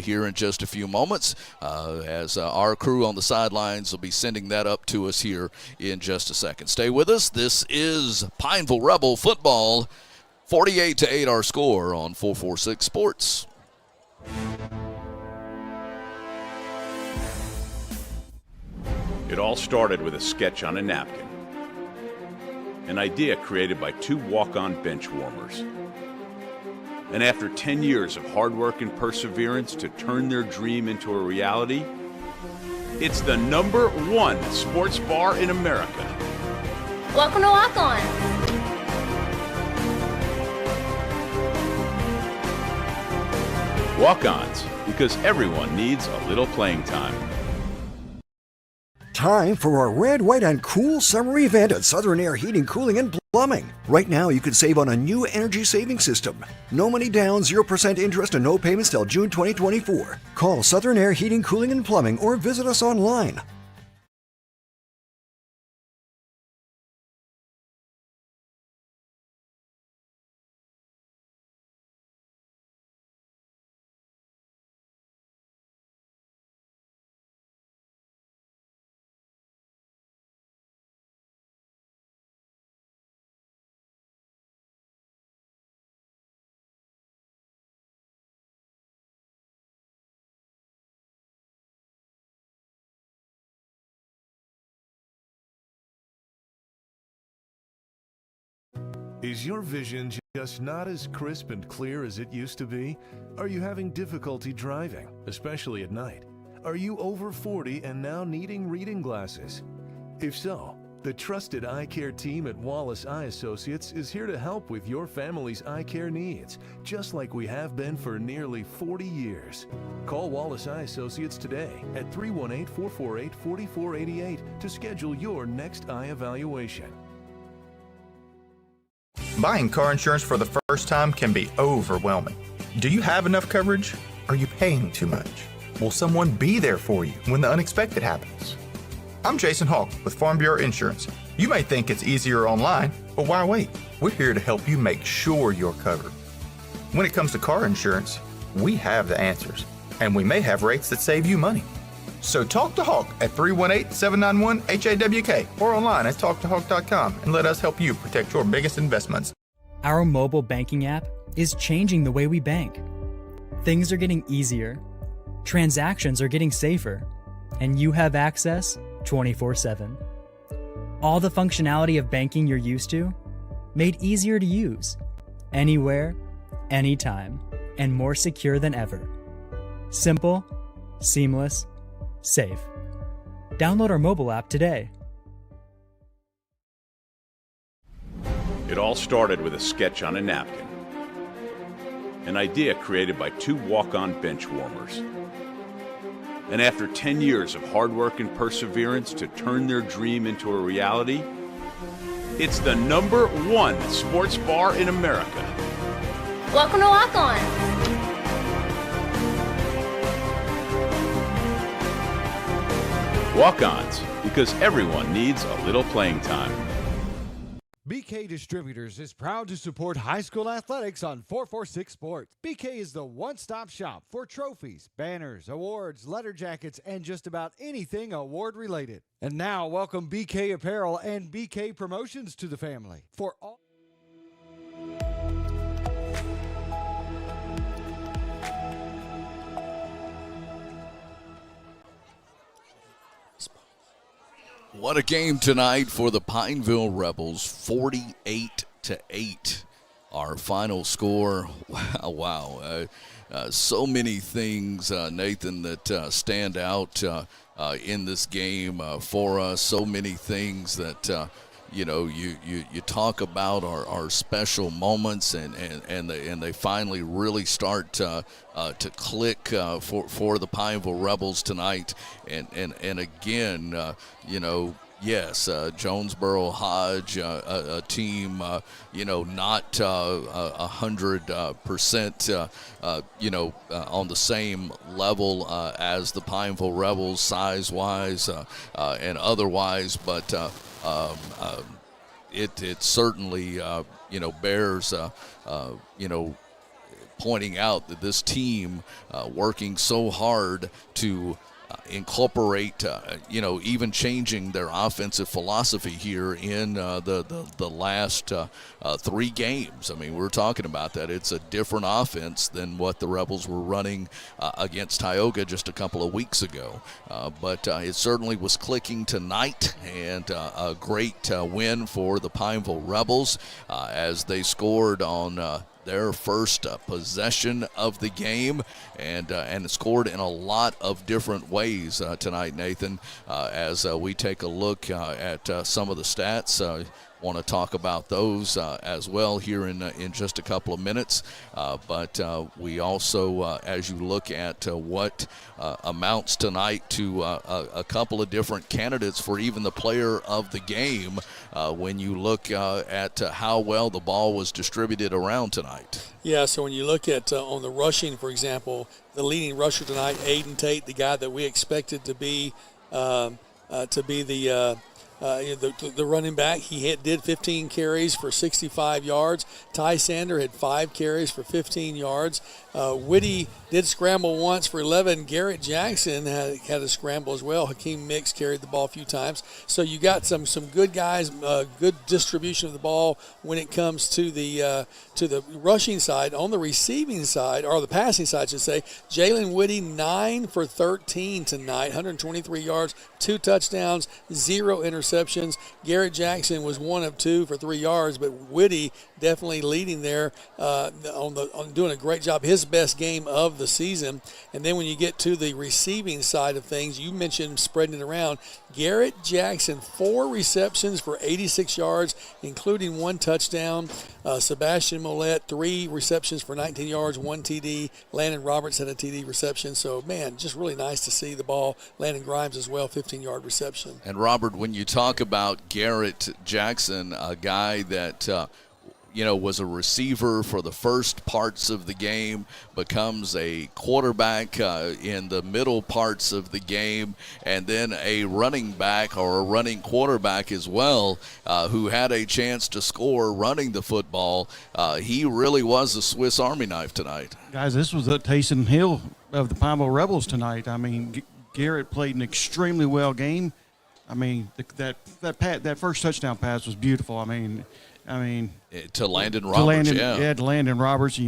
here in just a few moments as our crew on the sidelines will be sending that up to us here in just a second. Stay with us. This is Pineville Rebel football. 48-8 our score on 446 Sports. It all started with a sketch on a napkin. An idea created by two walk-on bench warmers. And after 10 years of hard work and perseverance to turn their dream into a reality, it's the #1 sports bar in America. Welcome to Walk On. Walk-ons, because everyone needs a little playing time. Time for our red, white, and cool summer event at Southern Air Heating, Cooling, and Plumbing. Right now, you can save on a new energy saving system. No money down, 0% interest, and no payments till June 2024. Call Southern Air Heating, Cooling, and Plumbing or visit us online. Is your vision just not as crisp and clear as it used to be? Are you having difficulty driving, especially at night? Are you over 40 and now needing reading glasses? If so, the trusted eye care team at Wallace Eye Associates is here to help with your family's eye care needs, just like we have been for nearly 40 years. Call Wallace Eye Associates today at 318-448-4488 to schedule your next eye evaluation. Buying car insurance for the first time can be overwhelming. Do you have enough coverage? Are you paying too much? Will someone be there for you when the unexpected happens? I'm Jason Hawk with Farm Bureau Insurance. You may think it's easier online, but why wait? We're here to help you make sure you're covered. When it comes to car insurance, we have the answers, and we may have rates that save you money. So talk to Hawk at 318-791-HAWK or online at talktohawk.com and let us help you protect your biggest investments. Our mobile banking app is changing the way we bank. Things are getting easier, transactions are getting safer, and you have access 24/7. All the functionality of banking you're used to, made easier to use, anywhere, anytime, and more secure than ever. Simple, seamless, safe. Download our mobile app today. It all started with a sketch on a napkin. An idea created by two walk-on bench warmers. And after 10 years of hard work and perseverance to turn their dream into a reality, it's the #1 sports bar in America. Welcome to Walk On. Walk-ons, because everyone needs a little playing time. BK Distributors is proud to support high school athletics on 446 Sports. BK is the one-stop shop for trophies, banners, awards, letter jackets, and just about anything award-related. And now, welcome BK Apparel and BK Promotions to the family. For all What a game tonight for the Pineville Rebels, 48 28-8. Our final score. Wow. So many things, Nathan, that stand out in this game for us. So many things that you talk about our special moments, and they finally really start to click for the Pineville Rebels tonight. And again, yes, Jonesboro Hodge, a team, not 100%, on the same level as the Pineville Rebels, size-wise and otherwise, but it certainly, bears, pointing out that this team working so hard to incorporate, even changing their offensive philosophy here in the last 3 games. I mean, we're talking about that. It's a different offense than what the Rebels were running against Tioga just a couple of weeks ago. But it certainly was clicking tonight, and a great win for the Pineville Rebels as they scored on their first possession of the game, and scored in a lot of different ways tonight, Nathan. As we take a look at some of the stats, want to talk about those as well here in just a couple of minutes. But we also, as you look at what amounts tonight to a couple of different candidates for even the player of the game, when you look at how well the ball was distributed around tonight. Yeah, so when you look at on the rushing, for example, the leading rusher tonight, Aiden Tate, the guy that we expected to be the running back, he did 15 carries for 65 yards. Ty Sander had 5 carries for 15 yards. Whitty did scramble once for 11. Garrett Jackson had a scramble as well. Hakeem Mix carried the ball a few times. So you got some good guys, good distribution of the ball when it comes to the rushing side. On the receiving side, or the passing side, I should say, Jalen Whitty 9 for 13 tonight, 123 yards, 2 touchdowns, 0 interceptions. Garrett Jackson was 1 of 2 for 3 yards, but Whitty definitely leading there on doing a great job. His best game of the season. And then when you get to the receiving side of things, you mentioned spreading it around. Garrett Jackson, 4 receptions for 86 yards, including 1 touchdown. Sebastian Mollett, 3 receptions for 19 yards, 1 TD. Landon Roberts had a TD reception. So, man, just really nice to see the ball. Landon Grimes as well, 15-yard reception. And, Robert, when you talk about Garrett Jackson, a guy that was a receiver for the first parts of the game, becomes a quarterback in the middle parts of the game, and then a running back or a running quarterback as well, who had a chance to score running the football. He really was a Swiss Army knife tonight. Guys, this was the Taysom Hill of the Pineville Rebels tonight. I mean, Garrett played an extremely well game. I mean, that first touchdown pass was beautiful. I mean, to Landon Roberts, to Landon Roberts,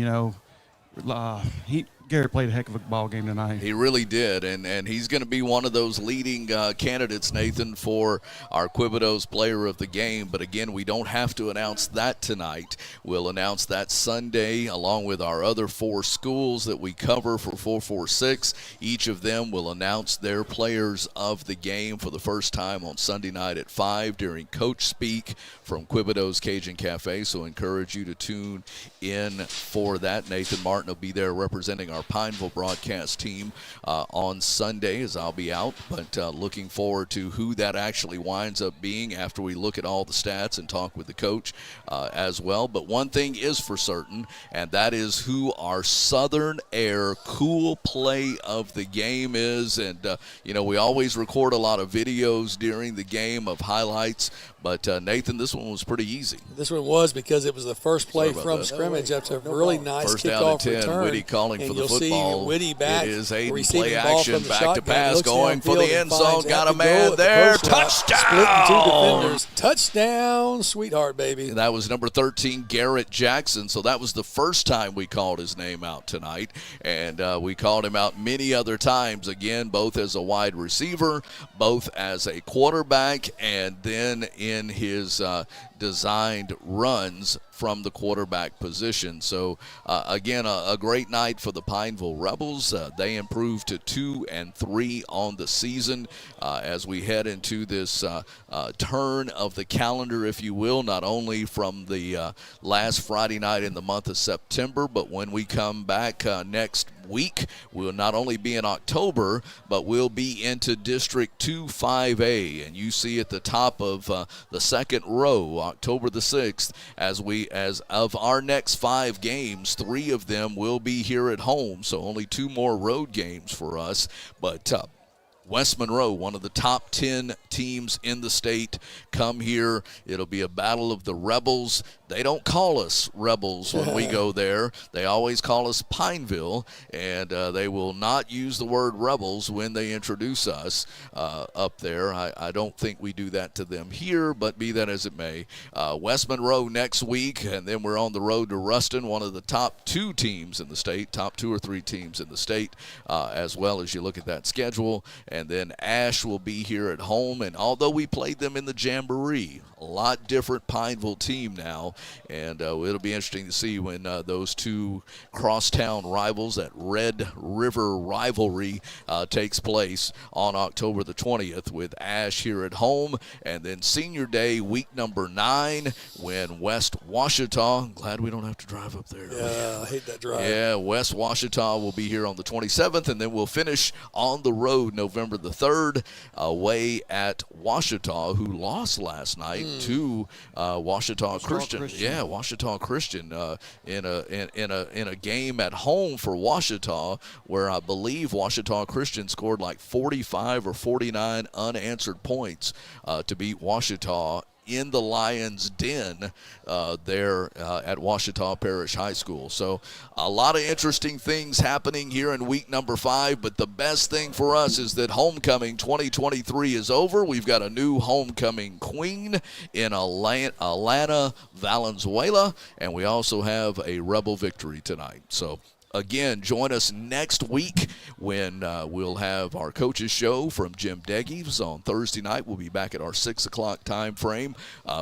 Garrett played a heck of a ball game tonight. He really did, and he's going to be one of those leading candidates, Nathan, for our Quibido's Player of the Game. But again, we don't have to announce that tonight. We'll announce that Sunday, along with our other 4 schools that we cover for 446. Each of them will announce their players of the game for the first time on Sunday night at 5 during Coach Speak from Quibido's Cajun Cafe. So encourage you to tune in for that. Nathan Martin will be there representing our Pineville broadcast team on Sunday, as I'll be out, but looking forward to who that actually winds up being after we look at all the stats and talk with the coach as well. But one thing is for certain, and that is who our Southern Air Cool Play of the game is. And we always record a lot of videos during the game of highlights, but Nathan, this one was pretty easy. This one was, because it was the first play from scrimmage after a really nice first kickoff down and 10, return. Whitty calling for the football. See Whitty back. It is a receiving play ball action, from the back to pass, going for the end zone. Got a to man there. Touchdown! Splitting 2 defenders. Touchdown, sweetheart, baby. And that was number 13, Garrett Jackson. So that was the first time we called his name out tonight. And we called him out many other times, again, both as a wide receiver, both as a quarterback, and then in his designed runs from the quarterback position. So again, a great night for the Pineville Rebels. They improved to 2-3 on the season as we head into this turn of the calendar, if you will, not only from the last Friday night in the month of September, but when we come back next week, we'll not only be in October, but we'll be into District 2-5A. And you see at the top of the second row, October the 6th, as of our next 5 games, 3 of them will be here at home, so only 2 more road games for us. But West Monroe, one of the top 10 teams in the state, come here. It'll be a battle of the Rebels. They don't call us Rebels when we go there. They always call us Pineville, and they will not use the word Rebels when they introduce us up there. I don't think we do that to them here, but be that as it may. West Monroe next week, and then we're on the road to Ruston, one of the top 2 teams in the state, top 2 or 3 teams in the state, as well as you look at that schedule. And then Ash will be here at home. And although we played them in the Jamboree, a lot different Pineville team now. And it'll be interesting to see when those 2 crosstown rivals, that Red River rivalry, takes place on October the 20th with Ash here at home. And then Senior Day, week number 9, when West Washita, I'm glad we don't have to drive up there. Yeah, I hate that drive. Yeah, West Washita will be here on the 27th, and then we'll finish on the road November the 3rd away at Washita, who lost last night to Washita Christian. Yeah, Washita Christian in a game at home for Washita, where I believe Washita Christian scored like 45 or 49 unanswered points to beat Washita in the Lions' Den there at Washita Parish High School. So a lot of interesting things happening here in week number 5, but the best thing for us is that homecoming 2023 is over. We've got a new homecoming queen in Atlanta Valenzuela, and we also have a Rebel victory tonight. So again, join us next week when we'll have our coaches show from Jim Deggy's on Thursday night. We'll be back at our 6 o'clock time frame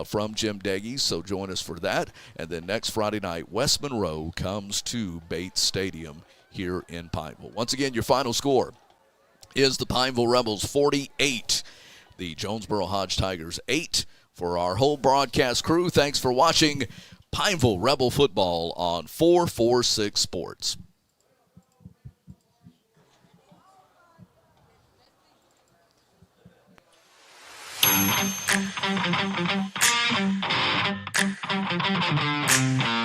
from Jim Deggy's, so join us for that. And then next Friday night, West Monroe comes to Bates Stadium here in Pineville. Once again, your final score is the Pineville Rebels 48, the Jonesboro Hodge Tigers 8. For our whole broadcast crew, thanks for watching Pineville Rebel football on 446 Sports. Thank you.